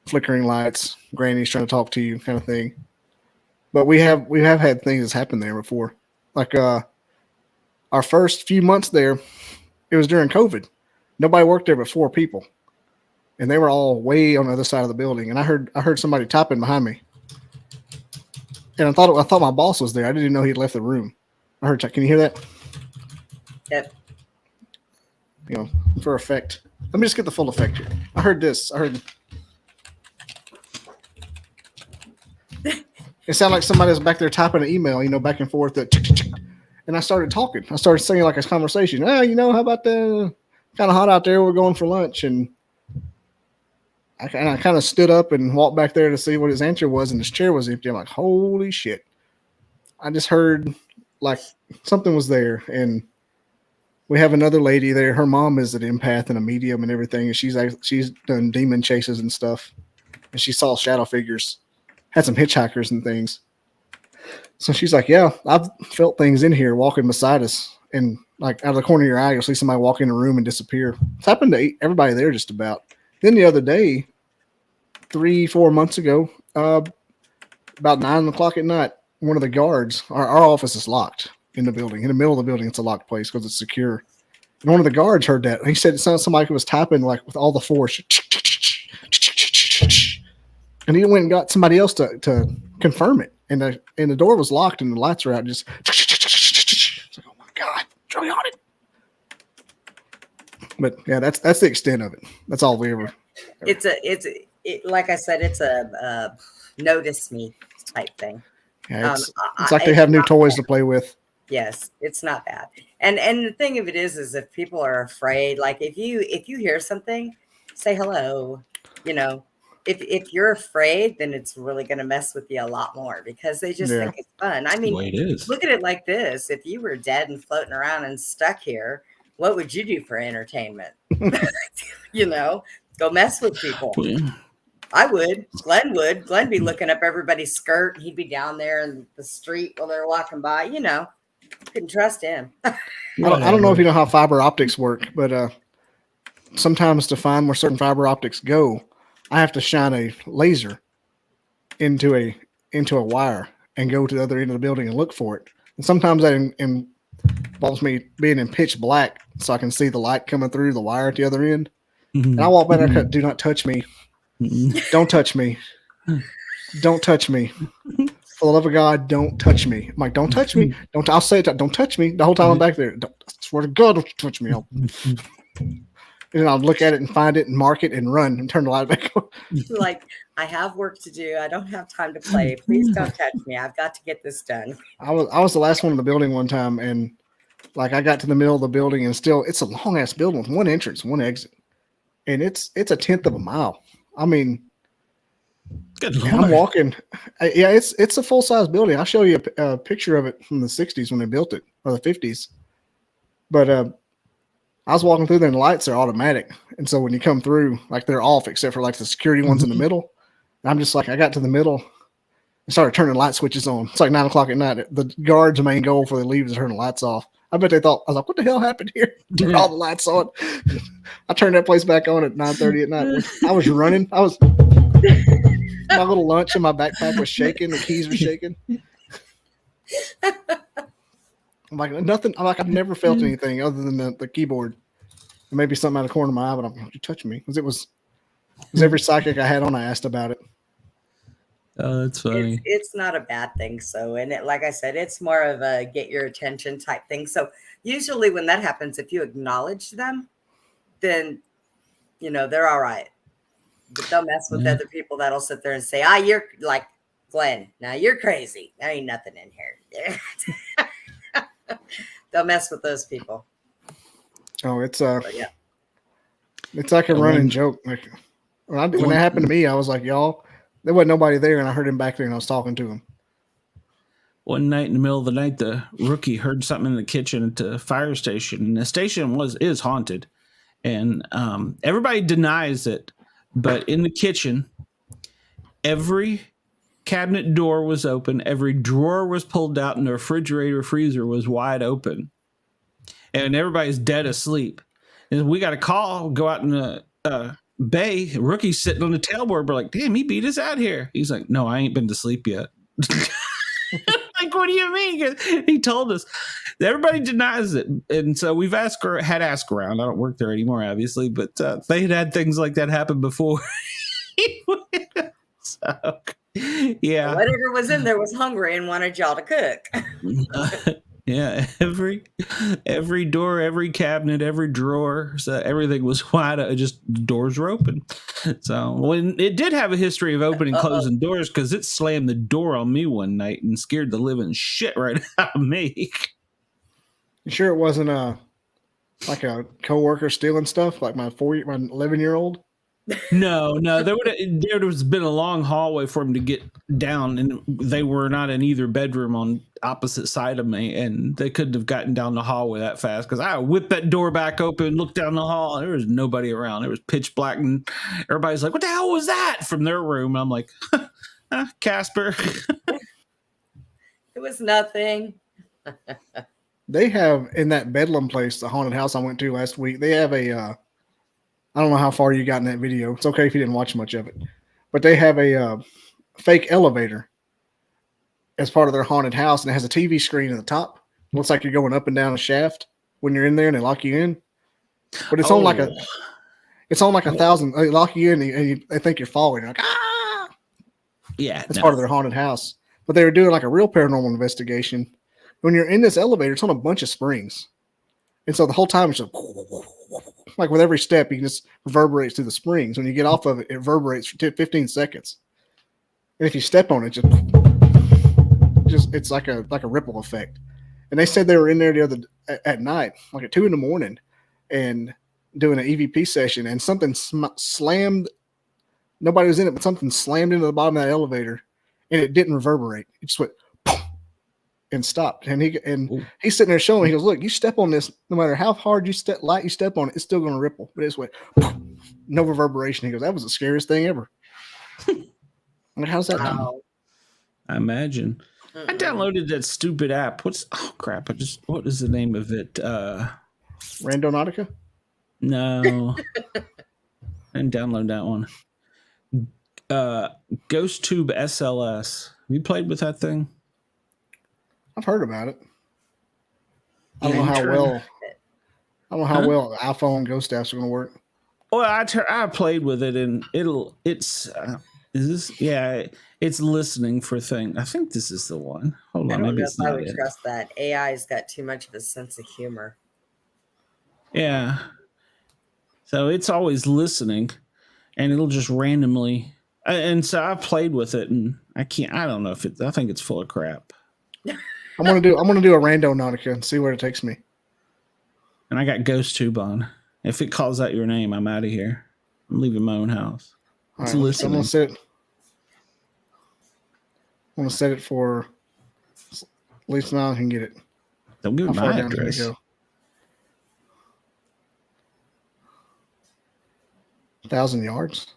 Flickering lights, granny's trying to talk to you kind of thing. But we have had things that's happened there before. Like our first few months there, it was during COVID. Nobody worked there but 4 people. And they were all way on the other side of the building. And I heard somebody typing behind me. And I thought my boss was there. I didn't know he'd left the room. I heard, can you hear that? Yep. You know, for effect. Let me just get the full effect here. I heard this. It sounded like somebody was back there typing an email, back and forth. And I started talking. I started saying like a conversation. How about the kind of hot out there? We're going for lunch. And I kind of stood up and walked back there to see what his answer was. And his chair was empty. I'm like, holy shit. I just heard like something was there. And we have another lady there. Her mom is an empath and a medium and everything. And she's done demon chases and stuff. And she saw shadow figures. Had some hitchhikers and things. So she's like, yeah, I've felt things in here walking beside us. and like out of the corner of your eye, you'll see somebody walk in a room and disappear. It's happened to everybody there just about. Then the other day, 3-4 months ago, about 9 o'clock at night, one of the guards, our office is locked in the building. In the middle of the building, it's a locked place because it's secure. And one of the guards heard that. He said it sounded somebody who was typing like with all the force. And he went and got somebody else to confirm it. And the door was locked and the lights were out. Just it's like, oh my God, it's really on it. But yeah, that's the extent of it. That's all we ever. It's like I said, it's a notice me type thing. Yeah, it's like they have new toys to play with. Yes, it's not bad. And the thing of it is if people are afraid, like if you hear something, say hello. You know, if you're afraid, then it's really going to mess with you a lot more because they just think it's fun. I mean, look at it like this: if you were dead and floating around and stuck here, what would you do for entertainment? You know, go mess with people. I would. Glenn would. Glenn be looking up everybody's skirt. He'd be down there in the street while they're walking by. You know, couldn't trust him. I don't know if you know how fiber optics work, but sometimes to find where certain fiber optics go, I have to shine a laser into a wire and go to the other end of the building and look for it. And sometimes that involves me being in pitch black so I can see the light coming through the wire at the other end. Mm-hmm. And I walk by there, do not touch me. Don't touch me. Don't touch me. For the love of God, don't touch me. I'm like, don't touch me. I'll say it. Don't touch me. The whole time I'm back there. I swear to God, don't touch me. And I'll look at it and find it and mark it and run and turn the light back on. Like, I have work to do. I don't have time to play. Please don't touch me. I've got to get this done. I was the last one in the building one time, and like I got to the middle of the building, and still it's a long ass building with one entrance, one exit, and it's a tenth of a mile. I mean, I'm walking. Yeah, it's a full size building. I'll show you a picture of it from the 60s when they built it, or the 50s. But I was walking through there, and the lights are automatic, and so when you come through, like they're off except for like the security ones in the middle. And I'm just like, I got to the middle and started turning light switches on. It's like 9 o'clock at night. The guard's main goal before they leave is to turn the lights off. I bet they thought, I was like, what the hell happened here? Turn all the lights on. I turned that place back on at 9:30 at night. I was running. My little lunch in my backpack was shaking. The keys were shaking. I'm like, nothing. I'm like, I've never felt anything other than the keyboard. And maybe something out of the corner of my eye, but I'm like, you touching me? Because it was every psychic I had on, I asked about it. Oh, that's funny. It's not a bad thing. So, and like I said, it's more of a get your attention type thing. So usually when that happens, if you acknowledge them, then, you know, they're all right. But they'll mess with other people that'll sit there and say, you're like Glenn. Now you're crazy. There ain't nothing in here. They'll mess with those people. Oh, it's like a running joke. Like when that happened to me, I was like, y'all, there wasn't nobody there, and I heard him back there, and I was talking to him. One night in the middle of the night, the rookie heard something in the kitchen at the fire station, and the station is haunted, and everybody denies it, but in the kitchen, every cabinet door was open, every drawer was pulled out, and the refrigerator freezer was wide open, and everybody's dead asleep. And we got a call, go out in the bay. Rookie's sitting on the tailboard. We're like, damn, he beat us out here. He's like, no, I ain't been to sleep yet. Like, what do you mean? He told us. Everybody denies it. And so we've asked around. I don't work there anymore, obviously, but they had things like that happen before. So, yeah. Whatever was in there was hungry and wanted y'all to cook. Yeah, every door, every cabinet, every drawer, so everything was wide. Just doors were open. So when it did have a history of opening, closing doors, because it slammed the door on me one night and scared the living shit right out of me. You sure it wasn't like a coworker stealing stuff, like my 11-year-old? No, there would have been a long hallway for him to get down, and they were not in either bedroom on opposite side of me, and they couldn't have gotten down the hallway that fast because I whipped that door back open, looked down the hall, and there was nobody around. It was pitch black, and everybody's like, "What the hell was that?" from their room. I'm like, Casper. It was nothing. They have in that Bedlam place, the haunted house I went to last week. They have a. I don't know how far you got in that video. It's okay if you didn't watch much of it, but they have a fake elevator as part of their haunted house, and it has a TV screen at the top. It looks like you're going up and down a shaft when you're in there, and they lock you in. But it's on like a. It's on like 1,000. They lock you in, and they think you're falling. You're like, ah! Yeah, That's part of their haunted house. But they were doing like a real paranormal investigation. When you're in this elevator, it's on a bunch of springs. And so the whole time it's just like with every step, you can just reverberates through the springs. When you get off of it, it reverberates for 15 seconds. And if you step on it, just it's like a ripple effect. And they said they were in there at night, like at 2 a.m, and doing an EVP session, and something slammed. Nobody was in it, but something slammed into the bottom of that elevator, and it didn't reverberate. It just went and stopped. And he's sitting there showing. He goes, "Look, you step on this, no matter how hard light you step on it, it's still going to ripple." But it just went no reverberation. He goes, "That was the scariest thing ever." I'm like, how's that done? I imagine. I downloaded that stupid app. What is the name of it? Randonautica? No. I didn't download that one. GhostTube SLS. Have you played with that thing? I've heard about it. I don't know how well iPhone ghost apps are going to work. Well, I played with it, and it's listening for things. I think this is the one. Hold on, I don't maybe know it's if I not would it. trust that. AI's got too much of a sense of humor. Yeah. So it's always listening, and it'll just randomly. And so I've played with it, and I don't know if I think it's full of crap. I'm gonna do a Randonautica and see where it takes me. And I got GhostTube on. If it calls out your name, I'm out of here. I'm leaving my own house. All right, so I'm gonna set it for at least now I can get it. Don't give me my address. 1,000 yards.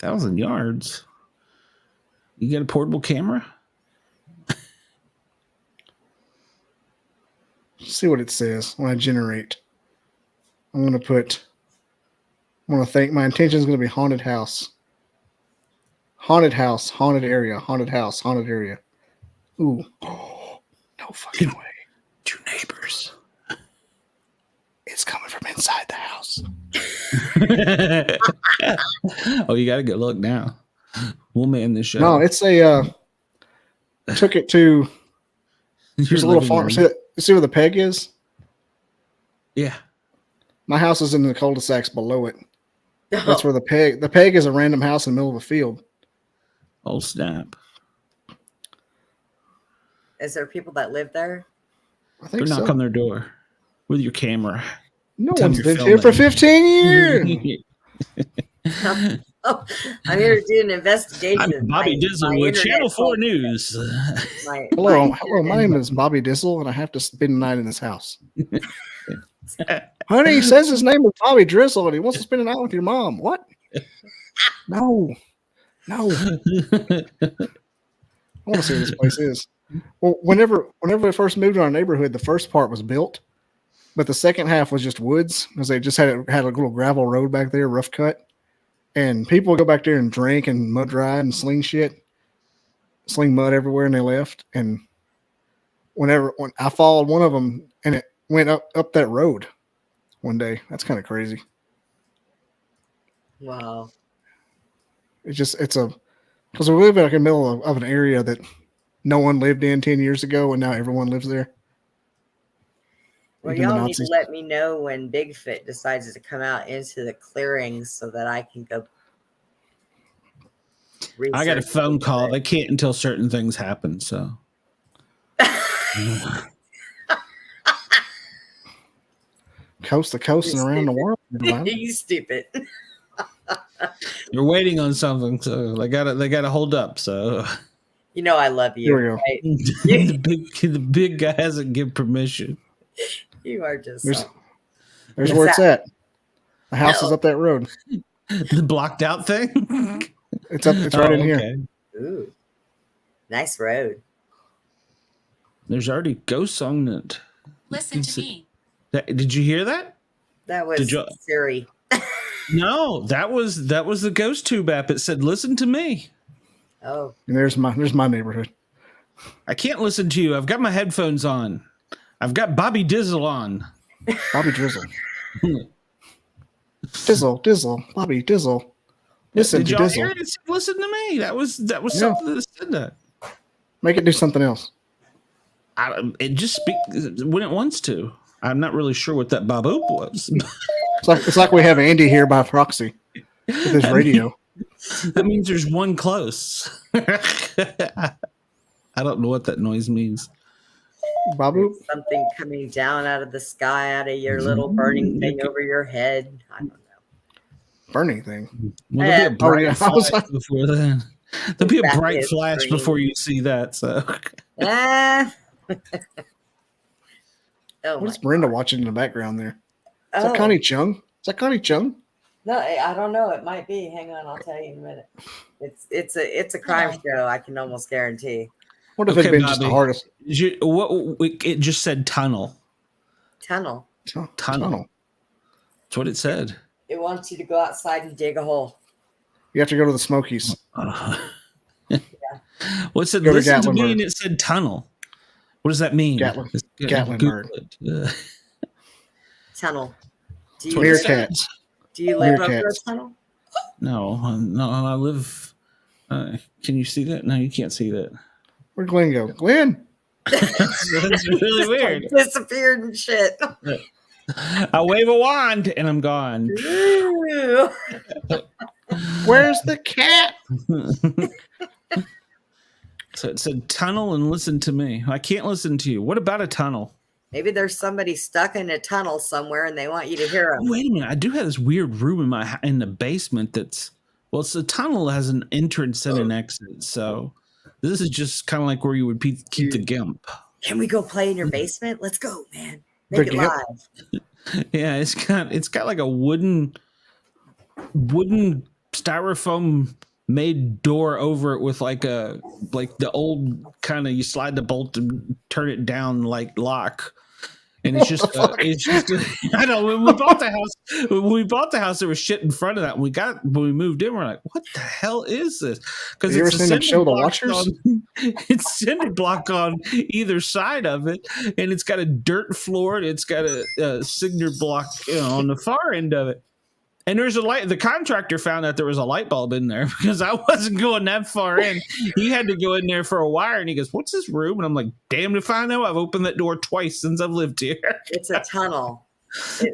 1,000 yards. You got a portable camera? See what it says when I generate. I'm going to think my intention is going to be haunted house. Haunted house, haunted area, haunted house, haunted area. Ooh. Oh, no fucking way. 2 neighbors. It's coming from inside the house. Oh, you got to go look now. We'll man this show. No, it's took it to, there's a little farm. See where the peg is? Yeah. My house is in the cul-de-sacs below it. That's where the peg is a random house in the middle of a field. Oh, snap. Is there people that live there? I think Go knock on their door with your camera. No one's lived here for 15 years. Oh, I'm here to do an investigation. I'm Bobby Dizzle with Channel 4 News. Hello, my name is Bobby Dizzle, and I have to spend the night in this house. Honey, he says his name is Bobby Drizzle, and he wants to spend the night with your mom. What? No. I want to see what this place is. Well, whenever we first moved to our neighborhood, the first part was built, but the second half was just woods because they just had a little gravel road back there, rough cut. And people would go back there and drink and mud ride and sling mud everywhere, and they left. And when I followed one of them, and it went up that road one day. That's kind of crazy. Wow. Because we live in the middle of an area that no one lived in 10 years ago, and now everyone lives there. Well, y'all need to let me know when Bigfoot decides to come out into the clearings so that I can go. I got a phone call. They can't until certain things happen. So, coast to coast and around the world. You stupid. You're waiting on something, so they gotta hold up. So, you know I love you. Here we go. Right? the big guy hasn't given permission. You are just. There's where it's at. The house is up that road. The blocked out thing. It's right in here. Ooh, nice road. There's already ghosts on it. Listen to me. Did you hear that? That was Siri. No, that was the GhostTube app. It said, "Listen to me." Oh, And there's my neighborhood. I can't listen to you. I've got my headphones on. I've got Bobby Dizzle on. Bobby Drizzle. Dizzle, Bobby Dizzle. Listen Did to y'all Dizzle. hear it? It said, "Listen to me." That was Yeah. something that said that. Make it do something else. It just speaks when it wants to. I'm not really sure what that baboop was. It's like we have Andy here by proxy with his radio. That means there's one close. I don't know what that noise means. Babu? something coming down out of the sky, out of your little burning thing over your head. I don't know. Burning thing. Well, there'll be a bright yeah. I flash was like- before then. There'll be a Exactly, bright it's flash green. before you see that. So Ah. Oh, What's my Brenda God. watching in the background there? Is Oh, that Connie Chung? Is that Connie Chung? no, I don't know. It might be. Hang on, I'll tell you in a minute. It's a crime show. I can almost guarantee. What if Okay, it'd been just the Bobby. hardest it just said tunnel. Tunnel. tunnel? That's what it said. It wants you to go outside and dig a hole. You have to go to the Smokies. Well, it said Go to listen to me, Gatlinburg. and it said tunnel. What does that mean? Gatlinburg. Google it. Tunnel. Do what you, it said. Meerkats. do you live over a Meerkats. tunnel? No, I live. Can you see that? No, you can't see that. Where'd Glenn go? Glenn! That's really weird. Disappeared and shit. I wave a wand and I'm gone. Ooh. Where's the cat? So it said tunnel and listen to me. I can't listen to you. What about a tunnel? Maybe there's somebody stuck in a tunnel somewhere and they want you to hear Oh, them. wait a minute. I do have this weird room in the basement that's it's a tunnel that has an entrance and an exit. So this is just kind of like where you would keep the gimp. Can we go play in your basement? Let's go, man. The Make it gimp? live. Yeah, it's got like a wooden styrofoam made door over it with like the old kind of you slide the bolt and turn it down like lock. And it's just I know when we bought the house there was shit in front of that. When we moved in, we're like, what the hell is this? Because You ever seen them show The Watchers? It's cinder block on either side of it, and it's got a dirt floor and it's got a cinder block on the far end of it. And there's a light. The contractor found that there was a light bulb in there because I wasn't going that far in. He had to go in there for a wire, and he goes, "What's this room?" And I'm like, "Damned if I know. I've opened that door twice since I've lived here." It's a tunnel.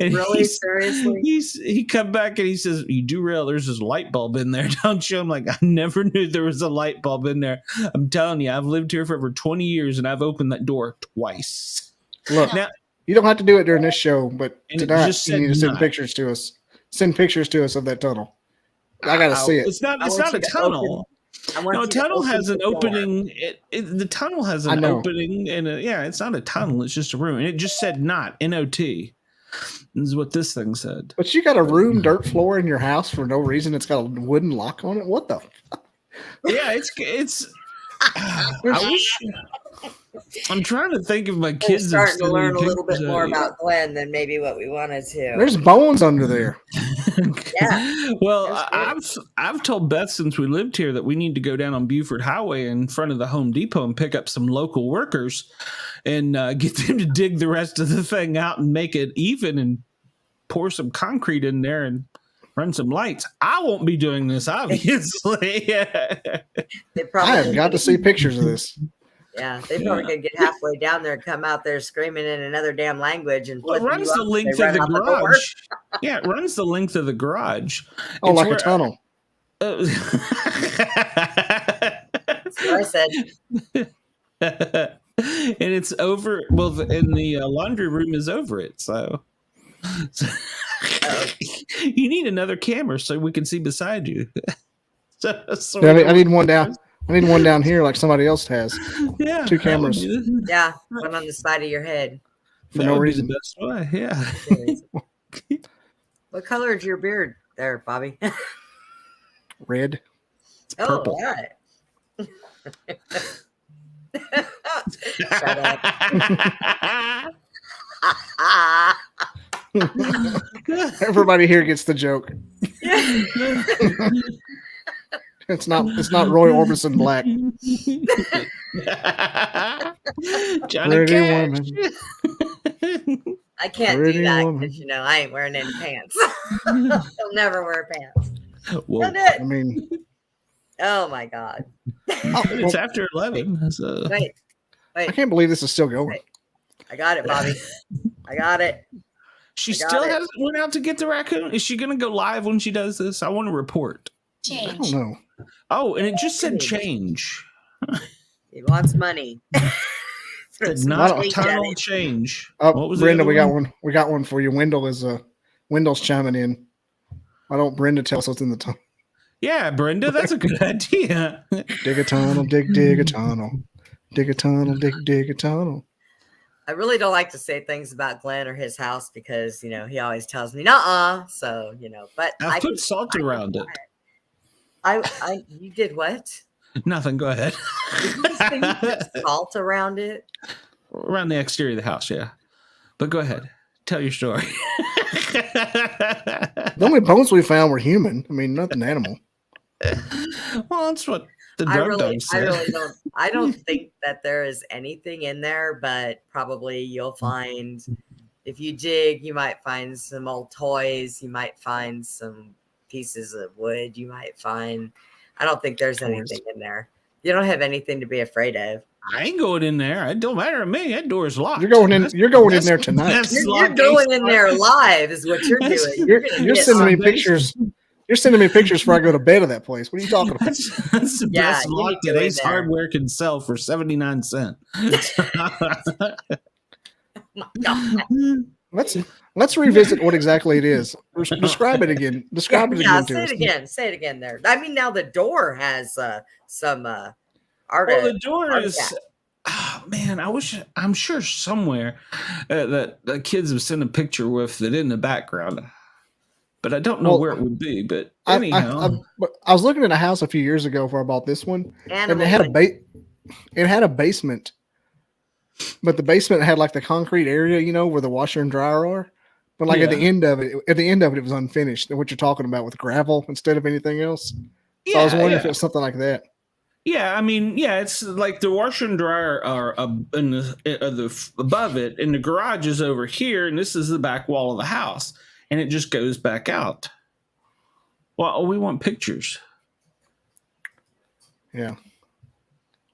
And Really? Seriously? He come back and he says, "You do realize there's this light bulb in there, don't you?" I'm like, "I never knew there was a light bulb in there. I'm telling you, I've lived here for over 20 years, and I've opened that door twice." Look, Now, you don't have to do it during this show, but And it tonight just you said need to send not. pictures to us. Send pictures to us of that tunnel. I gotta see it. It's not I want a you to tunnel. I want No, a you to tunnel open has an the door. opening. The tunnel has I an know. opening, and it's not a tunnel. It's just a room, and it just said "not" N-O-T. This is what this thing said. But you got a room dirt floor in your house for no reason. It's got a wooden lock on it. What the? Yeah, it's. I wish. I'm trying to think of my We're kids. have starting to sent me learn a little bit pictures more of it. about Glenn than maybe what we wanted to. There's bones under there. Yeah. Well, That's I've told Beth since we lived here that we need to go down on Buford Highway in front of the Home Depot and pick up some local workers and get them to dig the rest of the thing out and make it even and pour some concrete in there and run some lights. I won't be doing this, obviously. They I probably have got to see pictures of this. Yeah, they probably could get halfway down there, come out there screaming in another damn language, and Well, it flipping runs you the up, length they of the run out door. garage. Yeah, it runs the length of the garage. Oh, It's like a where- tunnel. That's what I said. And it's over. Well, and the laundry room is over it. So you need another camera so we can see beside you. So I need one down. I need one down here like somebody else has yeah, two that would cameras. be the- Yeah, one on the side of your head. For that no would be reason. the best way. Yeah. What color is your beard there, Bobby? Red. Oh, Purple. all right. Shut up. Everybody here gets the joke. It's not Roy Orbison Black. Johnny Pretty Cash. woman. I can't Pretty do that woman. because I ain't wearing any pants. I'll never wear pants. Whoa. I mean, Oh my god! It's after 11. So. Wait, I can't believe this is still going. I got it, Bobby. I got it. She I got still it. hasn't went out to get the raccoon. Is she going to go live when she does this? I want to report. I don't know. Oh, and it just said change. He wants money. Did not eternal change. Oh, What was Brenda, the we other got one. We got one for you. Wendell's chiming in. Why don't Brenda tell us what's in the tunnel? Yeah, Brenda, that's a good idea. Dig a tunnel, dig a tunnel. Dig a tunnel, dig a tunnel. I really don't like to say things about Glenn or his house because he always tells me nuh-uh. So but I put salt around it. You did what? Nothing. Go ahead. Did you say you put salt around it? Around the exterior of the house, yeah. But go ahead. Tell your story. The only bones we found were human. I mean, nothing animal. Well, that's what the I drug really dog said. don't. I don't think that there is anything in there, but probably you'll find if you dig, you might find some old toys. You might find some pieces of wood. You might find. I don't think there's anything in there. You don't have anything to be afraid of. I ain't going in there. It don't matter to me. That door's locked. You're going in. You're going in there tonight. You're going in there live, is what you're doing. You're sending me pictures. You're sending me pictures before I go to bed of that place. What are you talking about? That's the Yeah, best you lock need to that go in Ace there. Hardware can sell for 79 cents. Let's revisit what exactly it is. Describe it again. Describe it again to say us. it again. Say it again there. I mean, now the door has some art. Well, the door artifact. is. Oh, man, I'm sure somewhere that the kids have sent a picture with it in the background, but I don't know Well, where it would be. But I anyhow, was looking at a house a few years ago before I bought this one, and Animal it had wood. it had a basement, but the basement had like the concrete area, where the washer and dryer are. But like at the end of it, it was unfinished. What you're talking about with gravel instead of anything else. So I was wondering if it was something like that. Yeah, I mean, yeah, it's like the washer and dryer are in the above it, and the garage is over here, and this is the back wall of the house, and it just goes back out. Well, we want pictures. Yeah.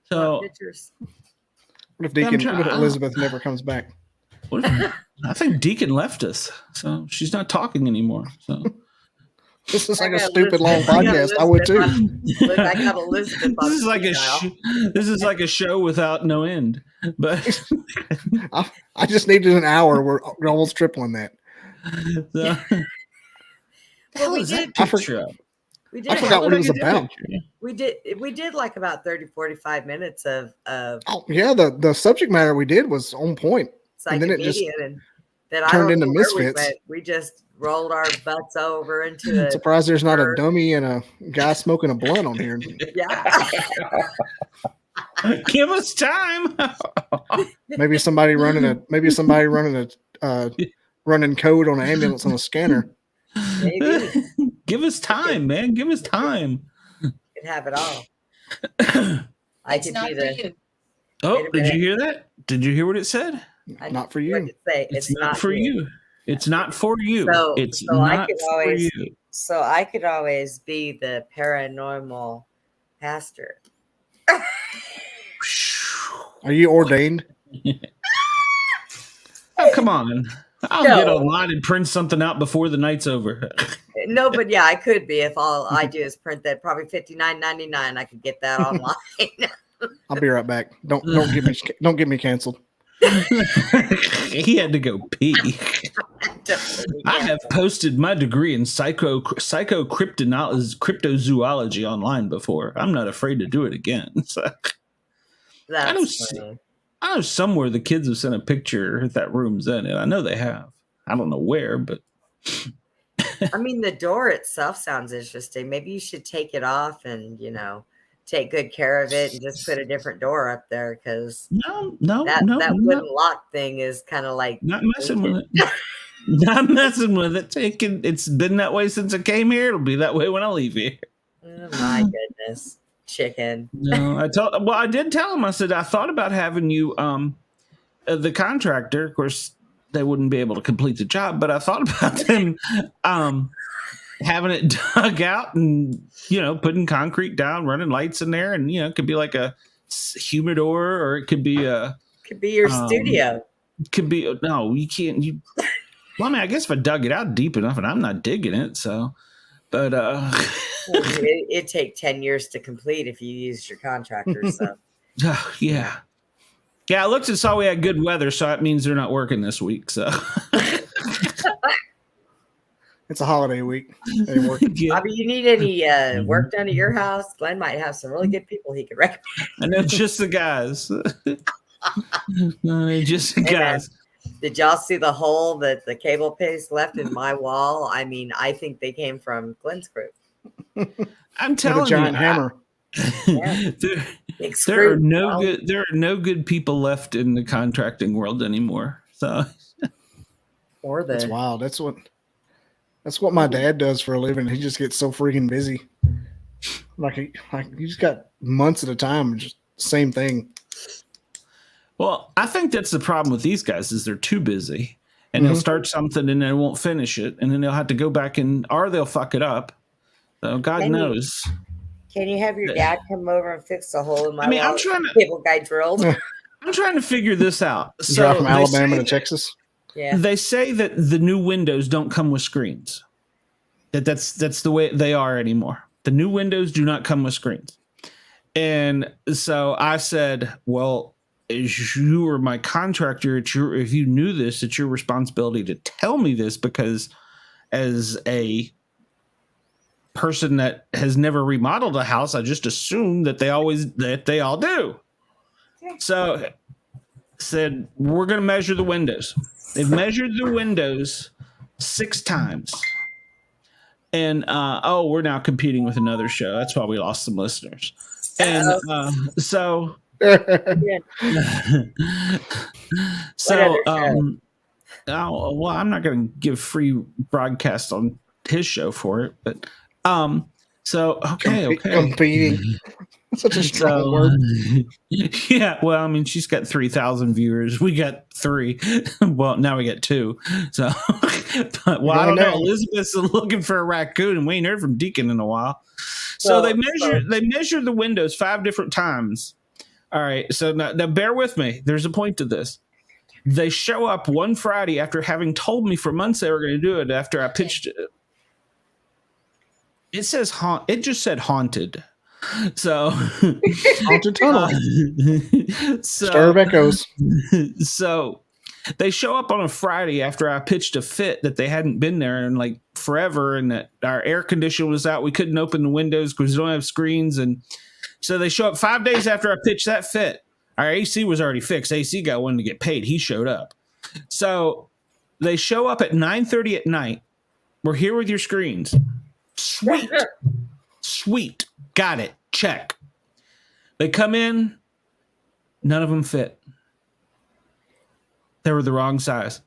So Pictures. What if Elizabeth never comes back? I think Deacon left us, so she's not talking anymore. So This is like I a got stupid long Elizabeth. podcast. I would too. Look, I got Elizabeth. this is like this is like a show without no end. But I just needed an hour. We're almost tripling that. So, Well, we is did. that picture of? We did. I forgot what it was about. We did like about 30-45 minutes of Oh yeah, the subject matter we did was on point. And then it just that turned I don't into know where we misfits. went. We just rolled our butts over into it. Surprised there's not a dummy and a guy smoking a blunt on here. Yeah. Give us time. Maybe somebody running running code on an ambulance on a scanner. Maybe. Give us time, man. Give us time. Could have it all. I It's could not be for the. you. Oh, Wait a did minute. you hear that? Did you hear what it said? Not for What you. did it say? It's not for you. It's not for you. So- It's so I not could for always- you. So I could always be the paranormal pastor. Are you ordained? Oh, come on. I'll No. get online and print something out before the night's over. No, but yeah, I could be if all I do is print that. Probably $59.99. I could get that online. I'll be right back. Don't get me canceled. He had to go pee. I have posted my degree in cryptozoology online before. I'm not afraid to do it again. So, That's funny. I know somewhere the kids have sent a picture if that room's in it. I know they have. I don't know where, but I mean, the door itself sounds interesting. Maybe you should take it off and take good care of it and just put a different door up there, because No, that wooden lock thing is kind of like not messing with it. Not messing with it. It's been that way since I came here. It'll be that way when I leave here. Oh my goodness, chicken. No, I did tell him. I said I thought about having you, the contractor. Of course, they wouldn't be able to complete the job, but I thought about them having it dug out and putting concrete down, running lights in there, and it could be like a humidor, or it could be your studio. Could be no, you can't. Well, I mean, I guess if I dug it out deep enough, and I'm not digging it, so. But it'd take 10 years to complete if you used your contractor. So yeah. I looked and saw we had good weather, so that means they're not working this week. So it's a holiday week. They work. Yeah. Bobby, you need any work done at your house? Glenn might have some really good people he could recommend. I know just the guys. No, just the guys. Did y'all see the hole that the cable paste left in my wall? I mean, I think they came from Glenn's group. I'm telling a giant hammer. There are no good people left in the contracting world anymore. So that's wild. That's what my dad does for a living. He just gets so freaking busy. Like he just got months at a time, just same thing. Well, I think that's the problem with these guys is they're too busy, and they'll start something and they won't finish it, and then they'll have to go back or they'll fuck it up. So God knows. Can you have your dad come over and fix the hole in my wall? I'm trying to cable guy drilled. I'm trying to figure this out. Drive from Alabama to Texas. Yeah. They say that the new windows don't come with screens. That's the way they are anymore. The new windows do not come with screens. And so I said, well, as you were my contractor, if you knew this, it's your responsibility to tell me this, because as a person that has never remodeled a house, I just assume that they all do. So said, we're going to measure the windows. They've measured the windows 6 times. And, we're now competing with another show. That's why we lost some listeners. And so I'm not going to give free broadcast on his show for it, but okay. Competing. Such a strong word. Yeah, well, I mean, she's got 3,000 viewers. We got 3. Well, now we got 2. So, but, I don't know. Elizabeth's looking for a raccoon, and we ain't heard from Deacon in a while. So they measured the windows 5 different times. All right, so now bear with me. There's a point to this. They show up one Friday after having told me for months they were going to do it. After I pitched it, it says it just said haunted. So haunted tunnel. Stir of echoes. So they show up on a Friday after I pitched a fit that they hadn't been there in like forever, and that our air conditioner was out. We couldn't open the windows because we don't have screens, and so they show up 5 days after I pitched that fit. Our AC was already fixed. AC guy wanted to get paid. He showed up. So they show up at 9:30 at night. We're here with your screens. Sweet. Got it. Check. They come in. None of them fit. They were the wrong size.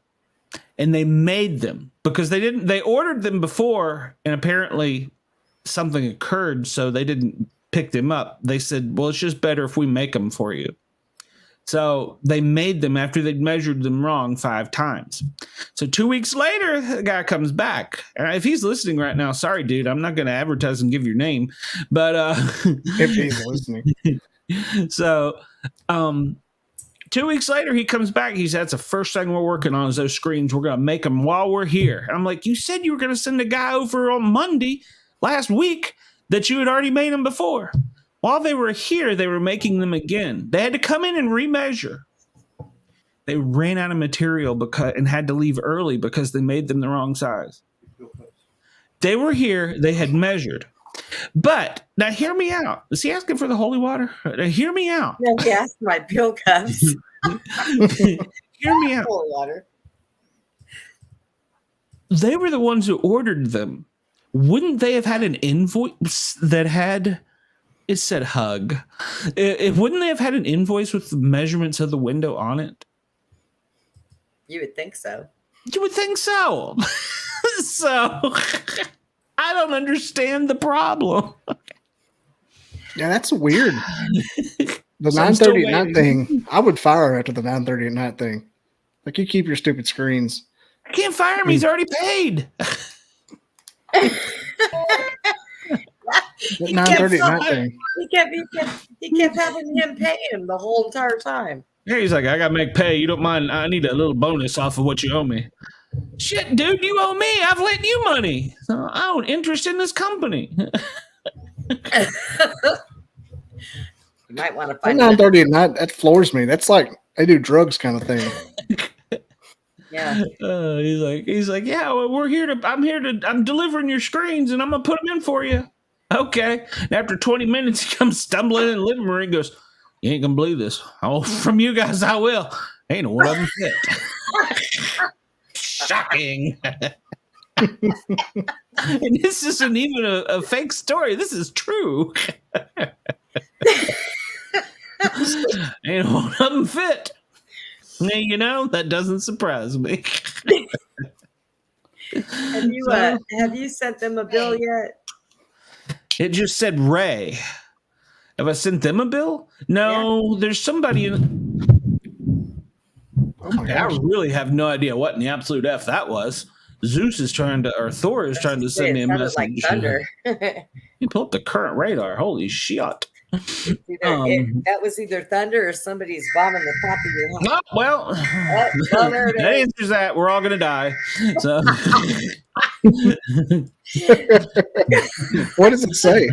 And they made them because they ordered them before, and apparently something occurred, so they didn't pick them up. They said, well, it's just better if we make them for you. So they made them after they'd measured them wrong 5 times. So 2 weeks later, the guy comes back. And if he's listening right now, sorry, dude, I'm not going to advertise and give your name. But if he's listening. So 2 weeks later, he comes back. He said, that's the first thing we're working on is those screens. We're going to make them while we're here. And I'm like, you said you were going to send a guy over on Monday last week that you had already made them before. While they were here, they were making them again. They had to come in and remeasure. They ran out of material and had to leave early because they made them the wrong size. They were here. They had measured. But now hear me out. Is he asking for the holy water? Now, hear me out. No, he asked my pill cups. Hear me out. Holy water. They were the ones who ordered them. Wouldn't they have had an invoice that had It said hug. Wouldn't they have had an invoice with the measurements of the window on it? You would think so. You would think so. So I don't understand the problem. Yeah, that's weird. The So I'm still 9:30 at night waiting. thing, I would fire her after the 9:30 at night thing. Like, you keep your stupid screens. I can't fire him. He's already paid. That 9:30 at night thing. He kept having him pay him the whole entire time. Yeah, he's like, I got to make pay. You don't mind? I need a little bonus off of what you owe me. Shit, dude, you owe me. I've lent you money. So I own interest in this company. You might want to That find 9:30 at night, that floors me. That's like they do drugs kind of thing. Yeah. He's like, yeah, well, I'm delivering your screens and I'm going to put them in for you. Okay. And after 20 minutes, he comes stumbling in the living room and goes, you ain't going to believe this. Oh, from you guys, I will. Ain't one of them fit. Shocking. And this isn't even a fake story. This is true. Ain't one of them fit. You know, that doesn't surprise me. Have you sent them a bill yet? It just said Ray. Have I sent them a bill? No, there's somebody in. Oh my I gosh. really have no idea what in the absolute F that was. Zeus is trying to, or Thor is trying to send me a sounded message. like thunder. You pull up the current radar. Holy shit. That was either thunder or somebody's bombing the top of your head. Oh, well, There it that is. answers that. We're all going to die. So, What does it say?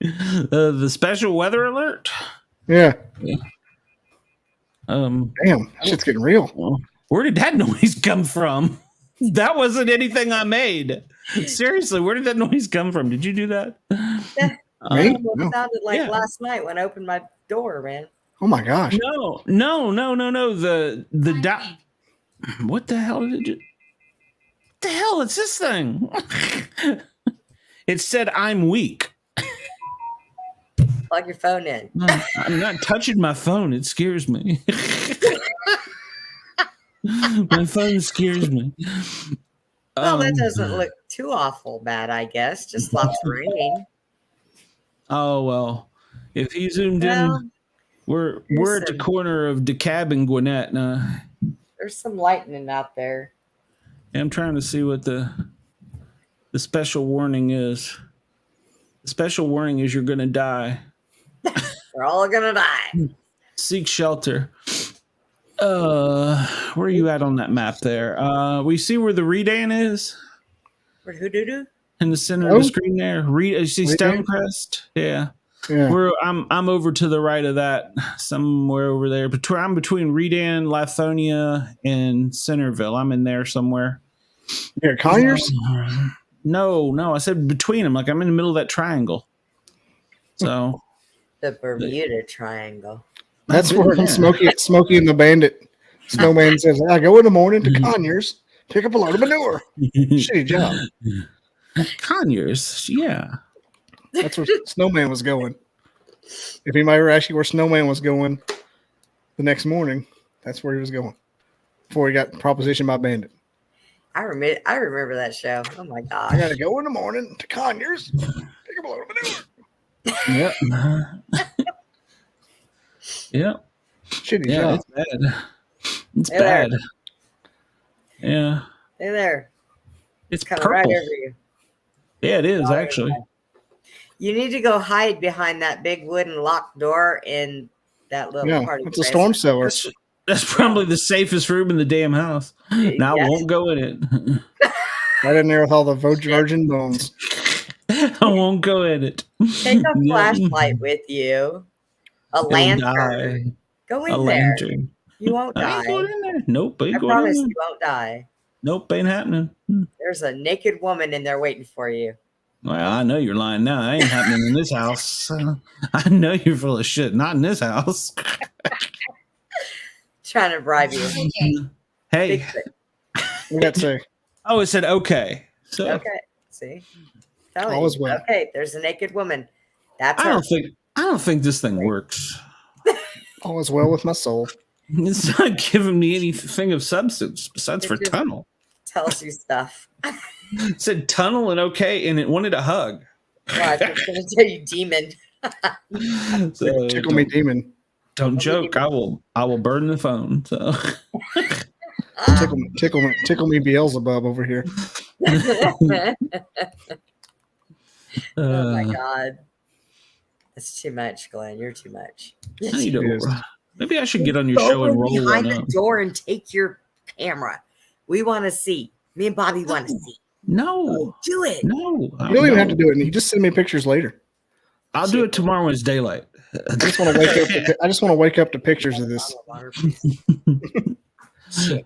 the special weather alert. Yeah. Um, Damn, that shit's getting real. well, where did that noise come from? That wasn't anything I made. Seriously, where did that noise come from? Did you do that? Me? It No. sounded like Yeah. last night when I opened my door, man. Oh my gosh. No. What the hell did it do? What the hell? It's this thing. It said I'm weak. Plug your phone in. I'm not touching my phone. It scares me. My phone scares me. Well, that doesn't look too awful bad, I guess. Just lots of rain. Oh well, if he zoomed Well, in, we're at the some- corner of DeKalb and Gwinnett. There's some lightning out there. I'm trying to see what the special warning is. The special warning is you're gonna die. We're all gonna die. Seek shelter. Where are you at on that map there? We see where the Redan is Where who do? in the center of the screen there. You see Redan? Stonecrest? Yeah. Yeah. I'm over to the right of that, somewhere over there. I'm between Redan, Lithonia, and Centerville. I'm in there somewhere. Here, Conyers? No, I said between them. Like I'm in the middle of that triangle. So The Bermuda Triangle. That's where Smokey and the Bandit Snowman says, I go in the morning to Conyers, pick up a load of manure. Shitty job. Conyers, yeah. That's where Snowman was going. If anybody ever asked you where Snowman was going the next morning, that's where he was going before he got propositioned by Bandit. I remember that show. Oh my I gosh. got to go in the morning to Conyers, pick up a load of manure. Yep. Yep. Shitty Yeah, job. it's bad. It's Hey there. bad. Yeah. Hey there. It's Coming purple. right over you. Yeah, it is Oh, actually. You need to go hide behind that big wooden locked door in that little Yeah, part of it's the a storm basement. cellar. That's probably the safest room in the damn house. Now I Yes. won't go in it. Right in there with all the virgin bones. I won't go in it. Take a Yeah. flashlight with you. A It'll lantern. die. Go in A there. lantern. You won't I ain't die. going in there. Nope, ain't I going promise in you there. won't die. Nope, ain't happening. There's a naked woman in there waiting for you. Well, I know you're lying now. That ain't happening in this house. I know you're full of shit. Not in this house. Trying to bribe you. Hey. Bigfoot. We got to say, Oh, it said okay. So Okay. See? Telling All is you. well. Okay, there's a naked woman. That's I don't think this thing works. All is well with my soul. It's not giving me anything of substance besides for just tunnel. tells you stuff. It said tunnel and okay, and it wanted a hug. Well, I was going to tell you demon. So Tickle me, demon. don't joke. I will burn the phone. So Tickle me, Beelzebub over here. Oh my God. That's too much, Glenn. You're too much. Maybe I should get on your show and roll behind one the up. door and take your camera. We want to see. Me and Bobby want to see. No, Do it. no. You don't even have to do it. You just send me pictures later. I'll do it tomorrow when it's daylight. I just want to wake up to pictures of this.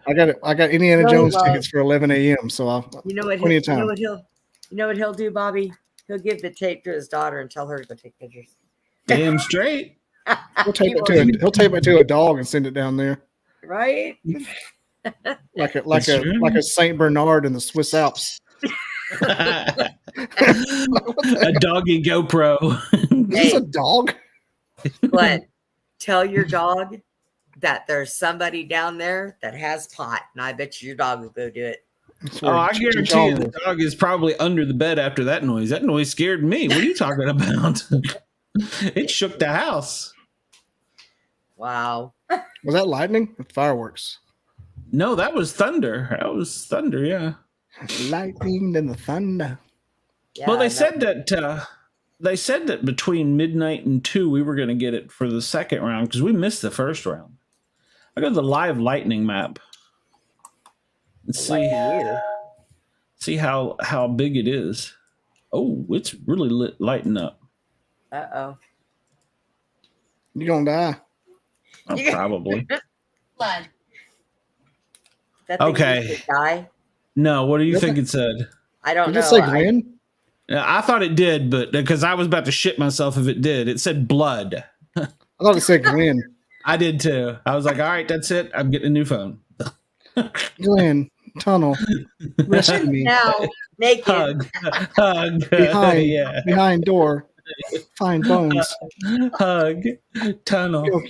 I got Indiana Jones tickets for 11 a.m. So I'll plenty of time. You know what he'll do, Bobby? He'll give the tape to his daughter and tell her to go take pictures. Damn straight. He'll tape it to a dog and send it down there. Right? Like a Saint Bernard in the Swiss Alps. A doggy GoPro. Is this a dog? But tell your dog that there's somebody down there that has pot, and I bet you your dog will go do it. I guarantee you the dog is probably under the bed after that noise. That noise scared me. What are you talking about? It shook the house. Wow. Was that lightning? Or fireworks? No, that was thunder. Yeah. Lightning and the thunder. Yeah, Well, they said that between midnight and 2 we were going to get it for the second round because we missed the first round. I got the live lightning map. Let's see how big it is. Oh, it's really lighting up. Uh-oh. You gonna die? Oh, probably. Blood. Okay. Die? No, what do you think it said? I don't know. Did it say Glenn? I thought it did, but because I was about to shit myself if it did. It said blood. I thought it said Glenn. I did too. I was like, all right, that's it. I'm getting a new phone. Glenn, tunnel, rescue me. Now, naked. Hug. Behind door, find bones. Hug. Tunnel. Go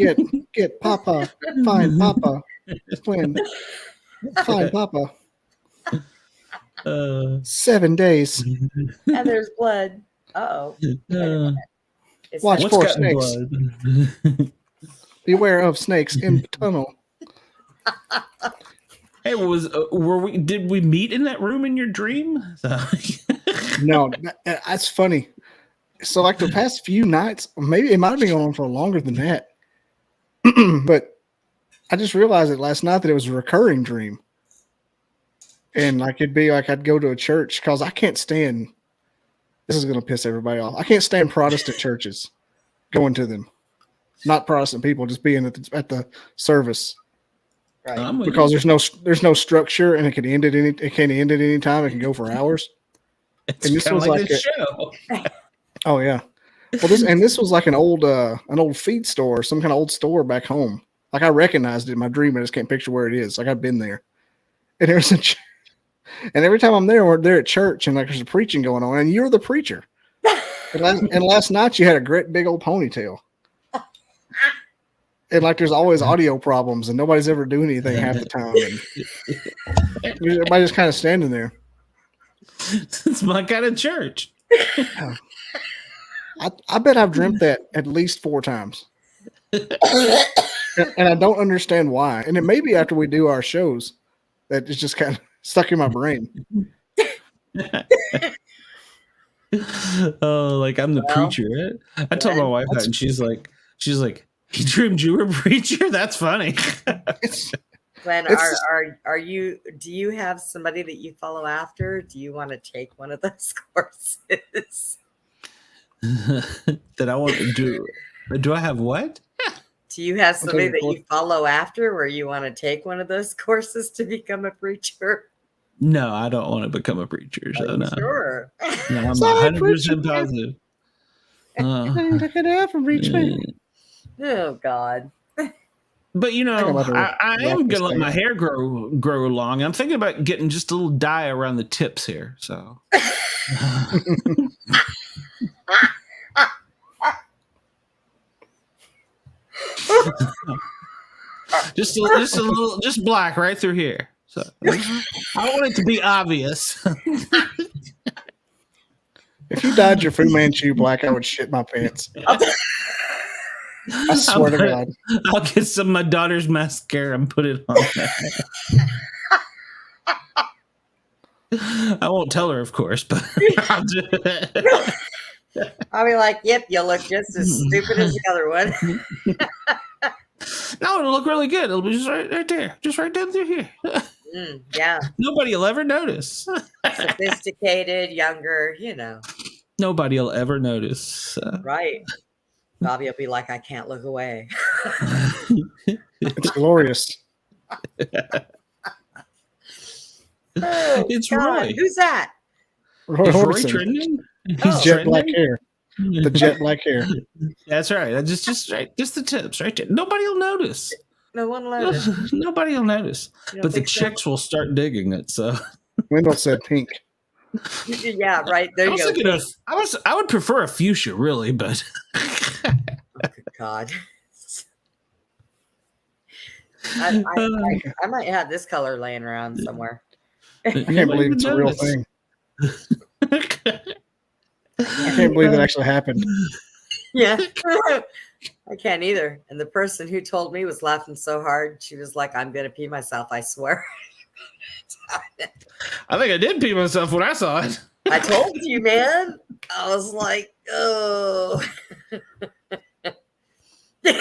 get Papa. Find Papa. Glenn, find Papa. 7 days. And there's blood. Uh-oh. Watch What's for got snakes. blood? Beware of snakes in the tunnel. Hey, did we meet in that room in your dream? No, that's funny. So like the past few nights, maybe it might have been going on for longer than that. But I just realized it last night that it was a recurring dream. And like it'd be like I'd go to a church because I can't stand, this is going to piss everybody off. I can't stand Protestant churches, going to them. Not Protestant people, just being at the service. Right. Because there's no structure and it can end at any time. It can go for hours. It's and this was like like a show. Oh yeah. Well, this was like an old feed store, some kind of old store back home. Like I recognized it in my dream, I just can't picture where it is. Like I've been there, and there's and every time I'm there, we're there at church, and like there's a preaching going on, and you're the preacher. And last night you had a great big old ponytail, and like there's always audio problems, and nobody's ever doing anything half the time, and everybody's just kind of standing there. It's my kind of church. I bet I've dreamt that at least 4 times. And I don't understand why. And it may be after we do our shows that it's just kind of stuck in my brain. Oh, like I'm the preacher. Right? I told my wife that, and she's like, "He dreamed you were a preacher? That's funny." Glenn, do you have somebody that you follow after? Do you want to take one of those courses? That I want to do. Do I have what? Do you have somebody that you follow after where you want to take one of those courses to become a preacher? No, I don't want to become a preacher. So no. Sure. No, I'm 100% positive. Look it up and reach me. Oh God. But you know, I am gonna let my hair grow long. I'm thinking about getting just a little dye around the tips here. So just a little, just black right through here. So I want it to be obvious. If you dyed your Fu Manchu black, I would shit my pants. I swear to God. I'll get some of my daughter's mascara and put it on there. I won't tell her, of course, but I'll do it. I'll be like, yep, you'll look just as stupid as the other one. No, it'll look really good. It'll be just right there. Just right down through here. Yeah. Nobody will ever notice. Sophisticated, younger, Nobody will ever notice. Right. Bobby will be like, I can't look away. It's glorious. It's God, Roy. who's that? Roy Is Roy Orbison. trending? He's jet black hair. The jet black hair. That's right. Just right. Just the tips right there. Nobody will notice. No one noticed. Nobody will notice. But the chicks will start digging it. So Wendell said pink. Yeah, right. There you go. I would prefer a fuchsia, really, but Oh, good God. I might have this color laying around somewhere. I can't believe it's a real thing. I can't believe that actually happened. Yeah. I can't either. And the person who told me was laughing so hard. She was like, I'm going to pee myself, I swear. I think I did pee myself when I saw it. I told you, man. I was like, oh. There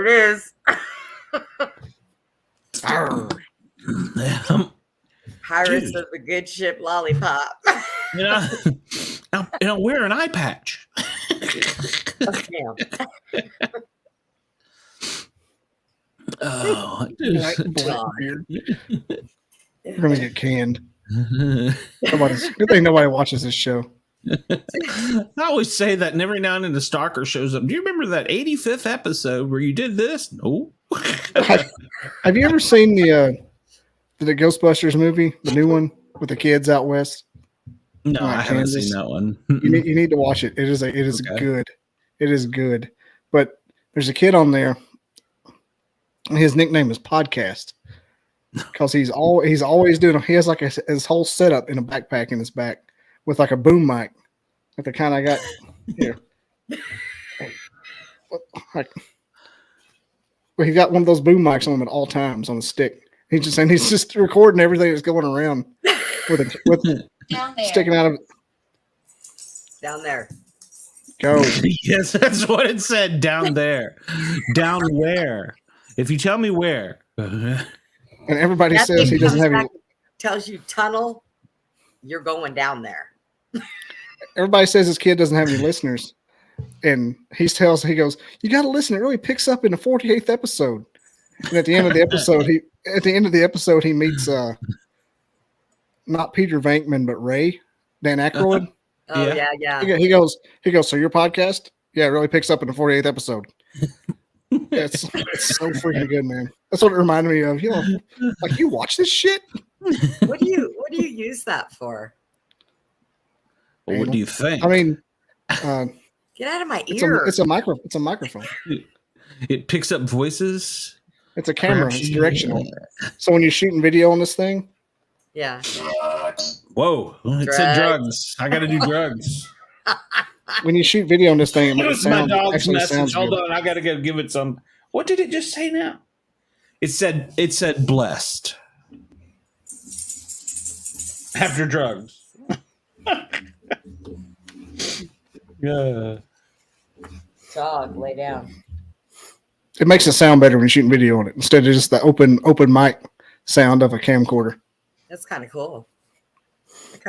it is. Pirates of the Good Ship Lollipop. Wear an eye patch. Oh, damn. Oh, Black beard. We're gonna get canned. Good thing nobody watches this show. I always say that, and every now and then the stalker shows up. Do you remember that 85th episode where you did this? No. Have you ever seen the Ghostbusters movie, the new one with the kids out west? No, I haven't seen that one. You need to watch it. It is Okay. good. It is good. But there's a kid on there. His nickname is Podcast because he's always doing. He has like his whole setup in a backpack in his back with like a boom mic, like the kind I got here. Well, he got one of those boom mics on him at all times on a stick. He's just recording everything that's going around with Down there. sticking out of it. Down there. Go. Yes, that's what it said. Down there. Down where? If you tell me where. And everybody That says thing he doesn't comes have any. back, tells you tunnel, you're going down there. Everybody says his kid doesn't have any listeners. And he goes, you got to listen. It really picks up in the 48th episode. And at the end of the episode, he meets not Peter Venkman, but Ray, Dan Aykroyd. Oh, yeah. He goes, so your podcast? Yeah, it really picks up in the 48th episode. It's so freaking good, man. That's what it reminded me of. Like you watch this shit? What do you use that for? Well, what do you think? I mean, get out of my ear. it's a microphone. It picks up voices. It's a camera. It's directional. So when you're shooting video on this thing, yeah. Whoa! It said drugs. I got to do drugs. when you shoot video on this thing, It was my dog's message. Sounds Hold good. on, I got to give it some. What did it just say now? It said blessed after drugs. Yeah. Dog, lay down. It makes it sound better when you're shooting video on it instead of just the open mic sound of a camcorder. That's kind of cool.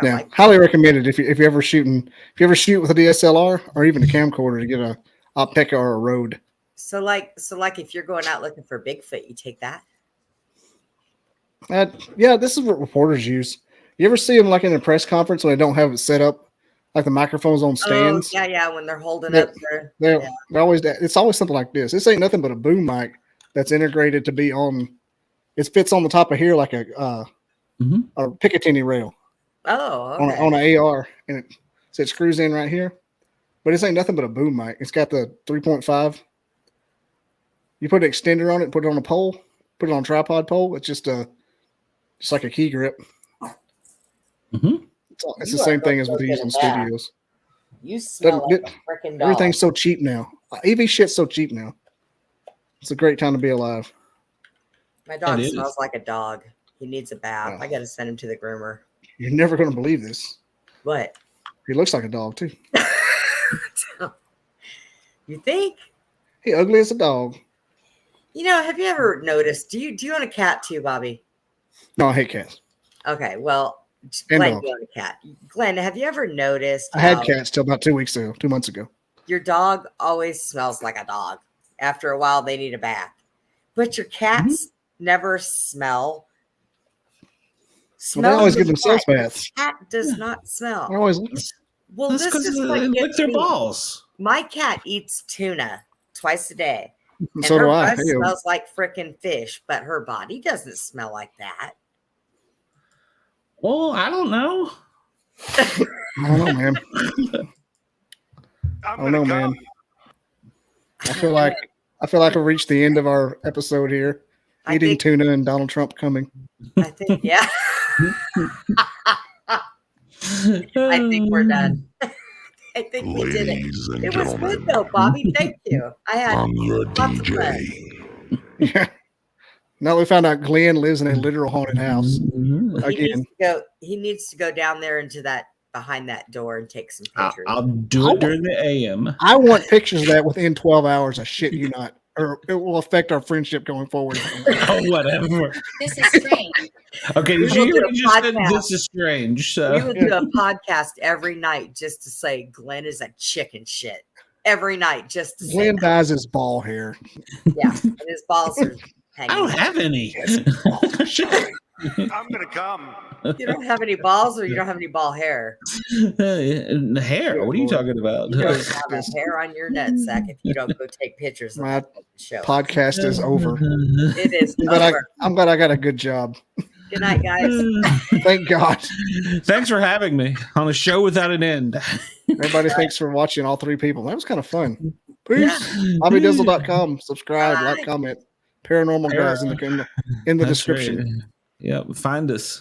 Yeah, highly recommended if you ever shoot with a DSLR or even a camcorder to get a Optica or a Rode. So like if you're going out looking for Bigfoot, you take that. Yeah, this is what reporters use. You ever see them like in a press conference when they don't have it set up, like the microphones on stands? Oh, yeah, when they're holding up they're always. It's always something like this. This ain't nothing but a boom mic that's integrated to be on. It fits on the top of here like a Picatinny rail. Oh, okay. on an AR, and it screws in right here. But this ain't nothing but a boom mic. It's got the 3.5. You put an extender on it, put it on a pole, put it on a tripod pole. It's just like a key grip. Mm-hmm. It's the same thing as with these in studios. You smell like a freaking dog. Everything's so cheap now. EV shit's so cheap now. It's a great time to be alive. My dog smells like a dog. He needs a bath. I got to send him to the groomer. You're never going to believe this. What? He looks like a dog, too. You think? He ugly as a dog. You know, have you ever noticed? Do you own a cat too, Bobby? No, I hate cats. Okay, well, And Glenn, dogs. you own a cat. Glenn, have you ever noticed? I had cats till about 2 months ago. Your dog always smells like a dog. After a while, they need a bath. But your cats never smell. Well, they always give themselves baths. Cat does not smell. I always Well, That's this because is they what lick gets their me. balls. My cat eats tuna twice a day. And so her do I. breath smells like freaking fish, but her body doesn't smell like that. Well, I don't know. I don't know, man. I don't know, man. I feel like I've reached the end of our episode here. Eating tuna and Donald Trump coming. I think, yeah. I think we're done. I think we did it. It was good though, Bobby. Thank you. I had lots of fun. Yeah. Now we found out Glenn lives in a literal haunted house. Again. He needs to go down there into that behind that door and take some pictures. I'll do it during the AM. I want pictures of that within 12 hours. I shit you not. Or it will affect our friendship going forward. Oh, whatever. This is strange. Okay, did you hear what you said? This is strange. So. We will do a podcast every night just to say Glenn is a chicken shit. Every night, just to say Glenn dyes his ball hair. Yeah, and his balls are hanging. I don't have any. I'm gonna come. You don't have any balls, or you don't have any ball hair. The hair. What are you talking about? You don't have a hair on your nutsack if you don't go take pictures of My the show. podcast is over. It is But over. I'm glad I got a good job. Good night, guys. Thank God. Thanks for having me on a show without an end. Everybody, thanks for watching, all three people. That was kind of fun. Peace. BobbyDizzle.com. Subscribe, like, comment. Paranormal guys in the That's description. right. Yeah, find us.